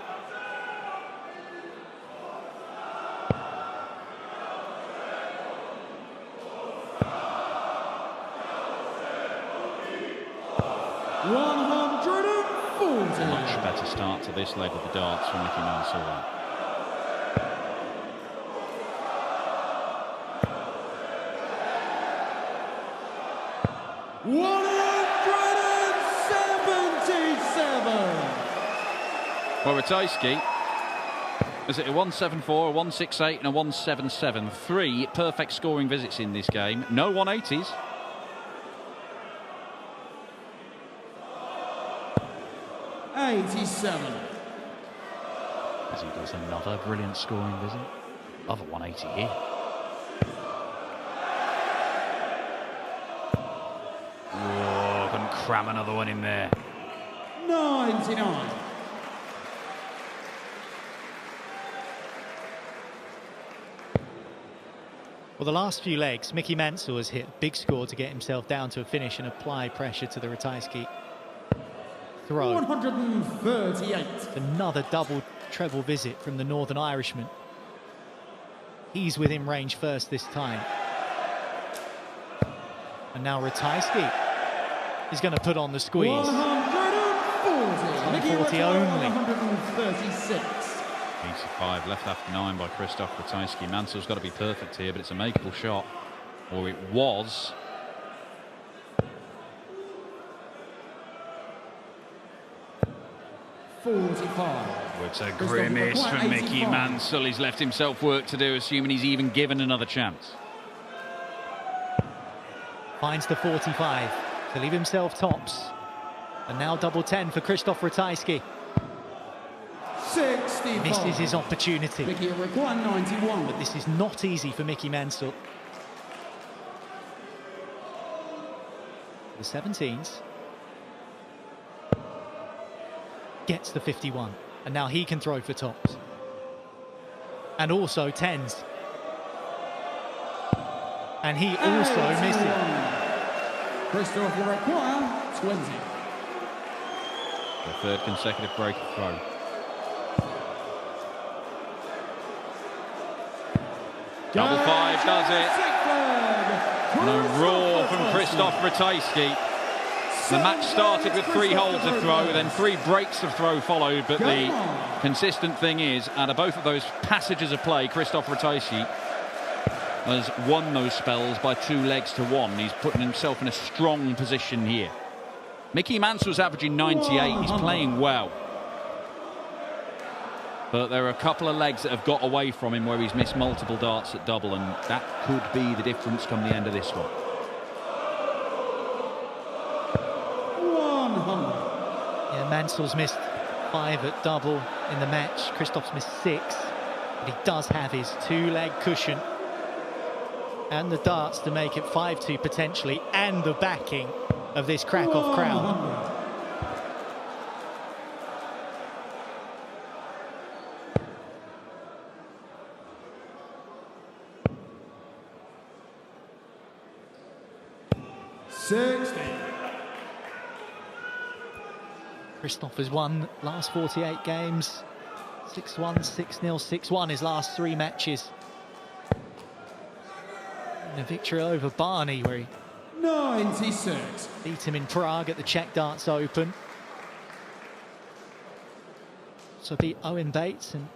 start to this leg of the darts for Mickey Mansell. 177. Well, Ratajski, is it a 174, a 168 and a 177? 3 perfect scoring visits in this game. No 180s. As he does another brilliant scoring visit. Love a 180 here. Oh, couldn't cram another one in there. 99. Well, the last few legs, Mickey Mansell has hit a big score to get himself down to a finish and apply pressure to the Ratajski throw. 138. Another double treble visit from the Northern Irishman. He's within range first this time. And now Ratajski is going to put on the squeeze. 140. Mickey 140 only. 136. 85 left after 9 by Christoph Ratajski. Mansell's got to be perfect here, but it's a makeable shot. Or it was. $45. It's a grimace from Mickey Mansell. He's left himself work to do, assuming he's even given another chance. Finds the 45 to leave himself tops. And now double 10 for Christoph Ratajski. 65. Misses his opportunity. Mickey at 191. But this is not easy for Mickey Mansell. The 17s. Gets the 51. And now he can throw for tops. And also 10s. And he also misses. Christoph will require 20. The third consecutive break of throw. Double 5 does it. And a roar from Christoph Ratajski. The match started with 3 holes of throw, then 3 breaks of throw followed, but the consistent thing is, out of both of those passages of play, Christoph Ratajski has won those spells by 2 legs to 1. He's putting himself in a strong position here. Mickey Mansell's averaging 98. He's playing well. But there are a couple of legs that have got away from him where he's missed multiple darts at double, and that could be the difference come the end of this one. 100. Yeah, Mansell's missed 5 at double in the match. Christoph's missed 6. But he does have his 2-leg cushion and the darts to make it 5-2 potentially, and the backing of this crack-off crowd. 60. Christoph has won last 48 games. 6-1, 6-0, 6-1 his last 3 matches. And a victory over Barney, where he 96. beat him in Prague at the Czech Darts Open. So beat Owen Bates, and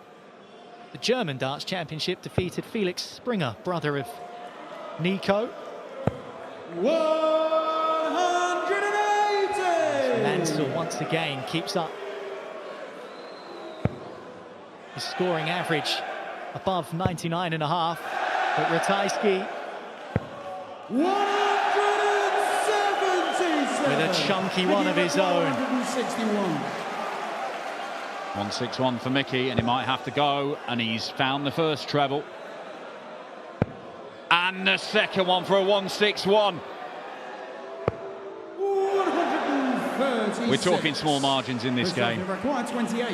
the German Darts Championship defeated Felix Springer, brother of Nico. 180. Mansell once again keeps up his scoring average above 99.5, but Ratajski 177. with a chunky one of his own. 161. 161 for Mickey, and he might have to go, and he's found the first treble. And the second one for a 161. 136. We're talking small margins in this game. Required 28.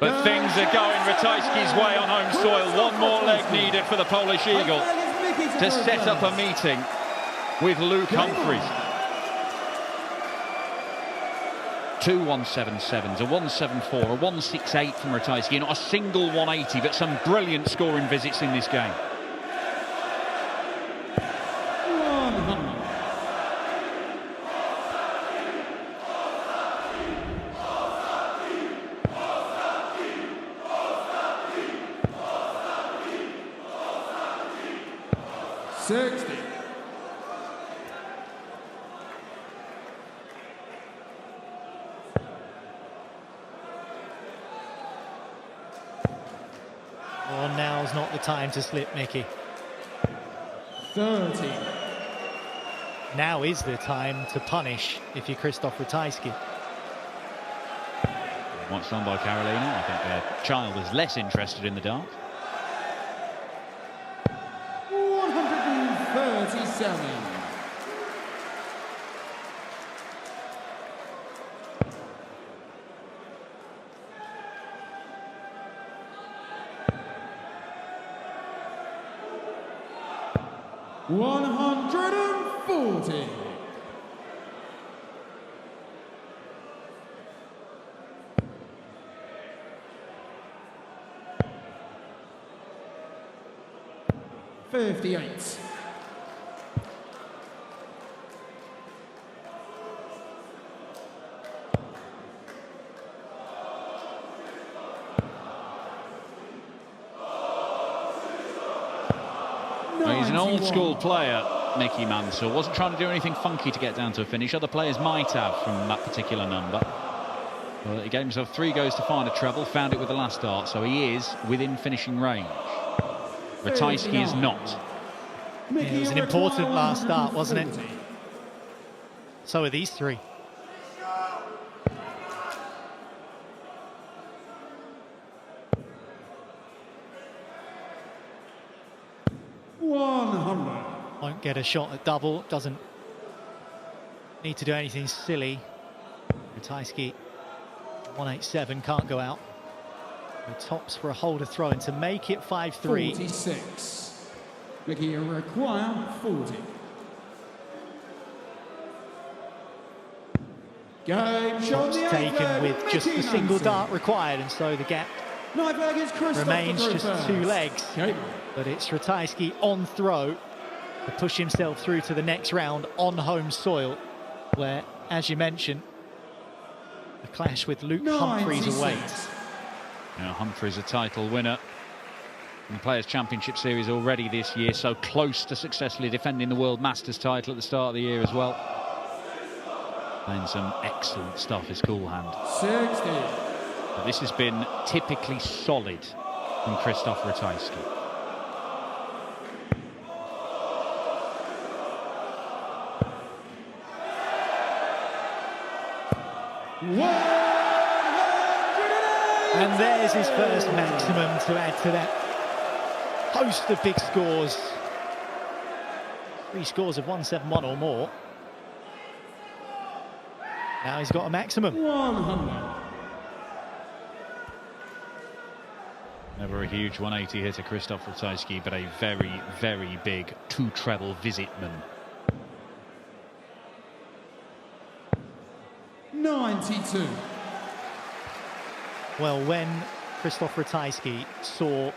But things are going Ratajski's way on home soil. One more leg needed for the Polish Eagle to set up a meeting with Luke Humphries. 2 177s, a 174, a 168 from Ratajski. Not a single 180, but some brilliant scoring visits in this game. 100. Well, now's not the time to slip, Mickey. 30. Now is the time to punish if you're Krzysztof Ratajski. What's done by Carolina? I think their child is less interested in the dart. 137. $140. $58. Well, he's an old school player, Mickey Mansell. Wasn't trying to do anything funky to get down to a finish. Other players might have from that particular number. Well, he gave himself 3 goes to find a treble, found it with the last dart, so he is within finishing range. Ratajski is not. Yeah, it was an important last start, wasn't it? So are these 3. Won't get a shot at double, doesn't need to do anything silly. Ratajski 187, can't go out. The tops for a holder throw in to make it 5-3. 46. Mickey require 40. Game shot Taken with just the single dart required, and so the gap remains just 2 legs. But it's Ratajski on throw to push himself through to the next round on home soil, where, as you mentioned, a clash with Luke Humphreys awaits. Now, Humphreys a title winner in the Players' Championship Series already this year, so close to successfully defending the World Masters title at the start of the year as well. Playing some excellent stuff, his cool hand. 60. But this has been typically solid from Krzysztof Ratajski. And there's his first maximum to add to that host of big scores. 3 scores of 171 or more. Now he's got a maximum. 100. Never a huge 180 hitter, Krzysztof Ratajski, but a very, very big 2-treble visitman. 92. Well, when Krzysztof Ratajski saw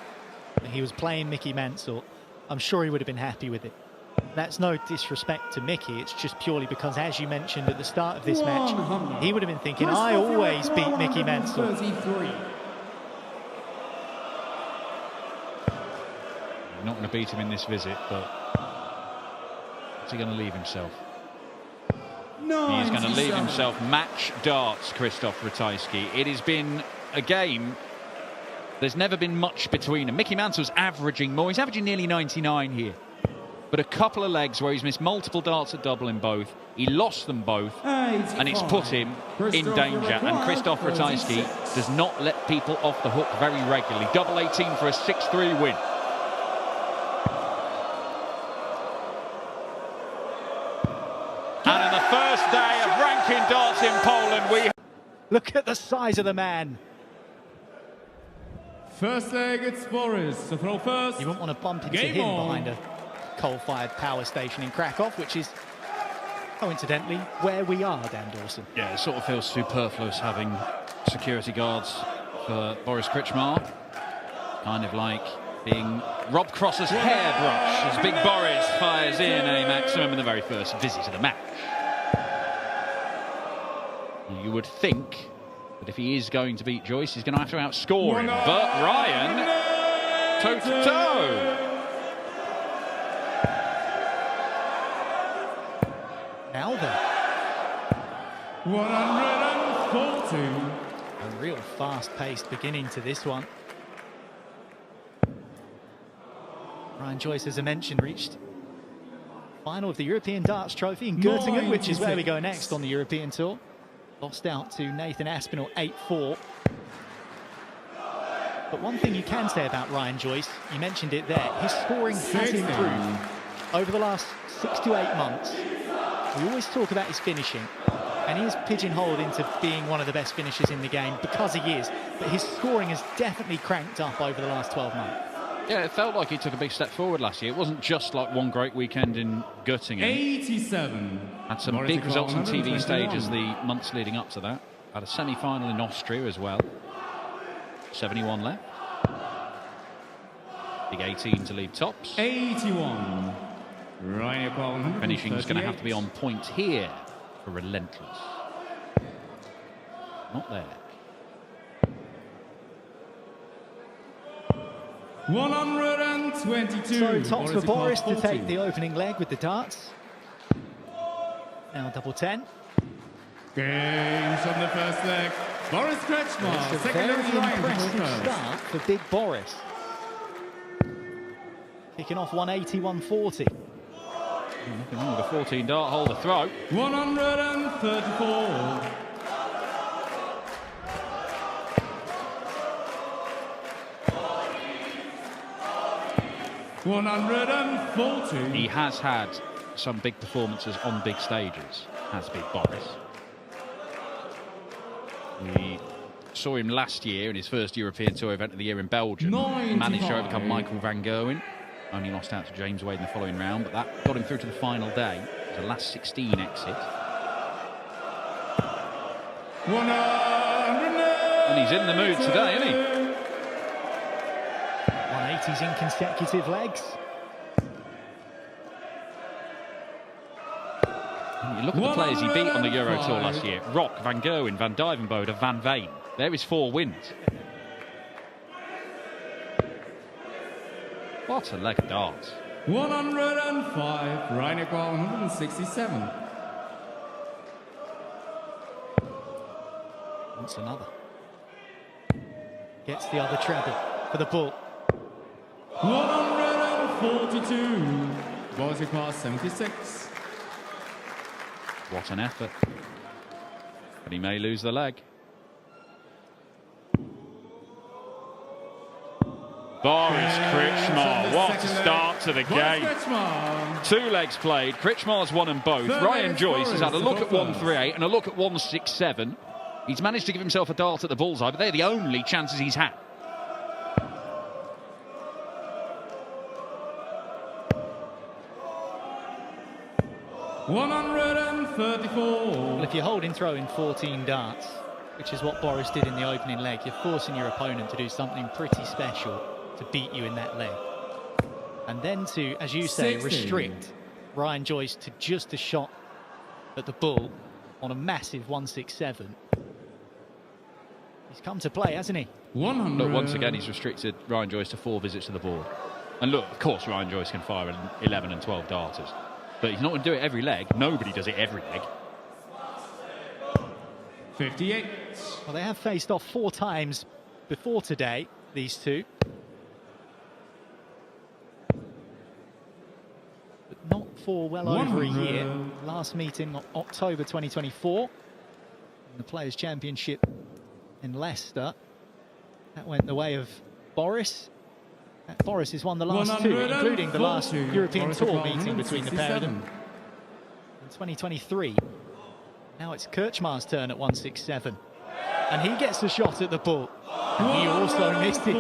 that he was playing Mickey Mansell, I'm sure he would have been happy with it. That's no disrespect to Mickey, it's just purely because, as you mentioned at the start of this match, he would have been thinking, I always beat Mickey Mansell. 133. Not going to beat him in this visit, but what's he going to leave himself? He is going to leave himself match darts, Krzysztof Ratajski. It has been a game. There's never been much between them. Mickey Mansell's averaging more. He's averaging nearly 99 here. But a couple of legs where he's missed multiple darts at double in both. He lost them both, and it's put him in danger. And Krzysztof Ratajski does not let people off the hook very regularly. Double 18 for a 6-3 win. And in the first day of ranking darts in Poland, we... Look at the size of the man. First leg, it's Boris to throw first. You wouldn't want to bump into Game him on. behind a coal-fired power station in Krakow, which is, coincidentally, where we are, Dan Dawson. Yeah, it sort of feels superfluous having security guards for Boris Krčmar. Kind of like being Rob Cross's hairbrush as Big Boris fires in a maximum in the very first visit of the match. You would think that if he is going to beat Joyce, he's going to have to outscore him. But Ryan, toe-to-toe. Now then. 140. A real fast-paced beginning to this one. Ryan Joyce, as I mentioned, reached final of the European Darts Trophy in Göttingen, which is where we go next on the European Tour. Lost out to Nathan Aspinall 8-4. But one thing you can say about Ryan Joyce, you mentioned it there, his scoring has improved over the last 6 to 8 months. We always talk about his finishing, and he is pigeonholed into being one of the best finishers in the game because he is, but his scoring has definitely cranked up over the last 12 months. Yeah, it felt like he took a big step forward last year. It wasn't just like one great weekend in Göttingen. 87. Had some big results on TV stages the months leading up to that. Had a semi-final in Austria as well. 71 left. Big 18 to lead tops. 81. Finishing is going to have to be on point here for Relentless. Not there. 122. So tops for Boris to take the opening leg with the darts. Now double 10. Games on the first leg. Boris Kretschmar, It's a second very over the line. impressive start for Big Boris. Kicking off 180, 140. Nothing wrong with a 14 dart hole to throw. 134. He has had some big performances on big stages, has Big Boris. We saw him last year in his first European Tour event of the year in Belgium. 95. Managed to overcome Michael van Gerwen. Only lost out to James Wade in the following round, but that got him through to the final day. It was a last 16 exit. And he's in the mood today, isn't he? 180s in consecutive legs. And you look at the players he beat on the Euro Tour last year. Rock, Van Gerwen, Van Duijvenbode, Van Veen. There is 4 wins. What a leg of darts. 105. Reinecker 167. Wants another. Gets the other treble for the bull. 142. Boris Kretschmar 76. What an effort. But he may lose the leg. Boris Kretschmar, what a start to the game. 2 legs played. Kretschmar's won them both. Ryan Joyce has had a look at 138 and a look at 167. He's managed to give himself a dart at the bullseye, but they're the only chances he's had. Well, if you're holding throwing 14 darts, which is what Boris did in the opening leg, you're forcing your opponent to do something pretty special to beat you in that leg. And then to, as you say, 60. restrict Ryan Joyce to just a shot at the bull on a massive 167. He's come to play, hasn't he? 100. Look, once again, he's restricted Ryan Joyce to 4 visits to the board. And look, of course, Ryan Joyce can fire 11 and 12 darters. But he's not going to do it every leg. Nobody does it every leg. 58. Well, they have faced off 4 times before today, these two. But not for well over a year. Last meeting, October 2024. In the Players' Championship in Leicester. That went the way of Boris. Boris has won the last 2, including the last European Tour meeting between the pair of them in 2023. Now it's Kretschmar's turn at 167. And he gets a shot at the bull. And he also missed it.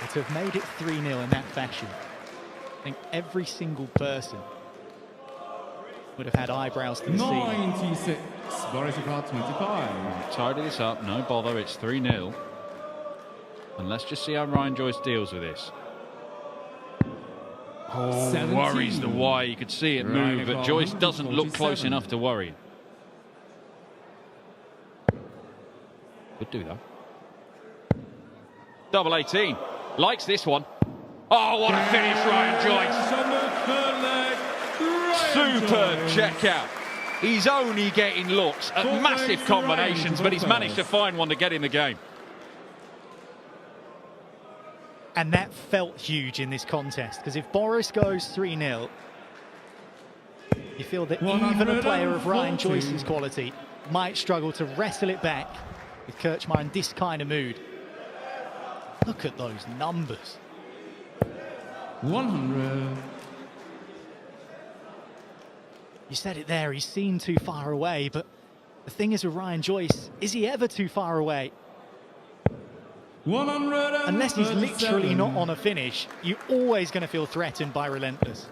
But to have made it 3-0 in that fashion, I think every single person would have had eyebrows to the ceiling. 96. Boris Kretschmar 25. Tidy this up, no bother, it's 3-0. And let's just see how Ryan Joyce deals with this. Oh, 17. worries the wire. You could see it Right move, but across, Joyce doesn't look close 147. enough to worry. Could do that. Double 18. Likes this one. Oh, what a finish, Ryan Joyce. On the third leg, Ryan Superb Joyce. checkout. He's only getting looks at Full massive legs to combinations, range, but he's both managed to players. find one to get in the game. And that felt huge in this contest, because if Boris goes 3-0, you feel that even a player of Ryan 140. Joyce's quality might struggle to wrestle it back with Kirchmar in this kind of mood. Look at those numbers. 100. You said it there, he seemed too far away, but the thing is with Ryan Joyce, is he ever too far away? 137. Unless he's literally not on a finish, you're always going to feel threatened by Relentless.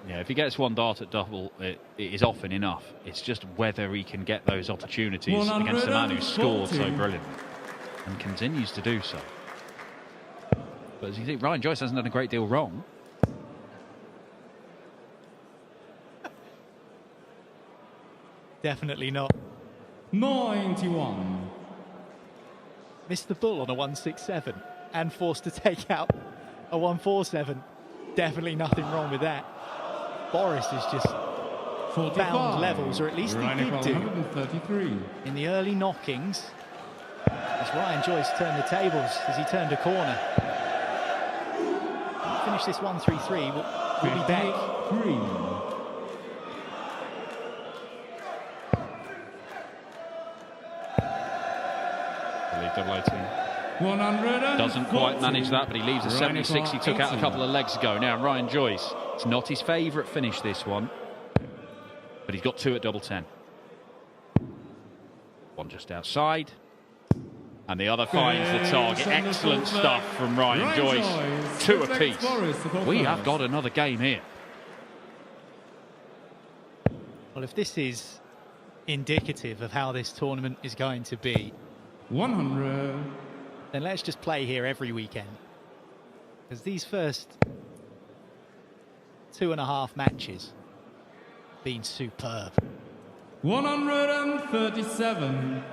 Yeah, if he gets one dart at double, it is often enough. It's just whether he can get those opportunities against the man who scored so 140. brilliantly and continues to do so. But as you think, Ryan Joyce hasn't done a great deal wrong. Definitely not. 91. Missed the bull on a 167 and forced to take out a 147. Definitely nothing wrong with that. Boris is just 45. found levels, or at least he Ryan did do 133. in the early knockings. As Ryan Joyce turned the tables as he turned a corner. Finish this 133. We'll be back. 3. Double 18. 100. Doesn't quite manage that, but he leaves a 76 he took out a couple of legs ago. Now, Ryan Joyce, it's not his favourite finish, this one, but he's got two at double 10. One just outside, and the other finds the target. Excellent stuff from Ryan Joyce. Two apiece. We have got another game here. Well, if this is indicative of how this tournament is going to be, 100. then let's just play here every weekend. Because these first 2.5 matches have been superb. 137.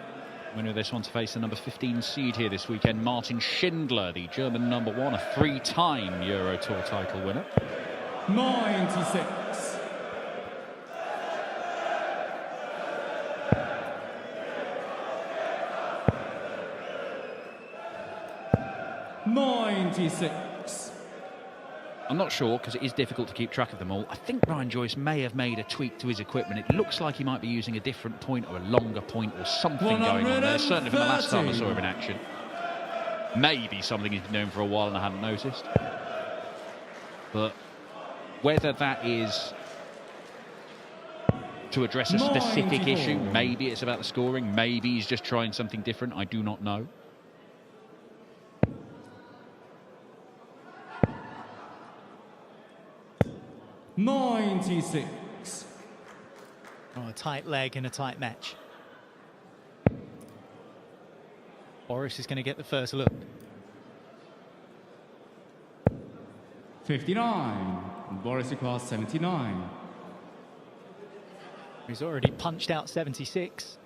Winner of this one to face the number 15 seed here this weekend, Martin Schindler, the German number 1, a 3-time Euro Tour title winner. 96. 96. I'm not sure, because it is difficult to keep track of them all. I think Ryan Joyce may have made a tweak to his equipment. It looks like he might be using a different point or a longer point or something going on there. Certainly from the last time I saw him in action. Maybe something he's been doing for a while and I hadn't noticed. But whether that is to address a specific 94. issue, maybe it's about the scoring, maybe he's just trying something different, I do not know. $96. Oh, a tight leg in a tight match. Boris is going to get the first look. 59. Boris across 79. He's already punched out 76.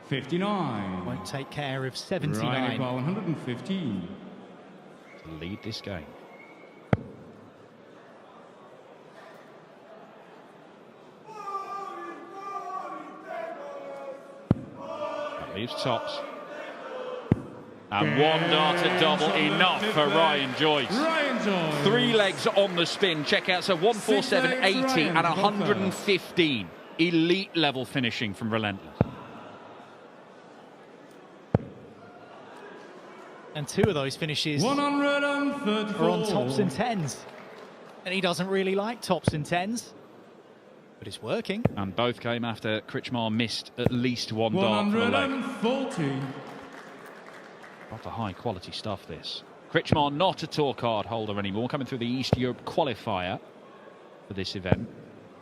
59. Won't take care of Ryan 79. across 115. To lead this game. That leaves tops. And one darted double, enough for Ryan Joyce. Ryan Joyce. 3 legs on the spin. Check out, so 147, 80 and 115. Elite level finishing from Relentless. And 2 of those finishes 134. are on tops and 10s. And he doesn't really like tops and 10s. But it's working. And both came after Kritschmar missed at least one dart for the leg. 140. Not the high quality stuff, this. Kritschmar not a tour card holder anymore, coming through the East Europe qualifier for this event.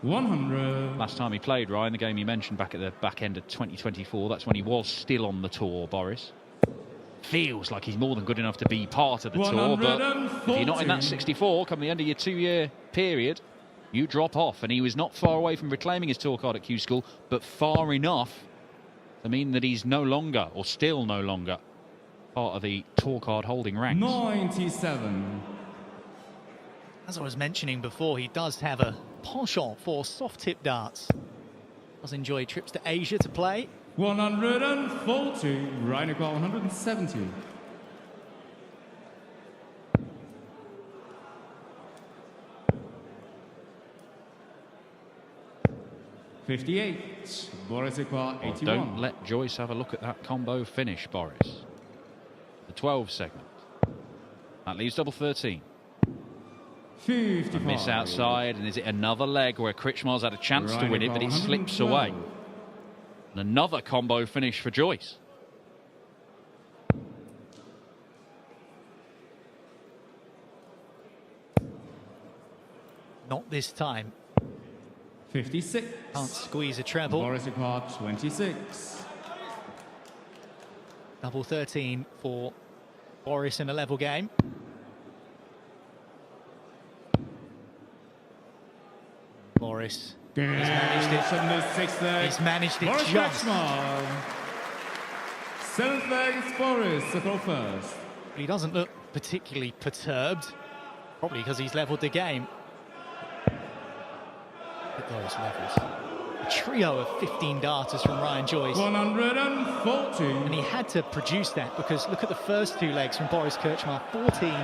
100. Last time he played, Ryan, the game you mentioned back at the back end of 2024, that's when he was still on the tour, Boris. feels like he's more than good enough to be part of the tour, but if you're not in that 64 come the end of your 2-year period, you drop off. And he was not far away from reclaiming his tour card at Q School, but far enough to mean that he's no longer, or still no longer, part of the tour card holding ranks. 97. As I was mentioning before, he does have a penchant for soft tip darts. Does enjoy trips to Asia to play. 140. Ryan got 170. $58. Boris Equa, 81. Don't let Joyce have a look at that combo finish, Boris. The 12 segment. That leaves double 13. 55. A miss outside, and is it another leg where Kritschmar's had a chance to win it, but it slips away? And another combo finish for Joyce. Not this time. 56. Can't squeeze a treble. Boris Equa, 26. Double 13 for Boris in a level game. Boris has managed it. He's managed it Boris just. Kretschmar. 7th leg, it's Boris to throw first. He doesn't look particularly perturbed, probably because he's levelled the game. Look at those levels. A trio of 15 darters from Ryan Joyce. 140. And he had to produce that because look at the first 2 legs from Boris Kretschmar. 14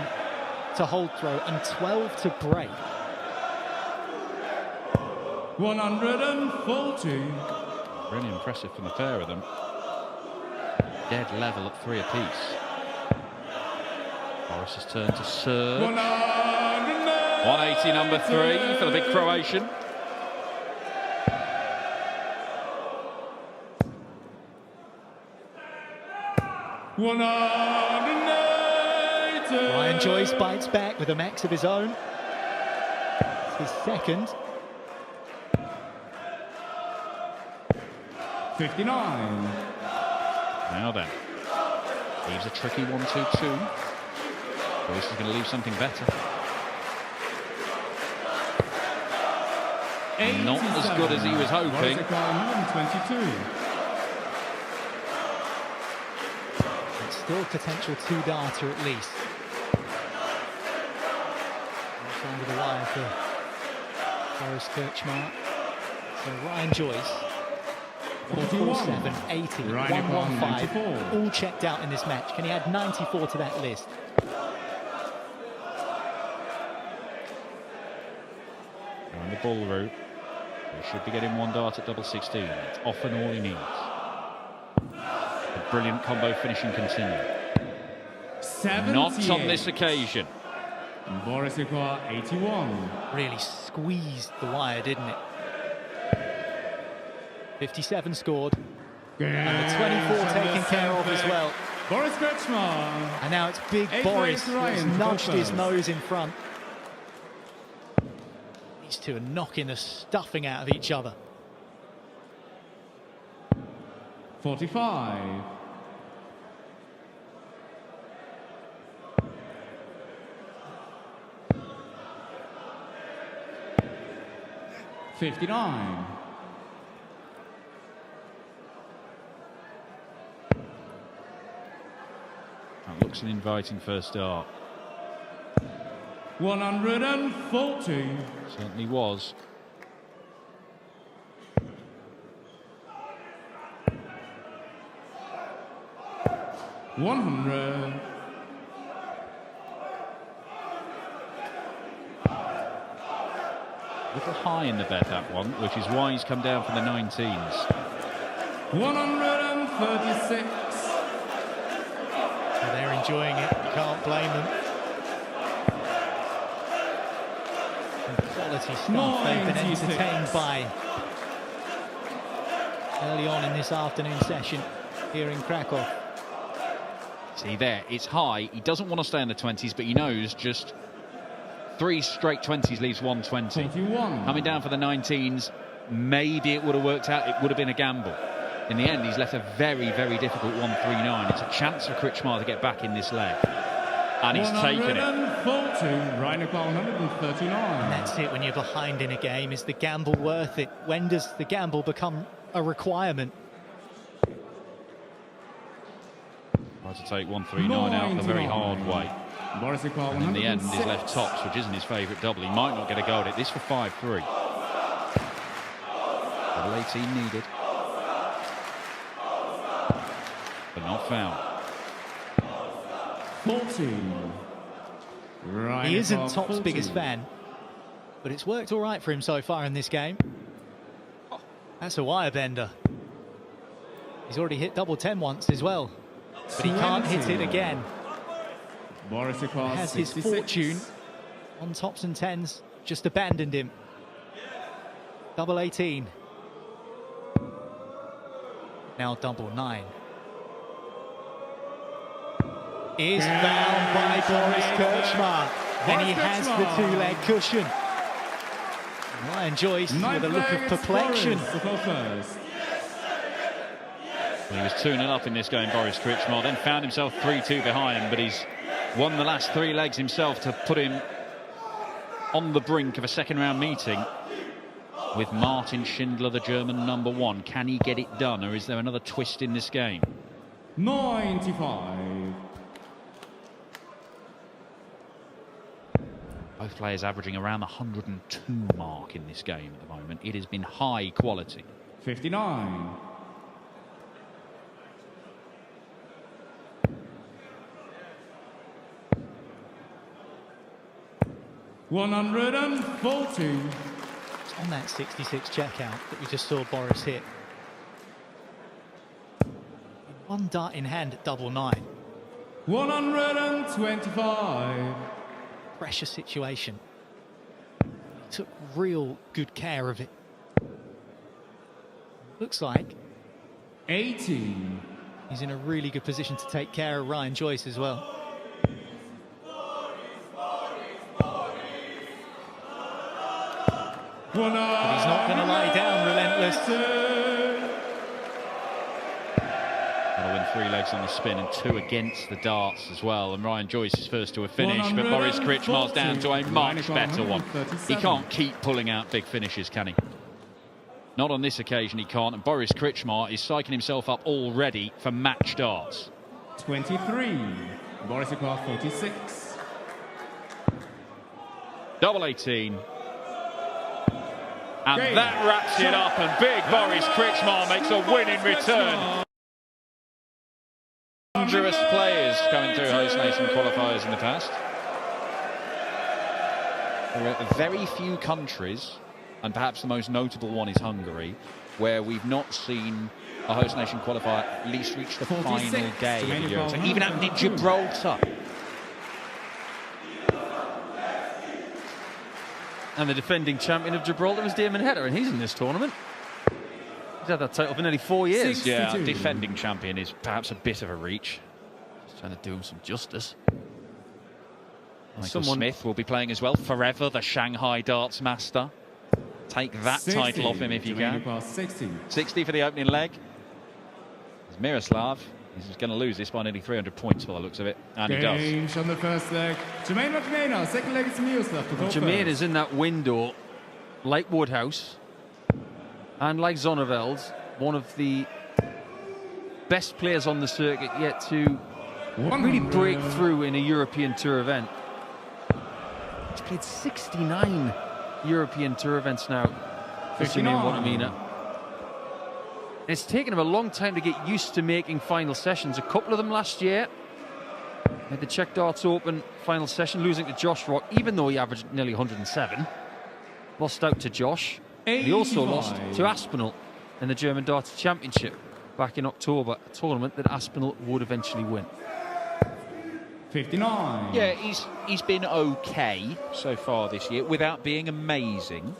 to hold throw and 12 to break. 140. Really impressive from the pair of them. Dead level at 3 apiece. Boris's turn to serve. 180 number 3 for the big Croatian. Ryan Joyce bites back with a max of his own. It's his second. 59. Now then, leaves a tricky 1-2-2. Joyce is going to leave something better. Not as good as he was hoping. 122. It's still potential 2-darter at least. Under the wire for Boris Kretschmar. So Ryan Joyce. 147, 80, 115, all checked out in this match. Can he add 94 to that list? On the ball route, he should be getting 1 dart at double 16. It's often all he needs. The brilliant combo finishing continue. 78. Not on this occasion. Boris Equa, 81. Really squeezed the wire, didn't it? 57 scored. And the 24 taken care of as well. Boris Kretschmar. And now it's big Boris who's nudged his nose in front. These two are knocking the stuffing out of each other. 45. 59. That looks an inviting first start. 140. Certainly was. $100. A little high in the bet, that one, which is why he's come down from the 19s. 136. So they're enjoying it. You can't blame them. And quality stuff they've been 96. entertained by early on in this afternoon session here in Krakow. See there, it's high. He doesn't want to stay in the 20s, but he knows just 3 straight 20s leaves 120. 41. Coming down for the 19s, maybe it would have worked out. It would have been a gamble. In the end, he's left a very, very difficult 139. It's a chance for Kretschmar to get back in this leg. And he's taken it. 140, Rhino 139. And that's it when you're behind in a game. Is the gamble worth it? When does the gamble become a requirement? Tries to take 139 out the very hard way. And in the end, he's left tops, which isn't his favourite double. He might not get a go at it. This for 5-3. Double 18 needed. But not found. 14. He isn't Top's biggest fan, but it's worked all right for him so far in this game. That's a wire bender. He's already hit double 10 once as well, but he can't hit it again. Boris He has his 66. fortune on tops and tens, just abandoned him. Double 18. Now double 9. Is found by Boris Kretschmar, and he has the two-leg cushion. Ryan Joyce with a look of perplexion. He was 2-0 up in this game, Boris Kretschmar, then found himself 3-2 behind, but he's won the last 3 legs himself to put him on the brink of a second-round meeting with Martin Schindler, the German #1. Can he get it done, or is there another twist in this game? 95. Both players averaging around the 102 mark in this game at the moment. It has been high quality. 59. 140. It's on that 66 checkout that we just saw Boris hit. One dart in hand at double 9. 125. Pressure situation. He took real good care of it. Looks like 18. he's in a really good position to take care of Ryan Joyce as well. But he's not going to lie down, relentless. Going to win 3 legs on the spin and 2 against the darts as well. And Ryan Joyce is first to a finish, but Boris Kretschmar's down to a much better one. He can't keep pulling out big finishes, can he? Not on this occasion, he can't. And Boris Kretschmar is psyching himself up already for match darts. 23. Boris 46. Double 18. And that wraps it up, and big Boris Kretschmar makes a win in return. Dangerous players coming through host nation qualifiers in the past. There are very few countries, and perhaps the most notable one is Hungary, where we've not seen a host nation qualifier at least reach the final day of the Euro. So even happened in Gibraltar. And the defending champion of Gibraltar was Damon Hetter, and he's in this tournament. He's had that title for nearly 4 years. 62. Yeah, defending champion is perhaps a bit of a reach. Just trying to do him some justice. Michael Smith will be playing as well. Forever the Shanghai darts master. Take that 60. title off him if you can. 60. 60 for the opening leg. There's Miroslav. He's going to lose this by nearly 300 points by the looks of it. And he does. Binche on the first leg. Gerwen, second leg is Miroslav. Gerwen is in that window, like Woodhouse and like Zonneveld, one of the best players on the circuit yet to really break through in a European Tour event. He's played 69 European Tour events now for Gerwen Watamina. It's taken him a long time to get used to making final sessions. A couple of them last year. Had the Czech Darts Open final session, losing to Josh Rock, even though he averaged nearly 107. Lost out to Josh. He also lost to Aspinall in the German Darts Championship back in October, a tournament that Aspinall would eventually win. 59. Yeah, he's been okay so far this year without being amazing.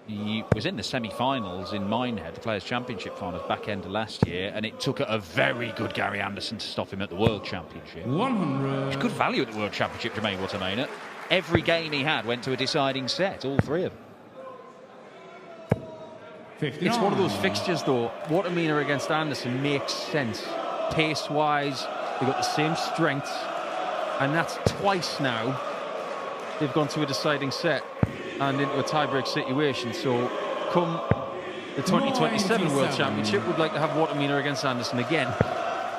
He was in the semi-finals in Minehead, the Players' Championship finals back end of last year, and it took a very good Gary Anderson to stop him at the World Championship. 100. It's good value at the World Championship, Gerwen Watamina. Every game he had went to a deciding set, all 3 of them. It's one of those fixtures, though. Watermina against Anderson makes sense. Pace-wise, they've got the same strengths. And that's twice now they've gone to a deciding set and into a tie-break situation. So come the 2027 World Championship, we'd like to have Watermina against Anderson again.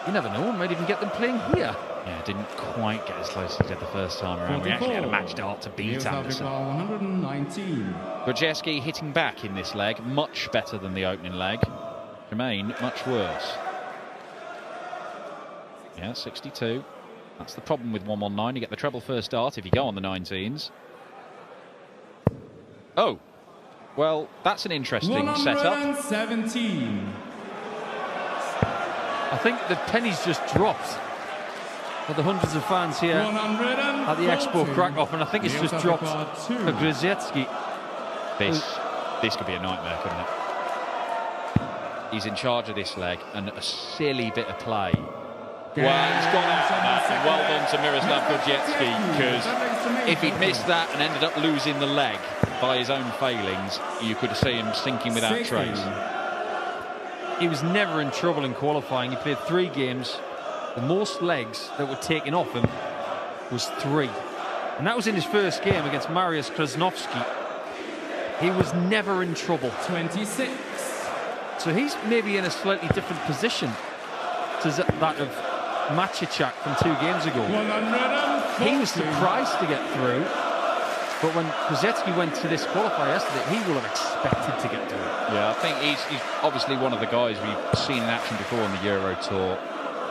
You never know, we might even get them playing here. Yeah, didn't quite get as close as he did the first time around. We actually had a match dart to beat Anderson. 119. Grudziecki hitting back in this leg, much better than the opening leg. Jermaine, much worse. Yeah, 62. That's the problem with 119. You get the treble first dart if you go on the 19s. Oh, well, that's an interesting setup. 117. I think the pennies just dropped for the hundreds of fans here at the Expo Krakow, and I think it's just dropped for Grudziecki. This could be a nightmare, couldn't it? He's in charge of this leg, and a silly bit of play. Well, he's gone out on that, and well done to Miroslav Grudziecki, because if he'd missed that and ended up losing the leg by his own failings, you could see him sinking without trace. He was never in trouble in qualifying. He played 3 games. The most legs that were taken off him was 3. And that was in his first game against Mariusz Krasnowski. He was never in trouble. 26. So he's maybe in a slightly different position to that of Maciejczak from 2 games ago. 140. He was surprised to get through. But when Grudziecki went to this qualifier yesterday, he will have expected to get through. Yeah, I think he's obviously one of the guys we've seen in action before on the Euro Tour.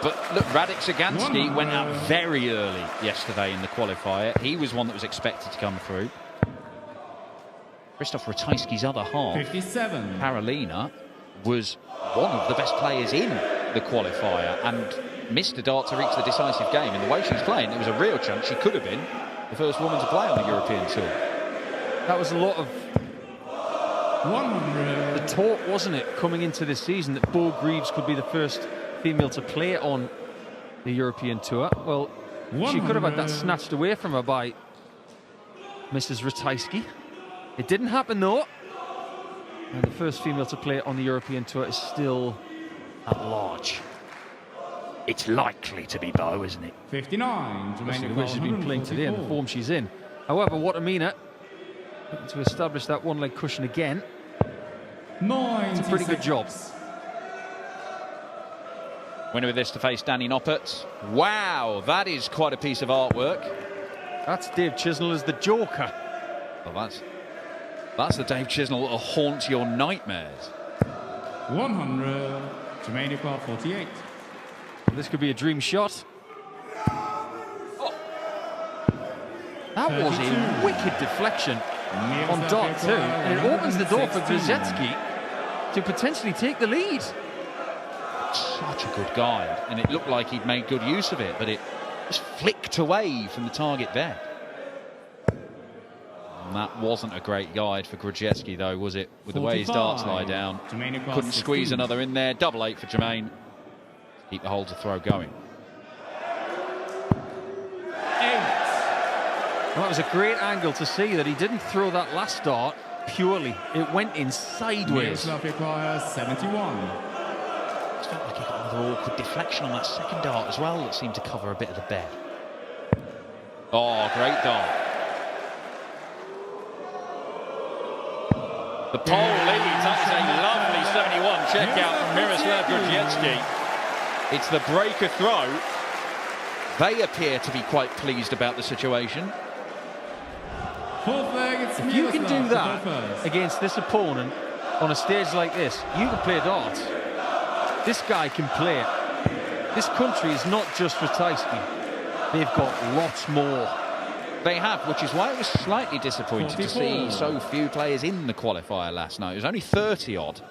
But look, Radek Sagansky went out very early yesterday in the qualifier. He was one that was expected to come through. Krzysztof Ratajski's other half, 57. Karolina, was one of the best players in the qualifier and missed a dart to reach the decisive game. And the way she's playing, there was a real chance she could have been the first woman to play on the European Tour. That was a lot of 100. the talk, wasn't it, coming into this season, that Bo Greaves could be the first female to play on the European Tour. Well, she could have had that snatched away from her by Mrs. Ratajski. It didn't happen, though. And the first female to play on the European Tour is still at large. It's likely to be Bo, isn't it? 59. The way she's been playing today and the form she's in. However, Watermina looking to establish that one-leg cushion again. It's a pretty good job. Winner with this to face Danny Noppert. Wow, that is quite a piece of artwork. That's Dave Chisnell as the Joker. Well, that's the Dave Chisnell that'll haunt your nightmares. 100. Jermaine 48. This could be a dream shot. Oh. That was a wicked deflection on dart 2, and it opens the door for Grudziecki to potentially take the lead. Such a good guide, and it looked like he'd made good use of it, but it just flicked away from the target there. And that wasn't a great guide for Grudziecki, though, was it? With the way his darts lie down. Couldn't squeeze another in there. Double 8 for Jermaine. Keep the hole to throw going. 8. Well, that was a great angle to see that he didn't throw that last dart purely. It went in sideways. Requires 71. It felt like he got another awkward deflection on that second dart as well that seemed to cover a bit of the bed. Oh, great dart. The pole leads. That is a lovely 71 check out from Miroslav Grudziecki. It's the breaker throw. They appear to be quite pleased about the situation. If you can do that against this opponent on a stage like this, you can play darts. This guy can play it. This country is not just Ratajski. They've got lots more. They have, which is why it was slightly disappointing to see so few players in the qualifier last night. It was only 30 odd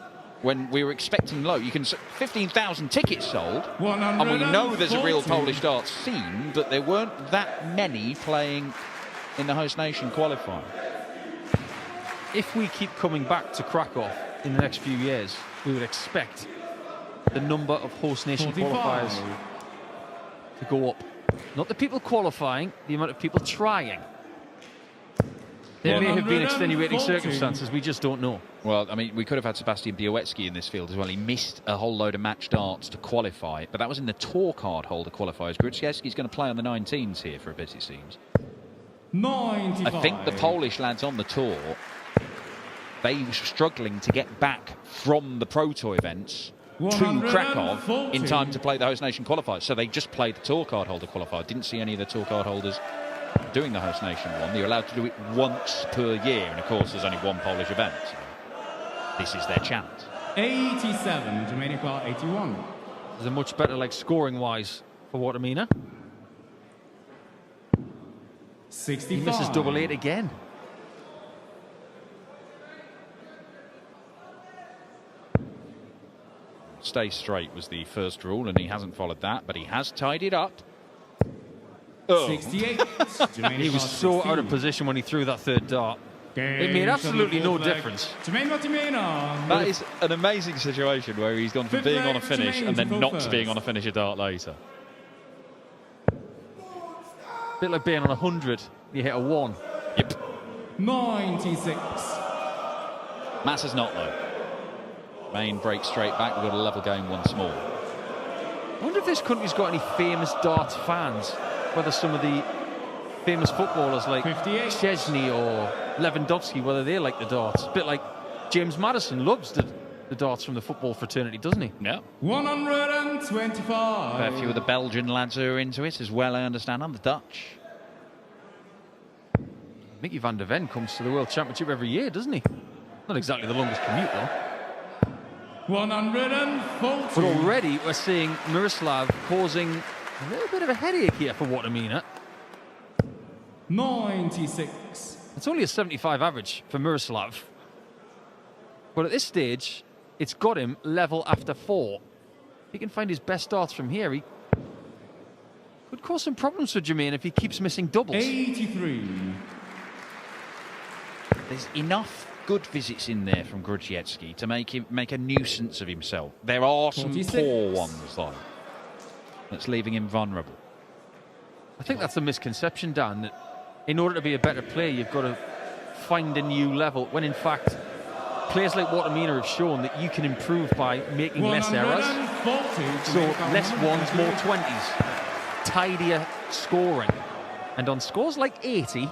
when we were expecting low. You can 15,000 tickets sold, and we know there's a real Polish darts scene, but there weren't that many playing in the host nation qualifier. If we keep coming back to Krakow in the next few years, we would expect the number of host nation qualifiers to go up. Not the people qualifying, the amount of people trying. There may have been 140. extenuating circumstances, we just don't know. Well, I mean, we could have had Sebastian Białecki in this field as well. He missed a whole load of match darts to qualify, but that was in the tour card holder qualifiers. Grudziecki's going to play on the 19s here for a bit, it seems. 95. I think the Polish lads on the tour, they were struggling to get back from the Pro Tour events to Krakow in time to play the host nation qualifiers. So they just played the tour card holder qualifier. Didn't see any of the tour card holders doing the host nation one. You're allowed to do it once per year, and of course there's only one Polish event. So this is their chance. 87. Dominica 81. There's a much better like scoring wise for Watermina. 65. He misses double 8 again. Stay straight was the first rule, and he hasn't followed that, but he has tied it up. Oh. 68. He was so out of position when he threw that third dart. It made absolutely no difference. That is an amazing situation where he's gone from being on a finish and then not being on a finish a dart later. A bit like being on 100, you hit a 1. Yep. 96. Massa's not, though. Main breaks straight back. We've got a level game once more. I wonder if this country's got any famous darts fans, whether some of the famous footballers like 58. Szczesny or Lewandowski, whether they like the darts. A bit like James Maddison loves the darts from the football fraternity, doesn't he? Yeah. 125. A few of the Belgian lads who are into it as well, I understand, and the Dutch. Mickey van der Ven comes to the World Championship every year, doesn't he? Not exactly the longest commute, though. 140. But already we're seeing Miroslav causing a little bit of a headache here for Watermina. 96. It's only a 75 average for Miroslav. But at this stage, it's got him level after 4. If he can find his best darts from here, he could cause some problems for Jermaine if he keeps missing doubles. 83. There's enough good visits in there from Grudziecki to make a nuisance of himself. There are some 46. poor ones, though, that's leaving him vulnerable. I think that's a misconception, Dan, that in order to be a better player, you've got to find a new level, when in fact, players like Watermina have shown that you can improve by making less errors. 140. So less ones, more 20s. Tidier scoring. And on scores like 80,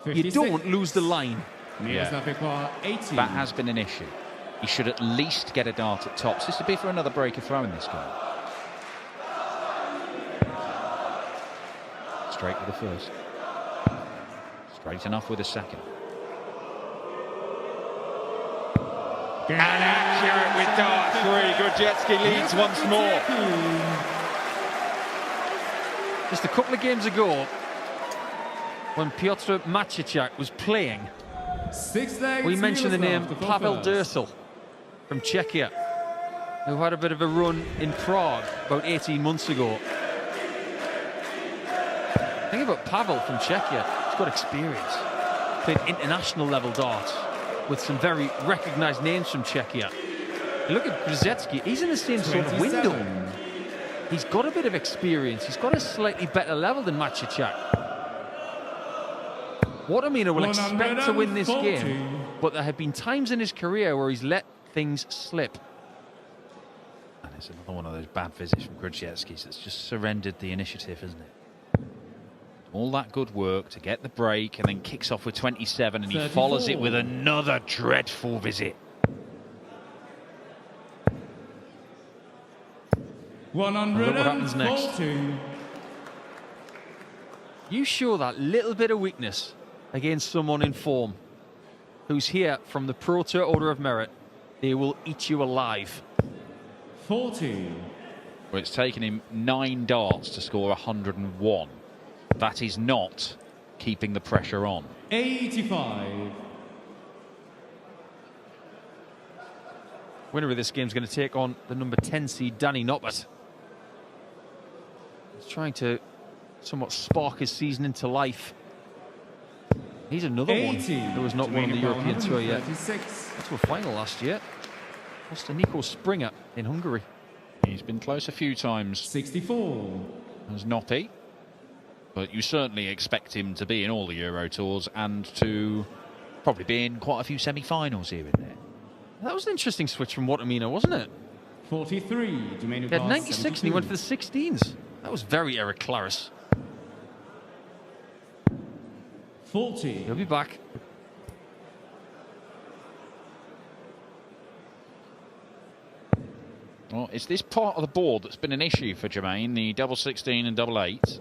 56. you don't lose the line. Miroslav Ekwa 80. That has been an issue. He should at least get a dart at tops. This would be for another breaker throw in this game. Straight with the first. Straight enough with the second. And accurate with dart 3. Grudziecki leads once more. Just a couple of games ago, when Piotr Maciejczak was playing, 6 legs. we mentioned the name Miroslav to go Pavel first. Dyrcel from Czechia, who had a bit of a run in Prague about 18 months ago. The thing about Pavel from Czechia, he's got experience. Played international level darts with some very recognised names from Czechia. You look at Grudziecki, he's in the same sort of window. 27. He's got a bit of experience. He's got a slightly better level than Maciejczak. Watermina will expect to win this 140. game, but there have been times in his career where he's let things slip. And it's another one of those bad visits from Grudziecki that's just surrendered the initiative, isn't it? All that good work to get the break and then kicks off with 27, and he 34. follows it with another dreadful visit. 140. what happens next. You show that little bit of weakness against someone in form who's here from the Pro Tour Order of Merit, they will eat you alive. 40. Well, it's taken him 9 darts to score 101. That is not keeping the pressure on. 85. Winner of this game is going to take on the number 10 seed Danny Noppert. He's trying to somewhat spark his season into life. He's another 80. one who has not won the European Tour yet. 36. Got to a final last year. Lost to Nico Springer in Hungary. He's been close a few times. 64. As Notti. But you certainly expect him to be in all the Euro Tours and to probably be in quite a few semi-finals here and there. That was an interesting switch from Watermina, wasn't it? 43, Jermaine He had 96 and he went for the 16s. That was very Eric Claris. 40. He'll be back. Well, it's this part of the board that's been an issue for Jermaine, the double 16 and double 8.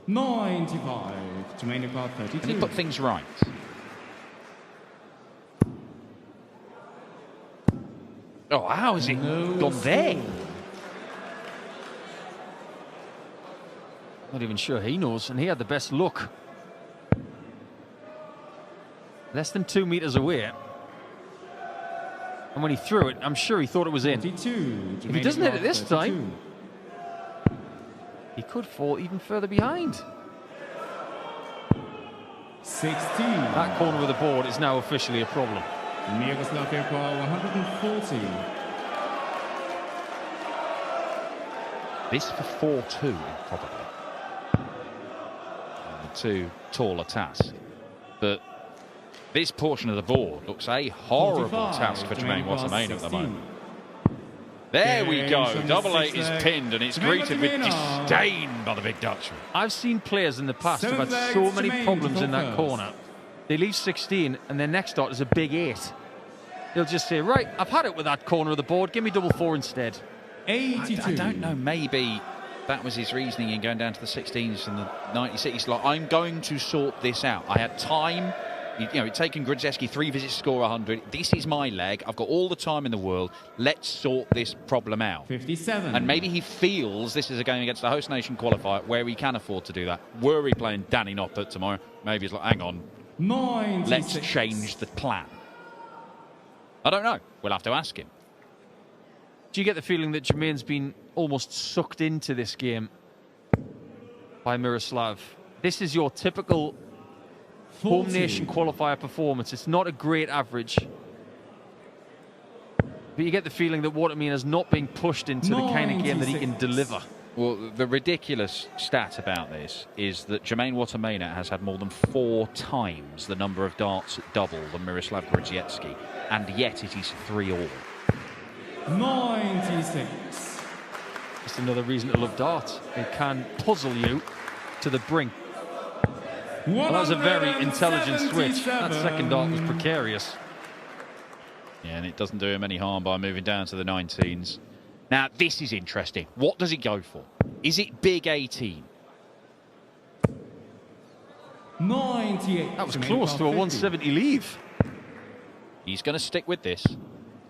95, Jermaine card 32. And he put things right. Oh, how has it gone there? Not even sure he knows, and he had the best look. Less than 2 meters away. And when he threw it, I'm sure he thought it was in. 42, If he doesn't hit it this time, he could fall even further behind. 16. That corner of the board is now officially a problem. Miroslav Ilko, 140. This for 4-2, probably. And too tall a task. But this portion of the board looks a horrible 45, task for Jermaine Watermain at the 16. moment. There we go. Game Double 8 76 is leg. pinned and it's Jermaine greeted with Watermain. disdain by the big Dutchman. I've seen players in the past who've had Seventh so leg, many Jermaine problems to in go that first. corner. They leave 16 and their next dot is a big 8. They'll just say, right, I've had it with that corner of the board, give me double 4 instead. 82. I don't know, maybe that was his reasoning in going down to the 16s and the 96. He's like, I'm going to sort this out. I had time. You know, it's taken Grudzeski 3 visits to score 100. This is my leg. I've got all the time in the world. Let's sort this problem out. 57. And maybe he feels this is a game against the host nation qualifier where he can afford to do that. Were he playing Danny Noppert tomorrow, maybe he's like, hang on, 96. let's change the plan. I don't know. We'll have to ask him. Do you get the feeling that Jermaine's been almost sucked into this game by Miroslav? This is your typical 40. home nation qualifier performance. It's not a great average. But you get the feeling that Watermina's not being pushed into the kind of game that he can 96. deliver. Well, the ridiculous stat about this is that Jermaine Watermaina has had more than 4 times the number of darts at double than Miroslav Grudzeski, and yet it is 3-all. 96. Just another reason to love darts. It can puzzle you to the brink. Well, that was a very intelligent switch. That second dart was precarious. Yeah, and it doesn't do him any harm by moving down to the 19s. Now, this is interesting. What does he go for? Is it big 18? 98. That was close to a 170 leave. He's going to stick with this.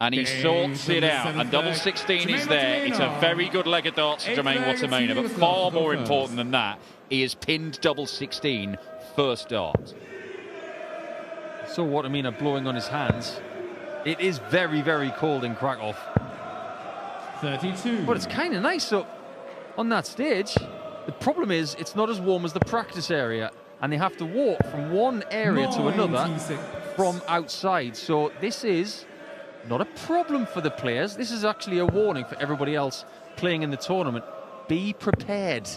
And he Game sorts from it the out. seventh And double leg. 16 is Jermaine there. It's a Watermaina. very good leg of darts for Eighth Jermaine leg, Watermaina. But Miroslav far to go more first. important than that, he has pinned double 16 first dart. Saw Watermaina blowing on his hands. It is very, very cold in Krakow. 32. But it's kind of nice up on that stage. The problem is it's not as warm as the practice area, and they have to walk from one area to another 96. from outside. So this is not a problem for the players. This is actually a warning for everybody else playing in the tournament. Be prepared.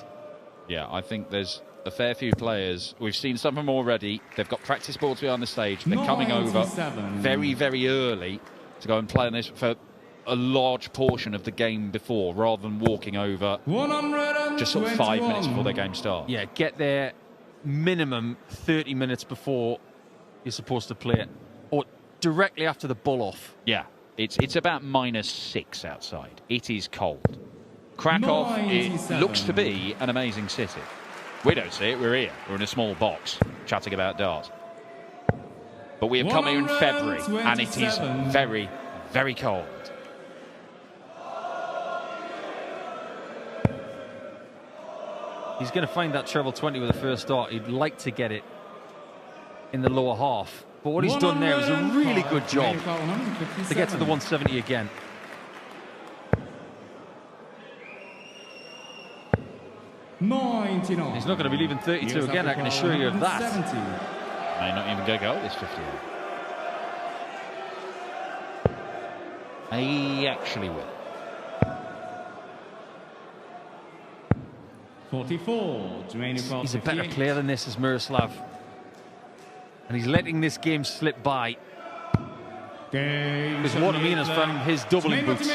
Yeah, I think there's a fair few players. We've seen some of them already. They've got practice boards behind the stage. They're coming over 97. very, very early to go and play on this for a large portion of the game before, rather than walking over 121. just sort of 5 minutes before their game starts. Yeah, get there minimum 30 minutes before you're supposed to play it, or directly after the bull off. Yeah, it's about -6 outside. It is cold. Krakow, it 97. looks to be an amazing city. We don't see it, we're here. We're in a small box, chatting about darts. But we have come here in February, and it is 127. very, very cold. He's going to find that treble 20 with the first dart. He'd like to get it in the lower half. But what he's done there is a really good job to get to the 170 again. $99. He's not going to be leaving 32 again, I can assure you of that. 170. May not even go goal this 58. He actually will. 44. He's a better player than this, is Miroslav. And he's letting this game slip by. Because Watamina's from his doubling boots.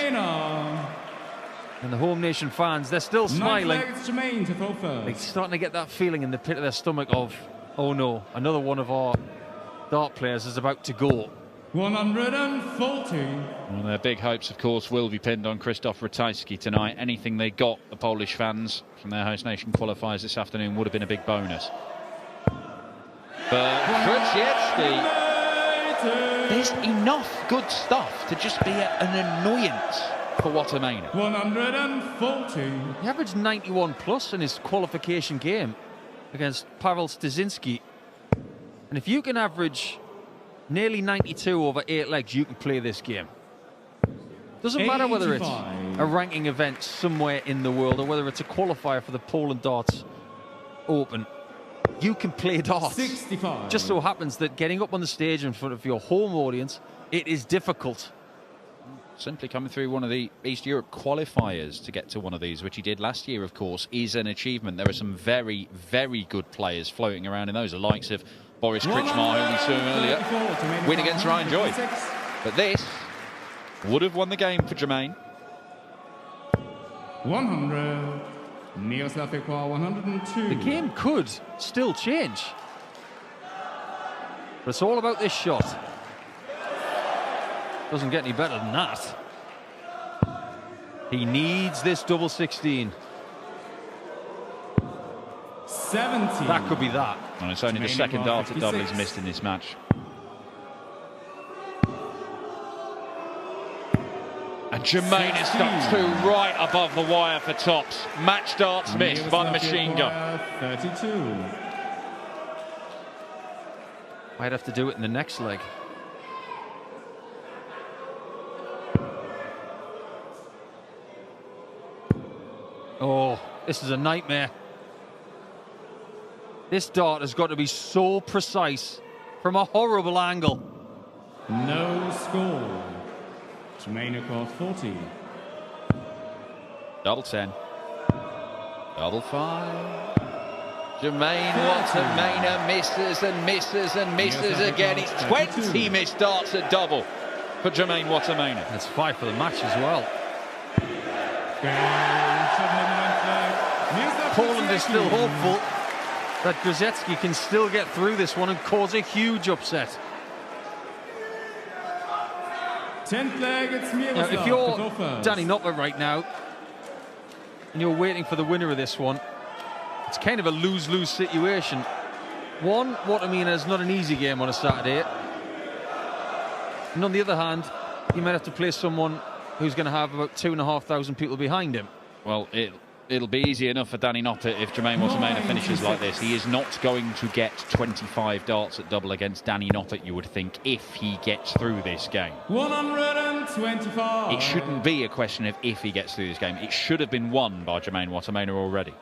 And the home nation fans, they're still smiling. They're starting to get that feeling in the pit of their stomach of, oh no, another one of our dart players is about to go. 140. Well, their big hopes, of course, will be pinned on Krzysztof Ratajski tonight. Anything they got, the Polish fans, from their host nation qualifiers this afternoon would have been a big bonus. But Grudziecki, there's enough good stuff to just be an annoyance for Watamena. 140. He averaged 91 plus in his qualification game against Pavel Staszynski. And if you can average nearly 92 over 8 legs, you can play this game. Doesn't matter whether it's a ranking event somewhere in the world or whether it's a qualifier for the Poland Darts Open. You can play darts. 65. Just so happens that getting up on the stage in front of your home audience, it is difficult. Simply coming through one of the East Europe qualifiers to get to one of these, which he did last year, of course, is an achievement. There are some very, very good players floating around in those, the likes of Boris Krichmar, who we saw earlier, win against Ryan Joy. But this would have won the game for Jermaine. 100. Miroslav Ekwa, 102. The game could still change. But it's all about this shot. Doesn't get any better than that. He needs this double 16. 70. That could be that. And it's only the second dart at double he's missed in this match. And Jermaine has stuck two right above the wire for tops. Match darts missed by the machine gun. 32. Might have to do it in the next leg. Oh, this is a nightmare. This dart has got to be so precise from a horrible angle. No score. Jermaine Ekwa, 40. Double 10. Double 5. Jermaine Watamena misses and misses and misses again. It's 20 missed darts at double for Jermaine Watamena. That's 5 for the match as well. Poland is still hopeful that Grudziecki can still get through this one and cause a huge upset. 10th leg, it's Miroslav. Now, if you're Danny Noppert right now and you're waiting for the winner of this one, it's kind of a lose-lose situation. One, Watamena is not an easy game on a Saturday. And on the other hand, you might have to play someone who's going to have about 2,500 people behind him. Well, it'll be easy enough for Danny Noppert if Jermaine Watamena finishes like this. He is not going to get 25 darts at double against Danny Noppert, you would think, if he gets through this game. 125. It shouldn't be a question of if he gets through this game. It should have been won by Jermaine Watamena already.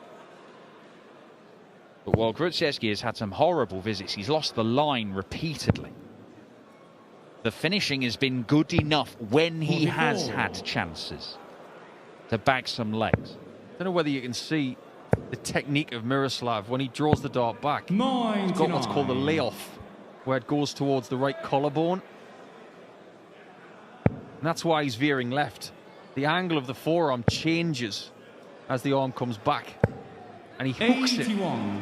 But while Grudziecki has had some horrible visits, he's lost the line repeatedly. The finishing has been good enough when he has had chances to bag some legs. I don't know whether you can see the technique of Miroslav when he draws the dart back. He's got what's called a layoff, where it goes towards the right collarbone. And that's why he's veering left. The angle of the forearm changes as the arm comes back. And he hooks 81.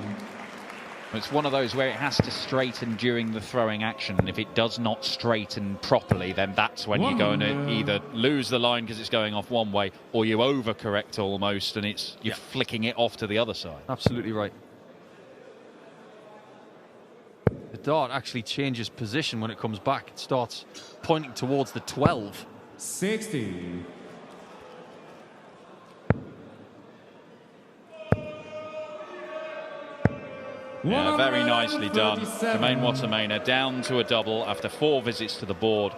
it. It's one of those where it has to straighten during the throwing action, and if it does not straighten properly, then that's when you're going to either lose the line because it's going off one way, or you overcorrect almost and you're flicking it off to the other side. Absolutely right. The dart actually changes position when it comes back. It starts pointing towards the 12. 60. Yeah, very nicely done. Jermaine Watamena down to a double after 4 visits to the board.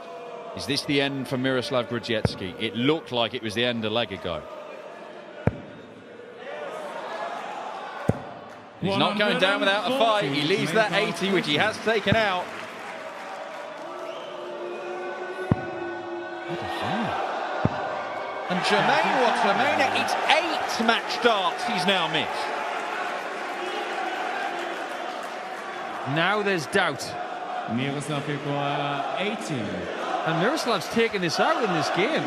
Is this the end for Miroslav Grudziecki? It looked like it was the end a leg ago. He's not going down without a fight. He leaves that 80, which he has taken out. And Jermaine Watamena, it's 8 match darts he's now missed. Now there's doubt. Miroslav Ilkwa, 18. And Miroslav's taking this out in this game.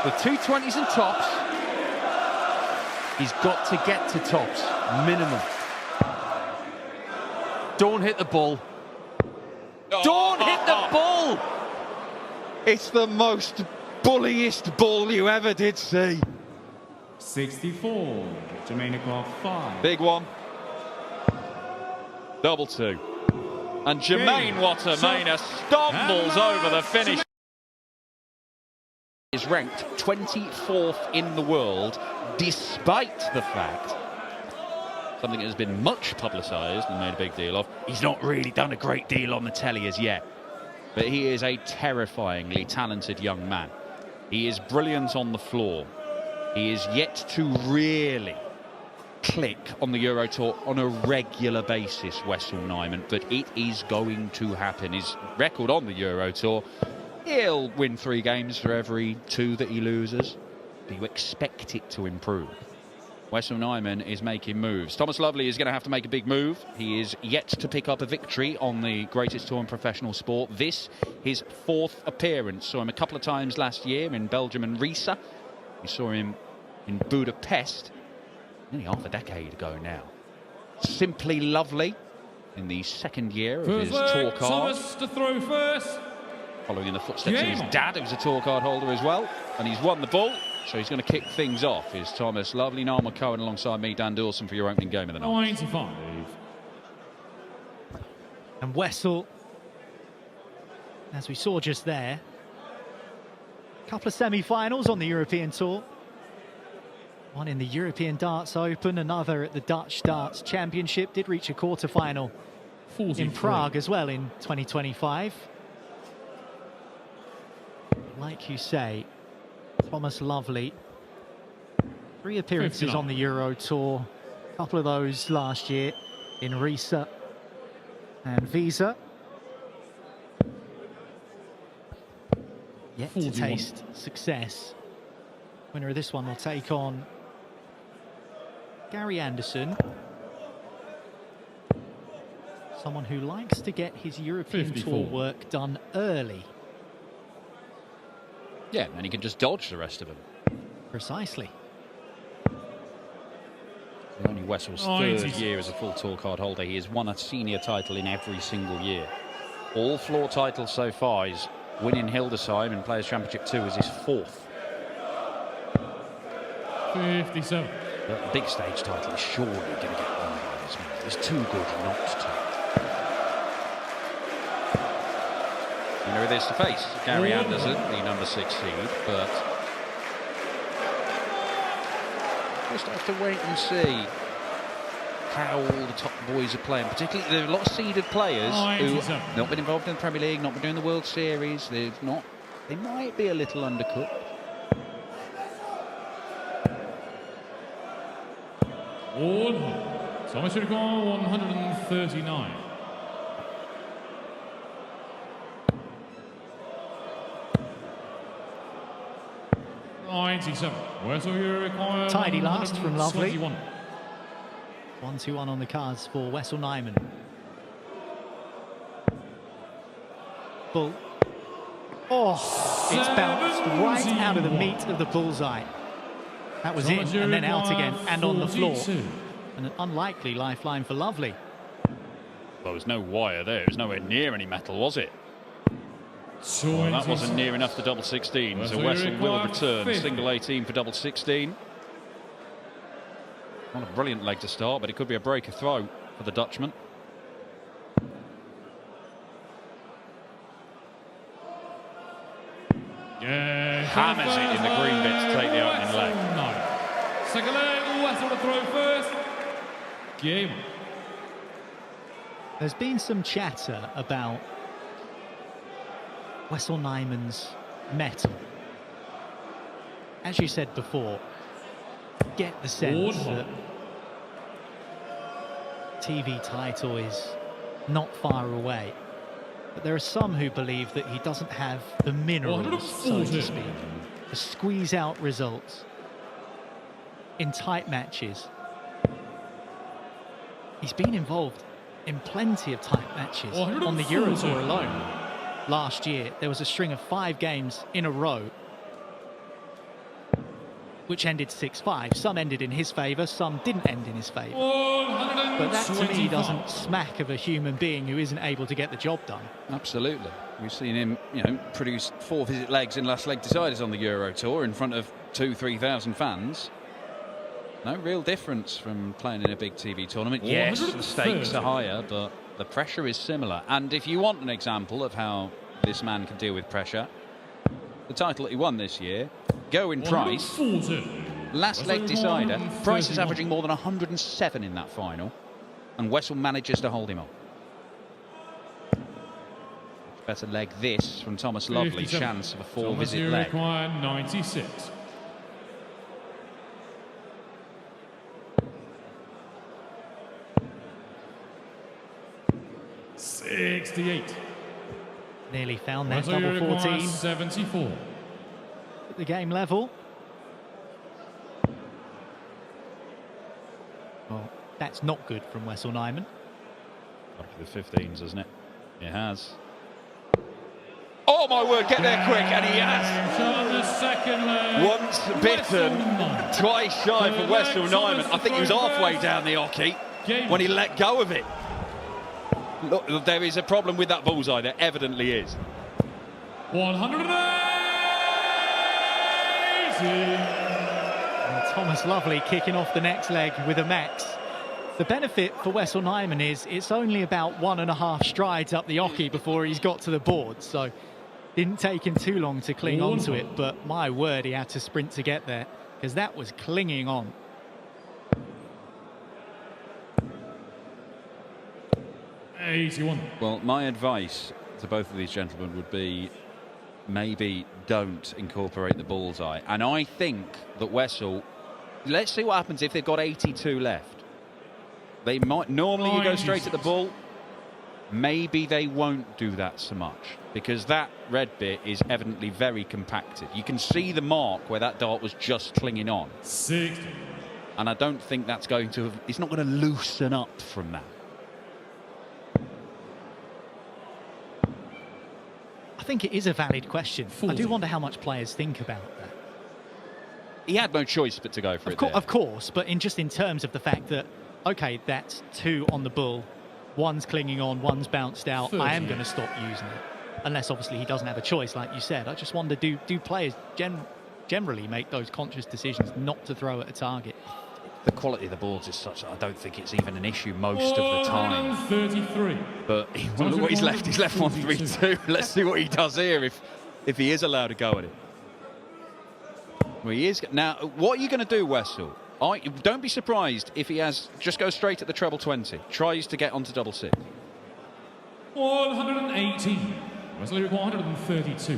With 220s and tops, he's got to get to tops, minimum. Don't hit the ball. Don't hit the ball! It's the most bulliest ball you ever did see. 64. Jermaine Ilkwa, 5. Big one. Double two. And Jermaine Watermainer stumbles over the finish. Is ranked 24th in the world, despite the fact, something that has been much publicised and made a big deal of, he's not really done a great deal on the telly as yet. But he is a terrifyingly talented young man. He is brilliant on the floor. He is yet to really click on the Euro Tour on a regular basis, Wessel Nijman, but it is going to happen. His record on the Euro Tour, he'll win 3 games for every 2 that he loses. But you expect it to improve. Wessel Nijman is making moves. Thomas Lovely is going to have to make a big move. He is yet to pick up a victory on the greatest tour in professional sport. This, his 4th appearance. Saw him a couple of times last year in Belgium and Riesa. We saw him in Budapest nearly half a decade ago now. Simply Lovely in the 2nd year of his tour card. Thomas to throw first. Following in the footsteps of his dad, who was a tour card holder as well. And he's won the ball, so he's going to kick things off. Is Thomas Lovely. Niall McCowan alongside me, Dan Dawson, for your opening game of the night. 95. And Wessel, as we saw just there, a couple of semi-finals on the European Tour. One in the European Darts Open, another at the Dutch Darts Championship. Did reach a quarter-final in Prague as well in 2025. Like you say, Thomas Lovely, 3 appearances 59. on the Euro Tour. A couple of those last year in Riesa and Visa. Yet 41. to taste success. Winner of this one will take on Gary Anderson. Someone who likes to get his European 54. Tour work done early. Yeah, and then he can just dodge the rest of them. Precisely. Only Wessel's 3rd year as a full tour card holder. He has won a senior title in every single year. All floor titles so far. He's winning Hildesheim in Players' Championship 2 is his 4th. 57. The big stage title is surely going to get won by this man. He's too good not to. Winner of this to face Gary Anderson, the number 6 seed, but just have to wait and see how all the top boys are playing. Particularly, there are a lot of seeded players who have not been involved in the Premier League, not been doing the World Series. They might be a little undercooked. Thomas Ilkwa, 139. Tidy last from Lovely. 1-2-1 on the cards for Wessel Nijman. Bull. Oh, it's bounced right out of the meat of the bullseye. That was in and then out again and on the floor. And an unlikely lifeline for Lovely. Well, there was no wire there. It was nowhere near any metal, was it? Well, that wasn't near enough to double 16. So Wessel will return. Single 18 for double 16. Not a brilliant leg to start, but it could be a break of throw for the Dutchman. Hammers it in the green bit to take the opening leg. Second leg, Wessel to throw first. Game. There's been some chatter about Wessel Nijman's mettle. As you said before, get the sense that TV title is not far away. But there are some who believe that he doesn't have the minerals, so to speak, to squeeze out results in tight matches. He's been involved in plenty of tight matches. On the Euro Tour alone, last year, there was a string of 5 games in a row which ended 6-5. Some ended in his favour, some didn't end in his favour. But that, to me, doesn't smack of a human being who isn't able to get the job done. Absolutely. We've seen him, you know, produce 4 visit legs in last leg deciders on the Euro Tour in front of 2,000-3,000 fans. No real difference from playing in a big TV tournament. Yes, the stakes are higher, but the pressure is similar. And if you want an example of how this man can deal with pressure, the title that he won this year, Gerwen Price, last leg decider. Price is averaging more than 107 in that final, and Wessel manages to hold him on. Better leg this from Thomas Lovely, chance of a 4-visit leg. 96. $68. Nearly found that double 14. 74. At the game level. Well, that's not good from Wessel Nyman. Up to the 15s, hasn't it? It has. Oh my word, get there quick, and he has. On the second leg. Once bitten, twice shy for Wessel Nyman. I think he was halfway down the hockey when he let go of it. Look, there is a problem with that bullseye. There evidently is. 180. And Thomas Lovely kicking off the next leg with a max. The benefit for Wessel Nyman is it's only about 1.5 strides up the hockey before he's got to the board. So didn't take him too long to cling onto it, but my word, he had to sprint to get there because that was clinging on. Well, my advice to both of these gentlemen would be maybe don't incorporate the bullseye. And I think that Wessel, let's see what happens if they've got 82 left. They might, normally you go straight at the ball. Maybe they won't do that so much because that red bit is evidently very compacted. You can see the mark where that dart was just clinging on. 60. And I don't think that's going to, it's not going to loosen up from that. I think it is a valid question. 40. I do wonder how much players think about that. He had no choice but to go for it there. Of course, but in terms of the fact that, okay, that's 2 on the bull, one's clinging on, one's bounced out, 30. I am going to stop using it. Unless, obviously, he doesn't have a choice, like you said. I just wonder, do players generally make those conscious decisions not to throw at a target? The quality of the boards is such that I don't think it's even an issue most of the time. 33. But look what he's left. He's left 1-3-2. Let's see what he does here if he is allowed to go at it. Well, he is. Now, what are you going to do, Wessel? Don't be surprised if he just goes straight at the treble 20. Tries to get onto double 6. 118. Wessel 132.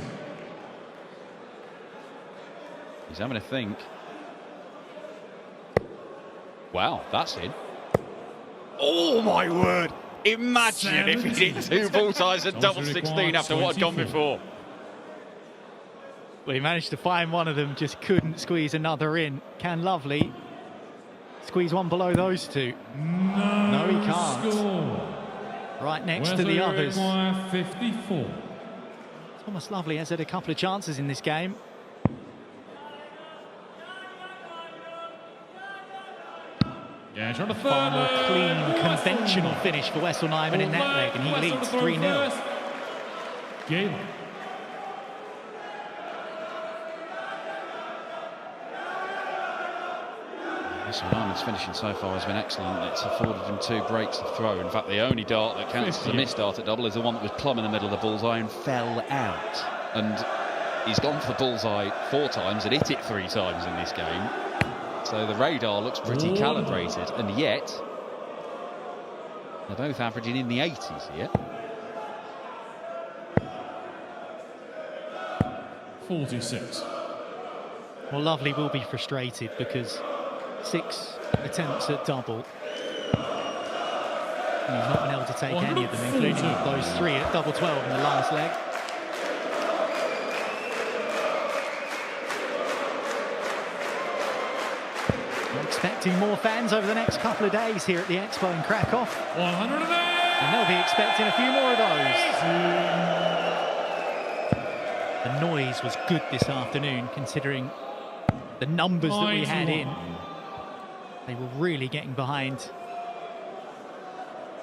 He's having a think. Wow, that's in. Oh my word! Imagine if he did 2 bullseyes at double 16 after what had gone before. Well, he managed to find one of them, just couldn't squeeze another in. Can Lovely squeeze one below those 2? No, he can't. Score. Right next to the others. 54. Thomas Lovely has had a couple of chances in this game. Yeah, trying to Far more clean, conventional finish for Wessel Nyman in that leg, and he leads 3-0. Gerwen. Wessel Nyman's finishing so far has been excellent. It's afforded him 2 breaks of throw. In fact, the only dart that counts as a missed dart at double is the one that was plumb in the middle of the bullseye and fell out. And he's gone for the bullseye 4 times and hit it 3 times in this game. So the radar looks pretty calibrated, and yet they're both averaging in the 80s here. 46. Well, Lovely will be frustrated because 6 attempts at double. And he's not been able to take any of them, including those 3 at double 12 in the last leg. We're expecting more fans over the next couple of days here at the Expo in Krakow. 108. And they'll be expecting a few more of those. The noise was good this afternoon, considering the numbers that we had in. They were really getting behind,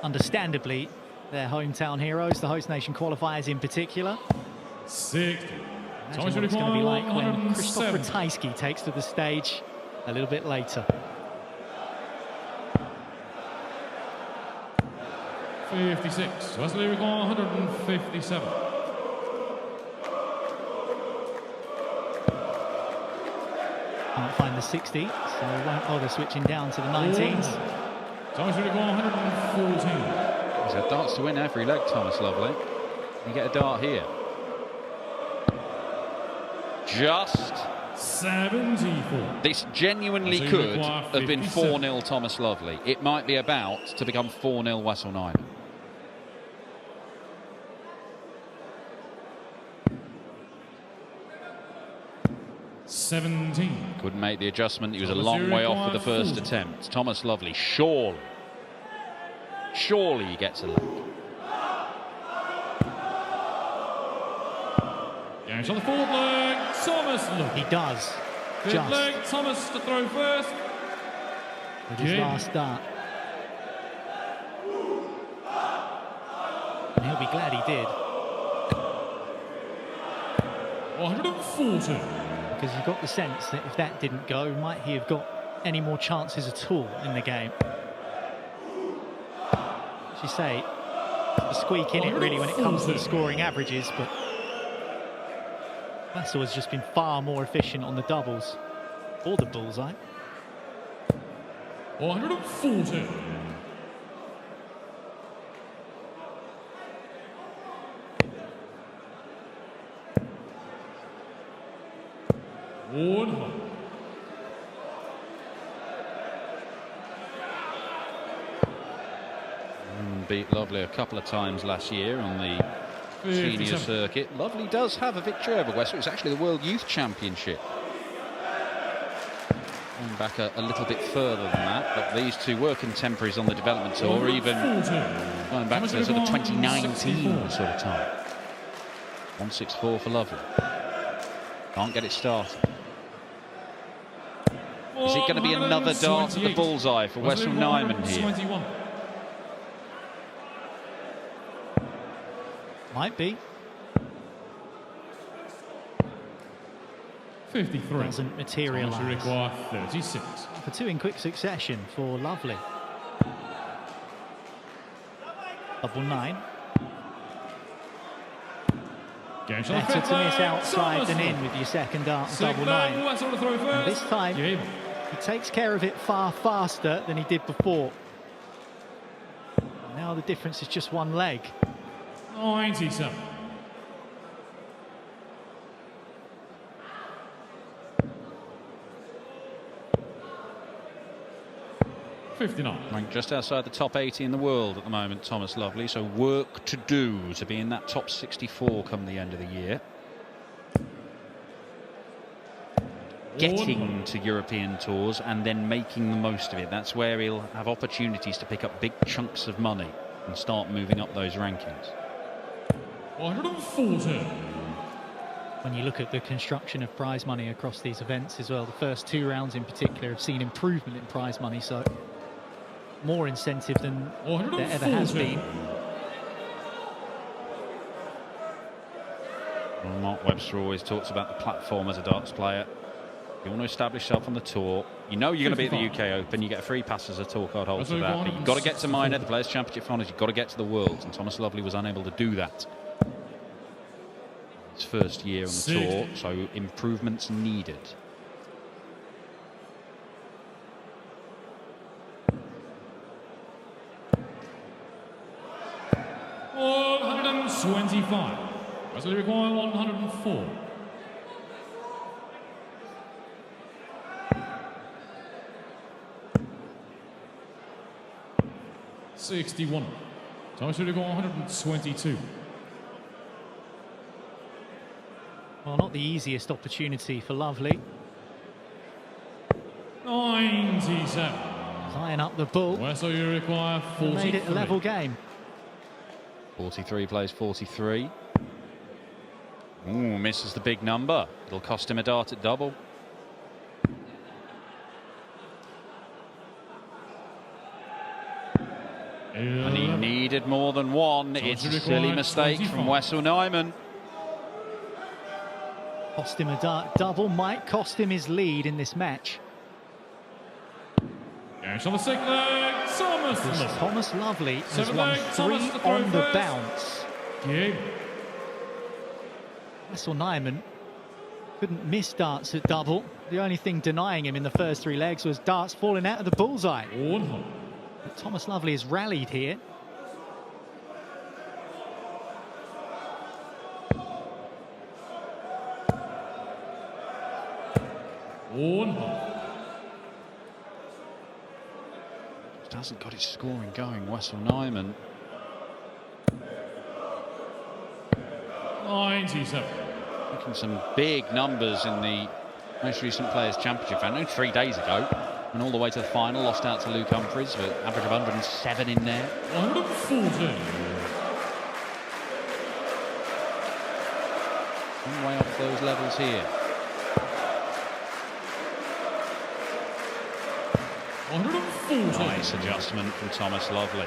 understandably, their hometown heroes, the host nation qualifiers in particular. 60. Imagine what it's going to be like when Krzysztof Ratajski takes to the stage a little bit later. 56. Wesley require 157. Can't find the 60, so won't bother switching down to the 19s. Thomas require 114. He's had darts to win every leg, Thomas Lovely. You get a dart here. Just 74. This genuinely could have been 4-0 Thomas Lovely. It might be about to become 4-0 Wessel Nyman. Couldn't make the adjustment. He was a long way off with the first attempt. Thomas Lovely, surely he gets a leg. Goes on the forward leg, Thomas Lovely. He does. Good Just leg, Thomas to throw first. with his last dart. And he'll be glad he did. 140. Because you got the sense that if that didn't go, might he have got any more chances at all in the game? As you say, the squeak in it really when it comes to the scoring averages, but Wessel has just been far more efficient on the doubles or the bullseye. 140. Beat Lovely a couple of times last year on the senior circuit. Lovely does have a victory over Wessel. It's actually the World Youth Championship. Going back a little bit further than that, but these two were contemporaries on the development tour, even going back to sort of 2019 sort of time. 164 for Lovely. Can't get it started. Is it going to be another dart at the bullseye for Wessel Nyman here? Might be. 53. Doesn't materialise. Require 36. For two in quick succession for Lovely. Double 9. Better to miss outside than in with your second dart and double 9. And this time, he takes care of it far faster than he did before. Now the difference is just one leg. 97. Ranked just outside the top 80 in the world at the moment, Thomas Lovely, so work to do to be in that top 64 come the end of the year. Getting to European tours and then making the most of it. That's where he'll have opportunities to pick up big chunks of money and start moving up those rankings. 140. When you look at the construction of prize money across these events as well, the first two rounds in particular have seen improvement in prize money, so more incentive than there ever has been. Well, Mark Webster always talks about the platform as a darts player. You want to establish yourself on the tour. You know you're going to be at the UK Open. You get a free pass as a tour card holder for that. But you've got to get to minor, the Players' Championship finals. You've got to get to the Worlds. And Thomas Lovely was unable to do that. His first year on the tour, so improvements needed. $125. Wesley require 104. $61. Thomas require 122. Well, not the easiest opportunity for Lovely. 97. Tying up the bull. Wessel, you require 43. Made it a level game. 43 plays 43. Ooh, misses the big number. It'll cost him a dart at double. And he needed more than one. It's a silly mistake from Wessel Nyman. Cost him a dart double, might cost him his lead in this match. On the second leg, Thomas Lovely has won 3 on the bounce. Wessel Nyman couldn't miss darts at double. The only thing denying him in the first 3 legs was darts falling out of the bullseye. But Thomas Lovely has rallied here. Just hasn't got his scoring going, Wessel Nyman. 97. Making some big numbers in the most recent Players' Championship. I know 3 days ago, and all the way to the final, lost out to Luke Humphries, but average of 107 in there. 140. One way off those levels here. 140. Nice adjustment from Thomas Lovely.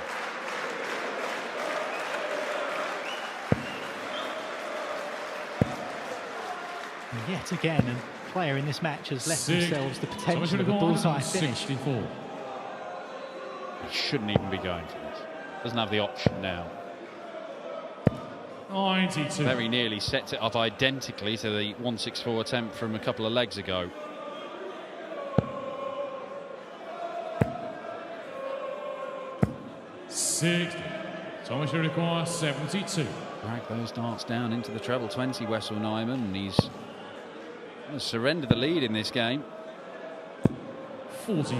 And yet again, a player in this match has left themselves the potential of a bullseye finish. 64. He shouldn't even be going for this. Doesn't have the option now. 92. Very nearly sets it up identically to the 164 attempt from a couple of legs ago. Thomas should require 72. Drag those darts down into the treble 20, Wessel Nyman, and he's surrendered the lead in this game. 48.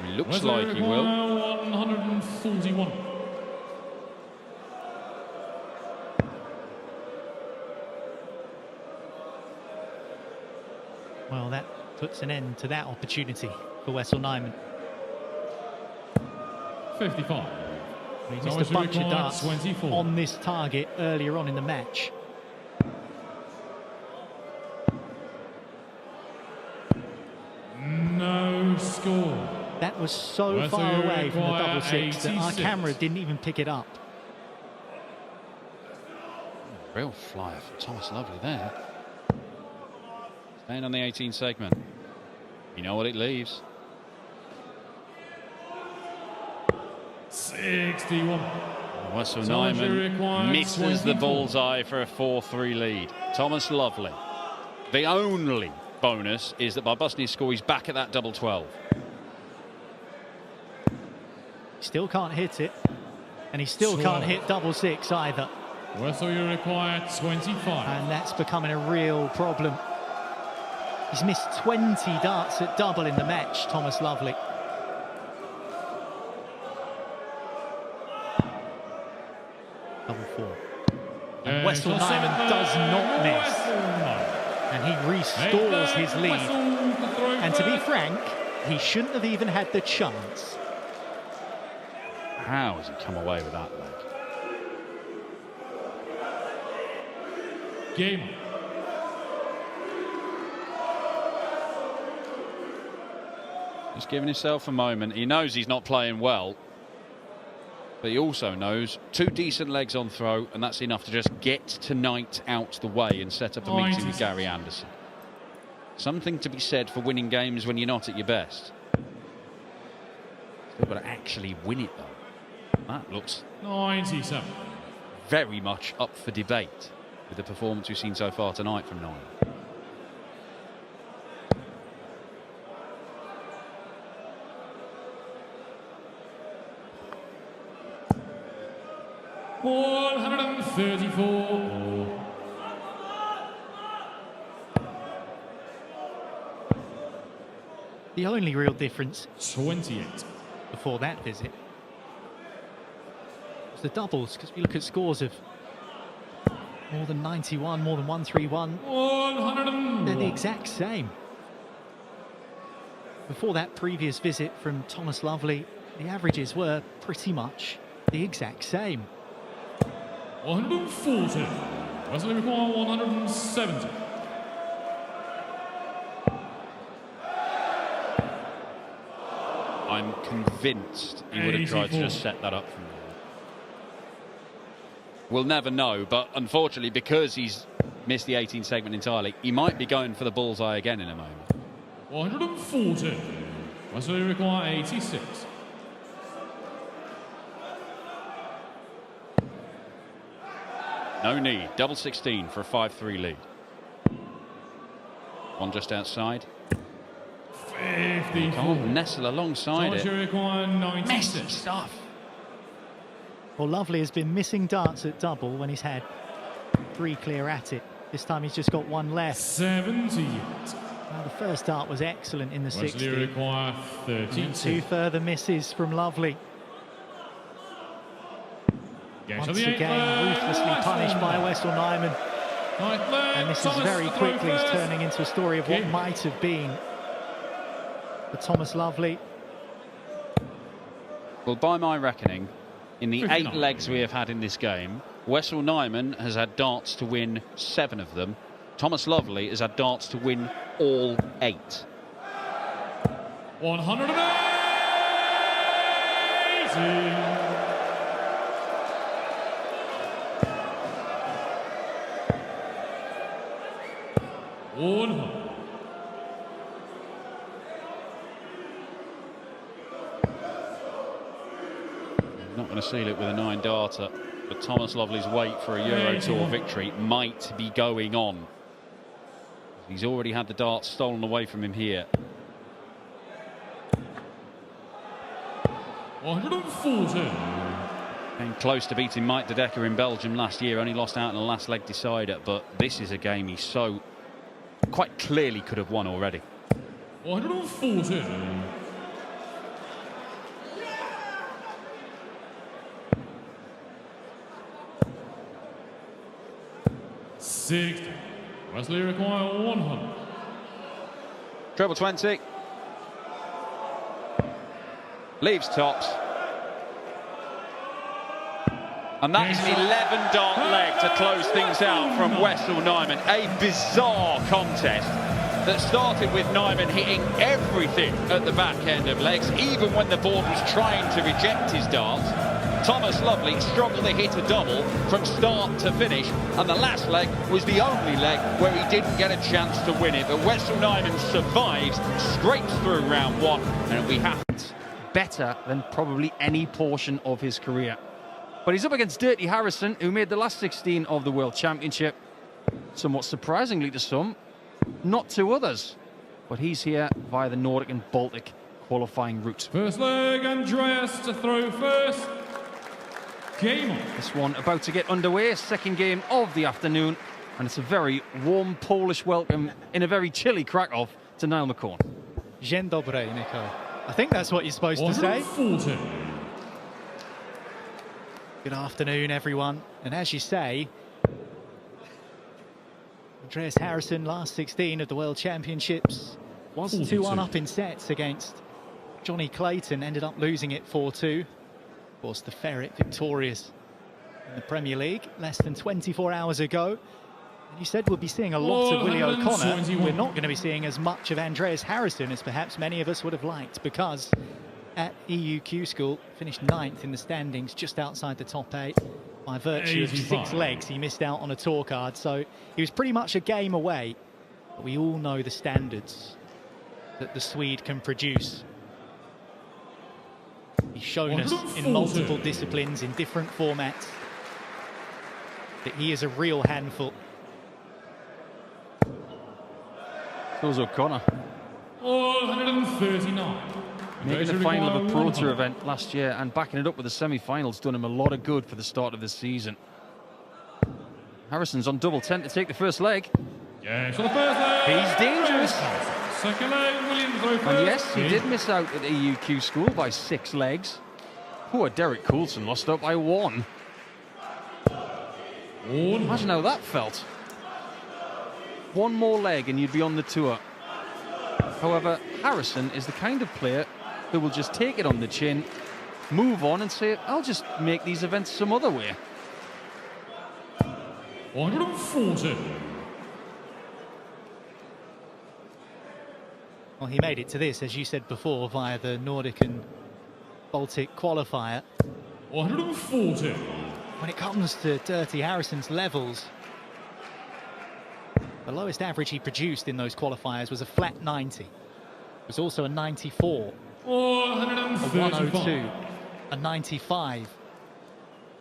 He looks like he will. 141. Well, that puts an end to that opportunity for Wessel Nyman. 55. He missed a bunch of darts 24. on this target earlier on in the match. No score. That was so Wessel far away from the double 6 that our 86. camera didn't even pick it up. Real flyer from Thomas Lovely there. Staying on the 18 segment. You know what it leaves. 61. Wessel Thomas Nyman requires misses the 24. bullseye for a 4-3 lead. Thomas Lovely. The only bonus is that by busting his score, he's back at that double 12. Still can't hit it. And he still can't hit double 6 either. Wessel, you require 25. And that's becoming a real problem. He's missed 20 darts at double in the match, Thomas Lovely. Double 4. And Wessel Nyman does not miss. And he restores his lead. And to be frank, he shouldn't have even had the chance. How has he come away with that leg? Game. Just giving himself a moment. He knows he's not playing well, but he also knows 2 decent legs on throw, and that's enough to just get tonight out the way and set up a meeting with Gary Anderson. Something to be said for winning games when you're not at your best. Still got to actually win it, though. That looks 97. very much up for debate with the performance we've seen so far tonight from Nyman. $134. The only real difference 28. before that visit was the doubles, because we look at scores of more than 91, more than 131. 101. They're the exact same. Before that previous visit from Thomas Lovely, the averages were pretty much the exact same. 140. Wesley require 170. I'm convinced he would have tried to just set that up from there. We'll never know, but unfortunately, because he's missed the 18 segment entirely, he might be going for the bullseye again in a moment. 140. Wesley require 86. No need. Double 16 for a 5-3 lead. One just outside. 54. Can't nestle alongside it. Require 96. Messy stuff. Well, Lovely has been missing darts at double when he's had 3 clear at it. This time he's just got 1 left. 70. Now, the first dart was excellent in the Wesley 60. require 32. And 2 further misses from Lovely. Once again, ruthlessly punished by Wessel Nyman. And this is very quickly turning into a story of what might have been for Thomas Lovely. Well, by my reckoning, in the 8 legs we have had in this game, Wessel Nyman has had darts to win 7 of them. Thomas Lovely has had darts to win all 8. 180. Not going to seal it with a 9 darter, but Thomas Lovely's wait for a Euro Tour victory might be going on. He's already had the darts stolen away from him here. 140. Came close to beating Mike De Decker in Belgium last year, only lost out in the last leg decider, but this is a game he so quite clearly could have won already. 140. $60. Wesley require 100. Treble 20. Leaves tops. And that is an 11 dart leg to close things out from Wessel Nyman. A bizarre contest that started with Nyman hitting everything at the back end of legs, even when the board was trying to reject his darts. Thomas Lovely struggled to hit a double from start to finish, and the last leg was the only leg where he didn't get a chance to win it. But Wessel Nyman survives, scrapes through round 1, and we have better than probably any portion of his career. But he's up against Dirty Harrison, who made the last 16 of the World Championship. Somewhat surprisingly to some, not to others. But he's here via the Nordic and Baltic qualifying route. First leg, Andreas to throw first. Game on. This one about to get underway, second game of the afternoon. And it's a very warm Polish welcome in a very chilly Krakow to Niall McCorn. Dzień dobry, Nico. I think that's what you're supposed to say. 140. Good afternoon, everyone. And as you say, Andreas Harrison, last 16 of the World Championships, was 2-1 up in sets against Johnny Clayton, ended up losing it 4-2. Of course, the Ferret victorious in the Premier League less than 24 hours ago. And you said we'll be seeing a lot of Willie O'Connor. We're not going to be seeing as much of Andreas Harrison as perhaps many of us would have liked, because at EUQ School finished 9th in the standings, just outside the top 8. By virtue of 6 legs, he missed out on a tour card, so he was pretty much a game away. But we all know the standards that the Swede can produce. He's shown us in multiple disciplines, in different formats, that he is a real handful. Goes O'Connor. 139. Making the final of a Pro Tour event last year and backing it up with the semi-finals done him a lot of good for the start of the season. Harrison's on double 10 to take the first leg. Yes, for the first leg. He's dangerous. Second leg, Williams throw first. And yes, he did miss out at EUQ School by 6 legs. Poor Derek Coulson lost out by 1. Imagine how that felt. 1 more leg and you'd be on the tour. However, Harrison is the kind of player who will just take it on the chin, move on and say, I'll just make these events some other way. 140. Well, he made it to this, as you said before, via the Nordic and Baltic qualifier. 140. When it comes to Dirty Harrison's levels, the lowest average he produced in those qualifiers was a flat 90. It was also a 94, a 102, a 95.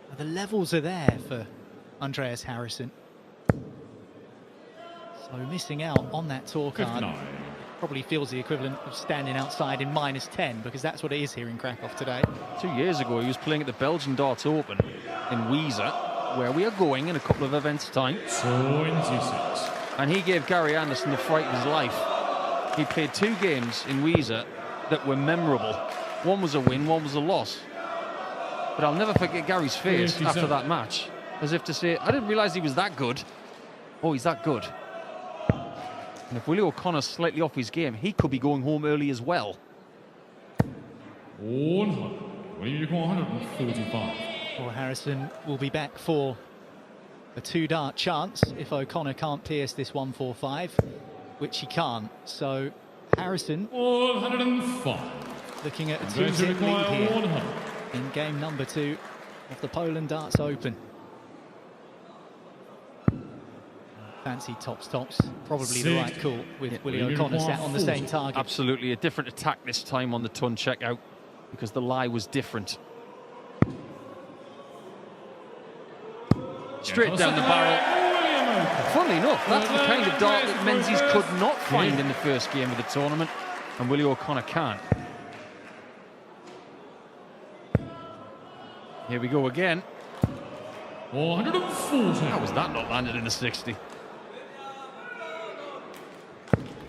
Now, the levels are there for Andreas Harrison. So missing out on that tour card 59. probably feels the equivalent of standing outside in -10, because that's what it is here in Krakow today. 2 years ago, he was playing at the Belgian Darts Open in Wiesa, where we are going in a couple of events' time. 26. And he gave Gary Anderson the fright of his life. He played 2 games in Wiesa that were memorable. One was a win, one was a loss. But I'll never forget Gary's face 57. after that match, as if to say, I didn't realise he was that good. Oh, he's that good. And if Willie O'Connor's slightly off his game, he could be going home early as well. 100. 145. Well, Harrison will be back for a 2-dart chance if O'Connor can't pierce this 145, which he can't. So Harrison 105. looking at a Going to 2-zip lead require here 100. in game number 2 of the Poland Darts Open. Fancy tops, probably the right call with Willie O'Connor sat on the same target. Absolutely, a different attack this time on the ton checkout, because the lie was different. Straight down the barrel. Funnily enough, that's the kind of dart that Menzies could not find in the first game of the tournament, and Willie O'Connor can. Here we go again. 140. How was that not landed in the 60?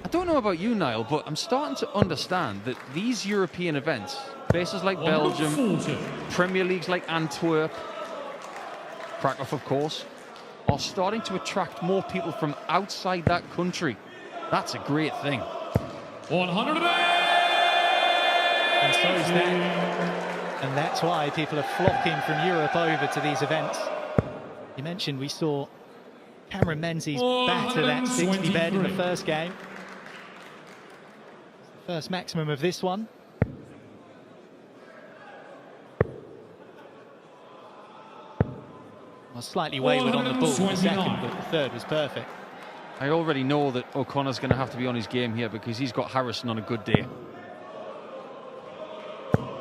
I don't know about you, Niall, but I'm starting to understand that these European events, places like Belgium, 140. Premier Leagues like Antwerp, Krakow, of course, are starting to attract more people from outside that country. That's a great thing. 108. And so is that. And that's why people are flocking from Europe over to these events. You mentioned we saw Cameron Menzies batter that 60 bed in the first game. First maximum of this one. Well, slightly wayward on the ball in the second, but the third was perfect. I already know that O'Connor's going to have to be on his game here, because he's got Harrison on a good day.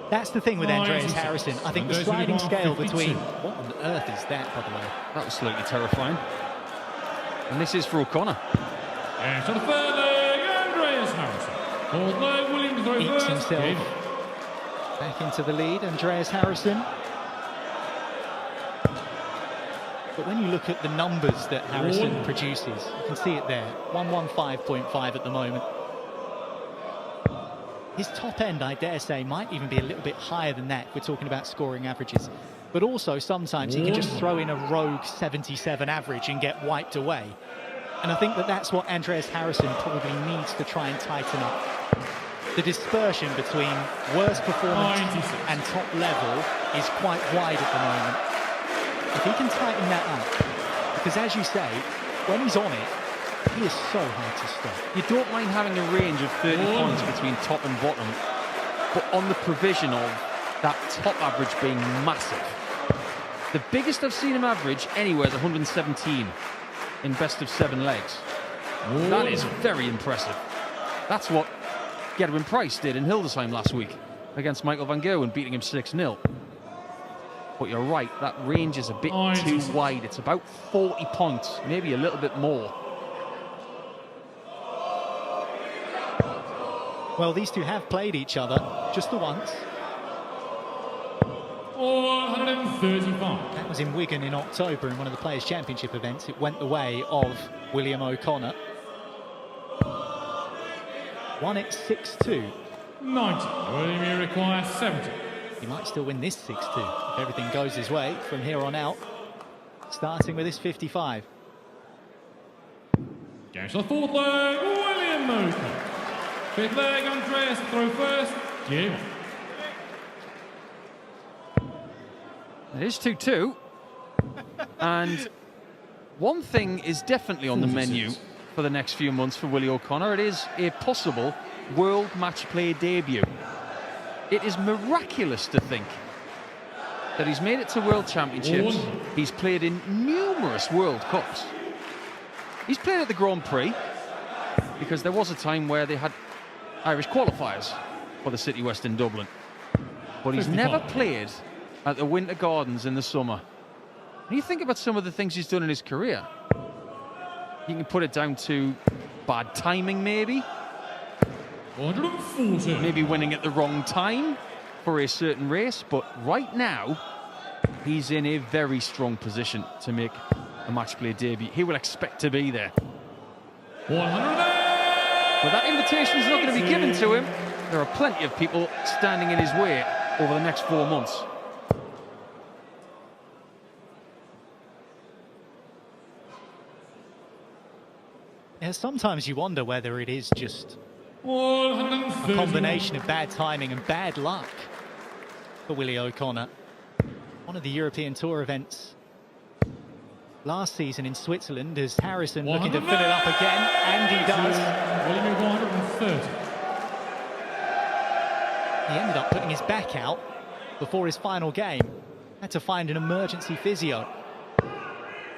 That's the thing with Andreas Harrison. I think the sliding scale 52. between... What on earth is that, by the way? That was slightly terrifying. And this is for O'Connor. And to the third leg, Andreas Harrison. Fourth leg, William to throw Eats first. himself Game. back into the lead, Andreas Harrison. But when you look at the numbers that Harrison produces, you can see it there. 115.5 at the moment. His top end, I dare say, might even be a little bit higher than that. We're talking about scoring averages. But also, sometimes he can just throw in a rogue 77 average and get wiped away. And I think that that's what Andreas Harrison probably needs to try and tighten up. The dispersion between worst performance 96. and top level is quite wide at the moment. If he can tighten that up, because as you say, when he's on it, he is so hard to stop. You don't mind having a range of 30 points between top and bottom, but on the provision of that top average being massive. The biggest I've seen him average anywhere is 117 in best of 7 legs. That is very impressive. That's what Gerwen Price did in Hildesheim last week against Michael van Gerwen, beating him 6-0. But you're right, that range is a bit too wide. It's about 40 points, maybe a little bit more. Well, these two have played each other just the once. 135. That was in Wigan in October in one of the Players' Championship events. It went the way of William O'Connor. Won it 6-2. 90. William requires 70. He might still win this 6-2 if everything goes his way from here on out. Starting with this 55. Goes to the fourth leg, William O'Connor. Fifth leg, Andreas to throw first. Gerwen. It is 2-2. And One thing is definitely on the menu for the next few months for Willie O'Connor. It is a possible World Match Play debut. It is miraculous to think that he's made it to World Championships. He's played in numerous World Cups. He's played at the Grand Prix because there was a time where they had Irish qualifiers for the City West in Dublin. But he's never played at the Winter Gardens in the summer. When you think about some of the things he's done in his career, you can put it down to bad timing, maybe. 140. Maybe winning at the wrong time for a certain race. But right now, he's in a very strong position to make a match play debut. He will expect to be there. 100. But that invitation is not going to be given to him. There are plenty of people standing in his way over the next 4 months. Yeah, sometimes you wonder whether it is just a 130. combination of bad timing and bad luck for Willie O'Connor. One of the European Tour events last season in Switzerland, as Harrison looking to fill it up again, and he does. William 130. He ended up putting his back out before his final game. Had to find an emergency physio.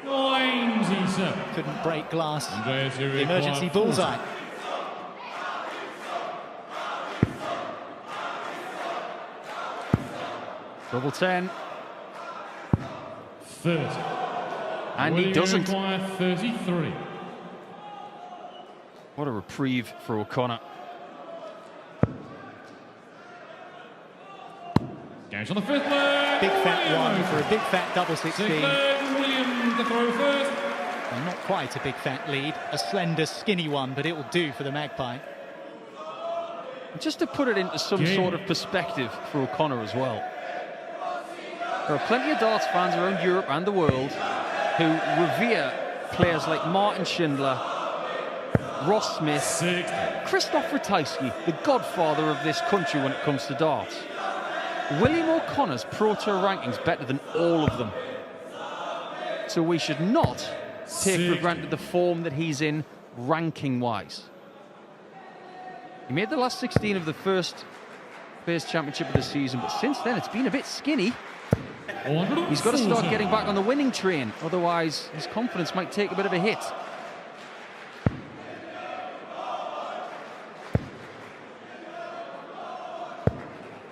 97. Couldn't break glass. Andreas, you The emergency require 40. bullseye. Double 10. 30. And he doesn't. Require 33. What a reprieve for O'Connor. Games on the fifth leg. Big fat William one O'Connor. for a big fat double 16. Sixth leg, William to throw first. Well, not quite a big fat lead. A slender, skinny one, but it will do for the Magpie. Just to put it into some sort of perspective for O'Connor as well. There are plenty of darts fans around Europe and the world who revere players like Martin Schindler, Ross Smith, Sixth. Christoph Ratajski, the godfather of this country when it comes to darts. William O'Connor's Pro Tour ranking's better than all of them. So we should not take for granted the form that he's in ranking-wise. He made the last 16 of the first Players' Championship of the season, but since then it's been a bit skinny. He's got to start getting back on the winning train, otherwise his confidence might take a bit of a hit.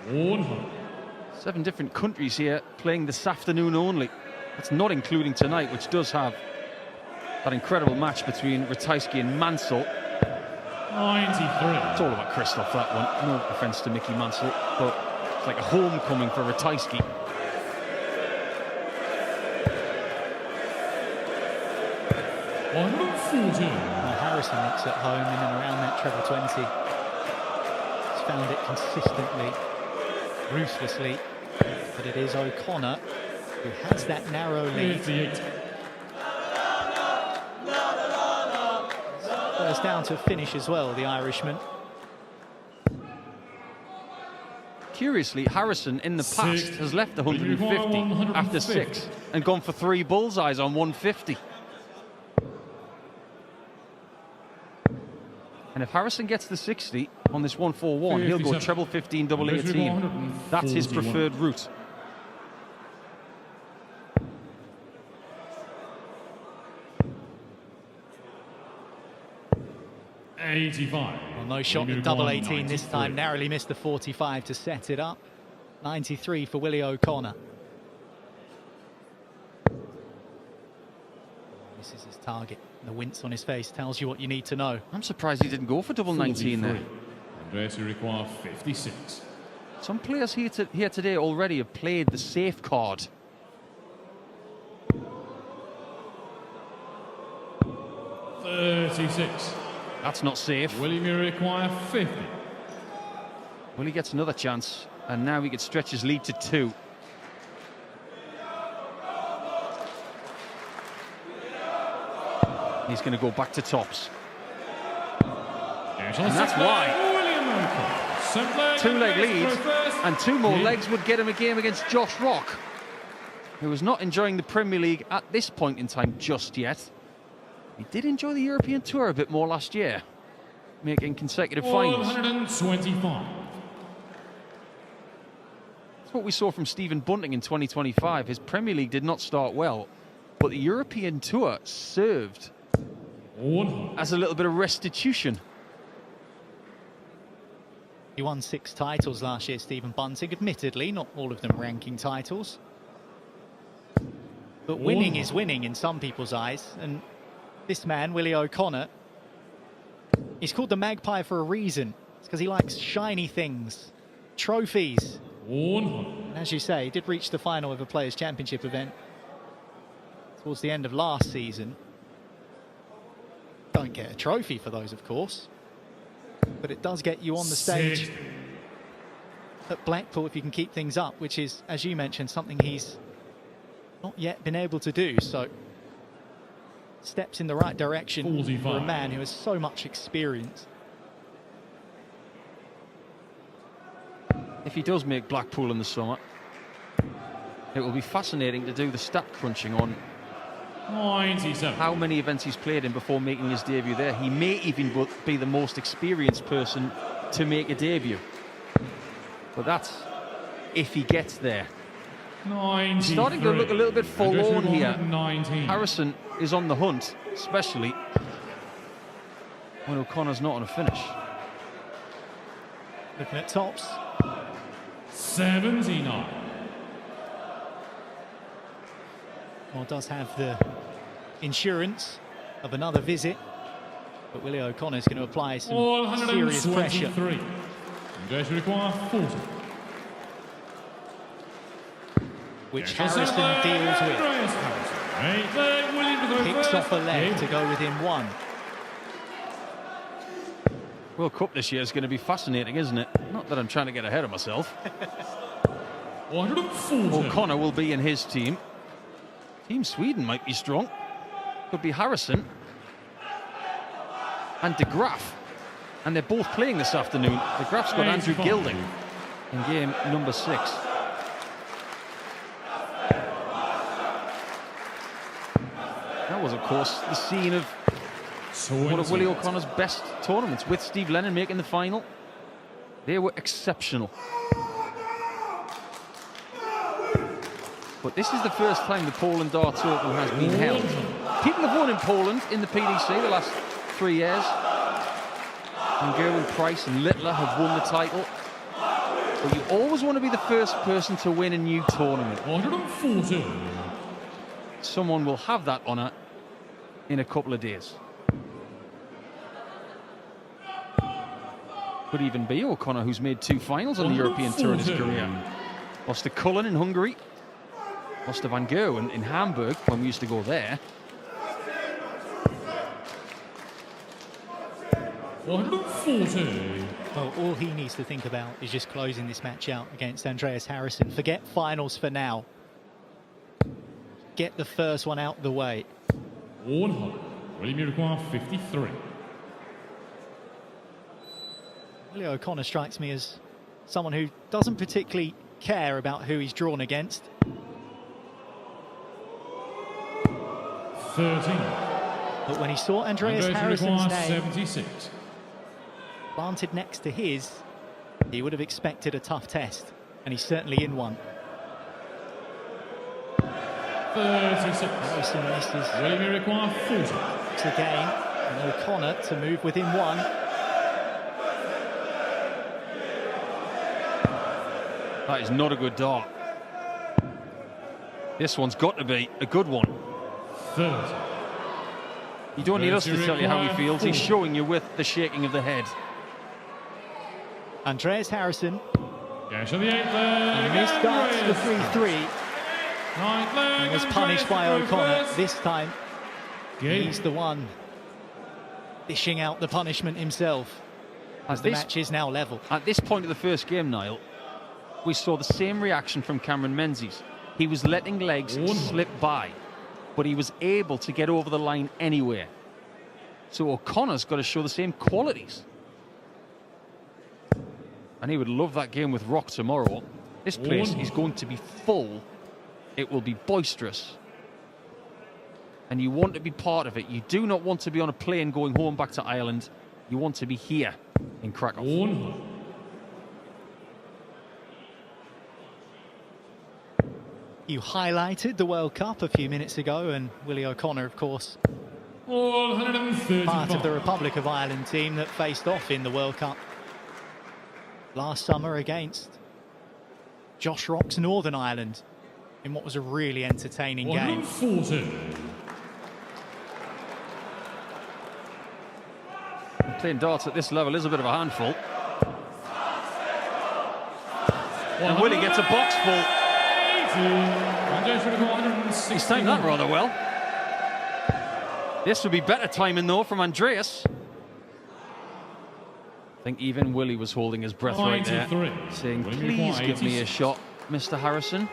One. 7 different countries here playing this afternoon only. That's not including tonight, which does have that incredible match between Ratajski and Mansell. 93. It's all about Christoph, that one. No offence to Mickey Mansell, but it's like a homecoming for Ratajski. Harrison looks at home in and around that treble 20. He's found it consistently, ruthlessly, but it is O'Connor who has that narrow lead. 58. First down to finish as well, the Irishman. Curiously, Harrison in the past has left the 150 after 6 and gone for 3 bullseyes on 150. And if Harrison gets the 60 on this 141, he'll go treble 15, double 18. That's his preferred route. $85. Well, no shot at double 18 this time, narrowly missed the 45 to set it up. 93 for Willie O'Connor. This is his target. The wince on his face tells you what you need to know. I'm surprised he didn't go for double 19 there. Andreas, you require 56. Some players here today already have played the safe card. $36. That's not safe. William, you require 50. Well, he gets another chance, and now he could stretch his lead to 2. He's going to go back to tops. And that's why. 2-leg lead, and 2 more legs would get him a game against Josh Rock, who is not enjoying the Premier League at this point in time just yet. He did enjoy the European Tour a bit more last year, making consecutive finals. 125. That's what we saw from Stephen Bunting in 2025. His Premier League did not start well, but the European Tour served 100. as a little bit of restitution. He won 6 titles last year, Stephen Bunting. Admittedly, not all of them ranking titles. But winning is winning in some people's eyes. And this man, Willie O'Connor, he's called the Magpie for a reason. It's because he likes shiny things, trophies. 100. And as you say, he did reach the final of a Players' Championship event towards the end of last season. Don't get a trophy for those, of course. But it does get you on the stage at Blackpool if you can keep things up, which is, as you mentioned, something he's not yet been able to do. So, steps in the right direction 45. for a man who has so much experience. If he does make Blackpool in the summer, it will be fascinating to do the stat crunching on 97. how many events he's played in before making his debut there. He may even be the most experienced person to make a debut. But that's if he gets there. 93. Starting to look a little bit forlorn here. 19. Harrison is on the hunt, especially when O'Connor's not on a finish. Looking at tops. 79. Well, does have the insurance of another visit, but Willie O'Connor's going to apply some serious pressure. 123. Going to require 40. Which Harrison deals with. Picks off a leg to go within 1. World Cup this year is going to be fascinating, isn't it? Not that I'm trying to get ahead of myself. 140. O'Connor will be in his team. Team Sweden might be strong. Could be Harrison and De Graaf. And they're both playing this afternoon. De Graaf's got Andrew Gilding in game number 6. That was, of course, the scene of one of Willie O'Connor's best tournaments, with Steve Lennon making the final. They were exceptional. But this is the first time the Poland Darts Open has been held. People have won in Poland in the PDC the last 3 years. And Gerwen, Price and Littler have won the title. But you always want to be the first person to win a new tournament. 140. Someone will have that honour in a couple of days. Could even be O'Connor, who's made 2 finals on the European Tour in his career. Lost to Cullen in Hungary. Lost to Van Gerwen in Hamburg when we used to go there. 140. Well, all he needs to think about is just closing this match out against Andreas Harrison. Forget finals for now. Get the first one out the way. 100. William require 53. Willie O'Connor strikes me as someone who doesn't particularly care about who he's drawn against. 13. But when he saw Andreas Harrison's name 76. planted next to his, he would have expected a tough test, and he's certainly in one. 36. Harrison misses William require 40. again, and O'Connor to move within 1. That is not a good dart. This one's got to be a good one. 30. You don't need us to tell you how he feels. He's showing you with the shaking of the head. Andreas Harrison Gash on the 8th leg. misdarts the 3-3 Ninth leg. and was punished by O'Connor. This time, he's the one dishing out the punishment himself, as the match is now level. At this point of the first game, Niall, we saw the same reaction from Cameron Menzies. He was letting legs slip by, but he was able to get over the line anywhere. So O'Connor's got to show the same qualities. And he would love that game with Rock tomorrow. This place is going to be full It will be boisterous. And you want to be part of it. You do not want to be on a plane going home back to Ireland. You want to be here in Krakow. You highlighted the World Cup a few minutes ago, and Willie O'Connor, of course, part of the Republic of Ireland team that faced off in the World Cup last summer against Josh Rock's Northern Ireland in what was a really entertaining game. Playing darts at this level is a bit of a handful. And Willie gets a box full. He's timed that rather well. This would be better timing though from Andreas. I think even Willie was holding his breath right there, saying, please give me a shot, Mr. Harrison.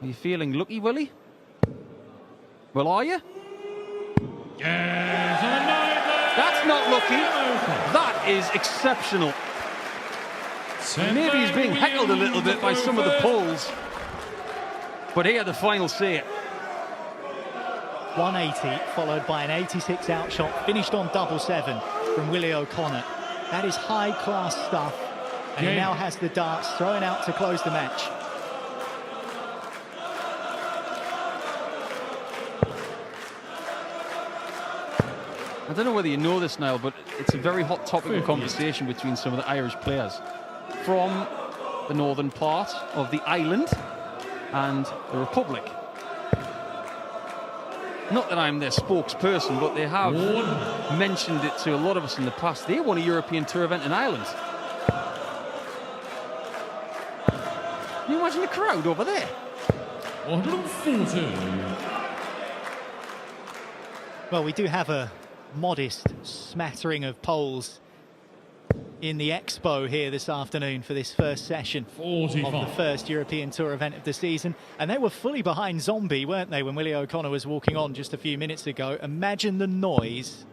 Are you feeling lucky, Willie? Well, are you? That's not lucky. That is exceptional. Maybe he's being heckled a little bit by some of the polls. But here, the final say. 180, followed by an 86 out shot, finished on 7-7 from Willie O'Connor. That is high-class stuff. And he now has the darts thrown out to close the match. I don't know whether you know this, Niall, but it's a very hot topic of conversation between some of the Irish players from the northern part of the island and the Republic. Not that I'm their spokesperson, but they have mentioned it to a lot of us in the past. They won a European Tour event in Ireland. Can you imagine the crowd over there? 140. Well, we do have a modest smattering of polls in the expo here this afternoon for this first session of the first European Tour event of the season. And they were fully behind Zombie, weren't they, when Willie O'Connor was walking on just a few minutes ago. Imagine the noise.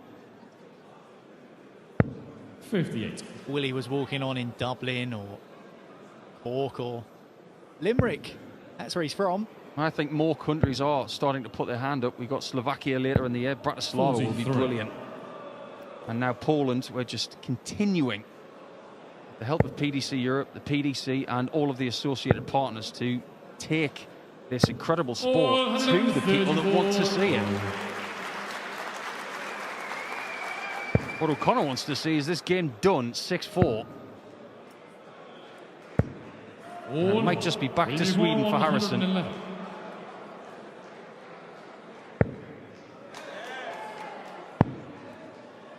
58. Willie was walking on in Dublin or Cork or Limerick. That's where he's from. I think more countries are starting to put their hand up. We've got Slovakia later in the year. Bratislava will be brilliant. And now Poland, we're just continuing with the help of PDC Europe, the PDC and all of the associated partners to take this incredible sport to the people that want to see it. What O'Connor wants to see is this game done 6-4. It might just be back to Sweden for Harrison.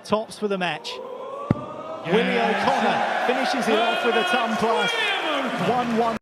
Tops for the match. Willie O'Connor finishes it off with a ton plus. 1-1.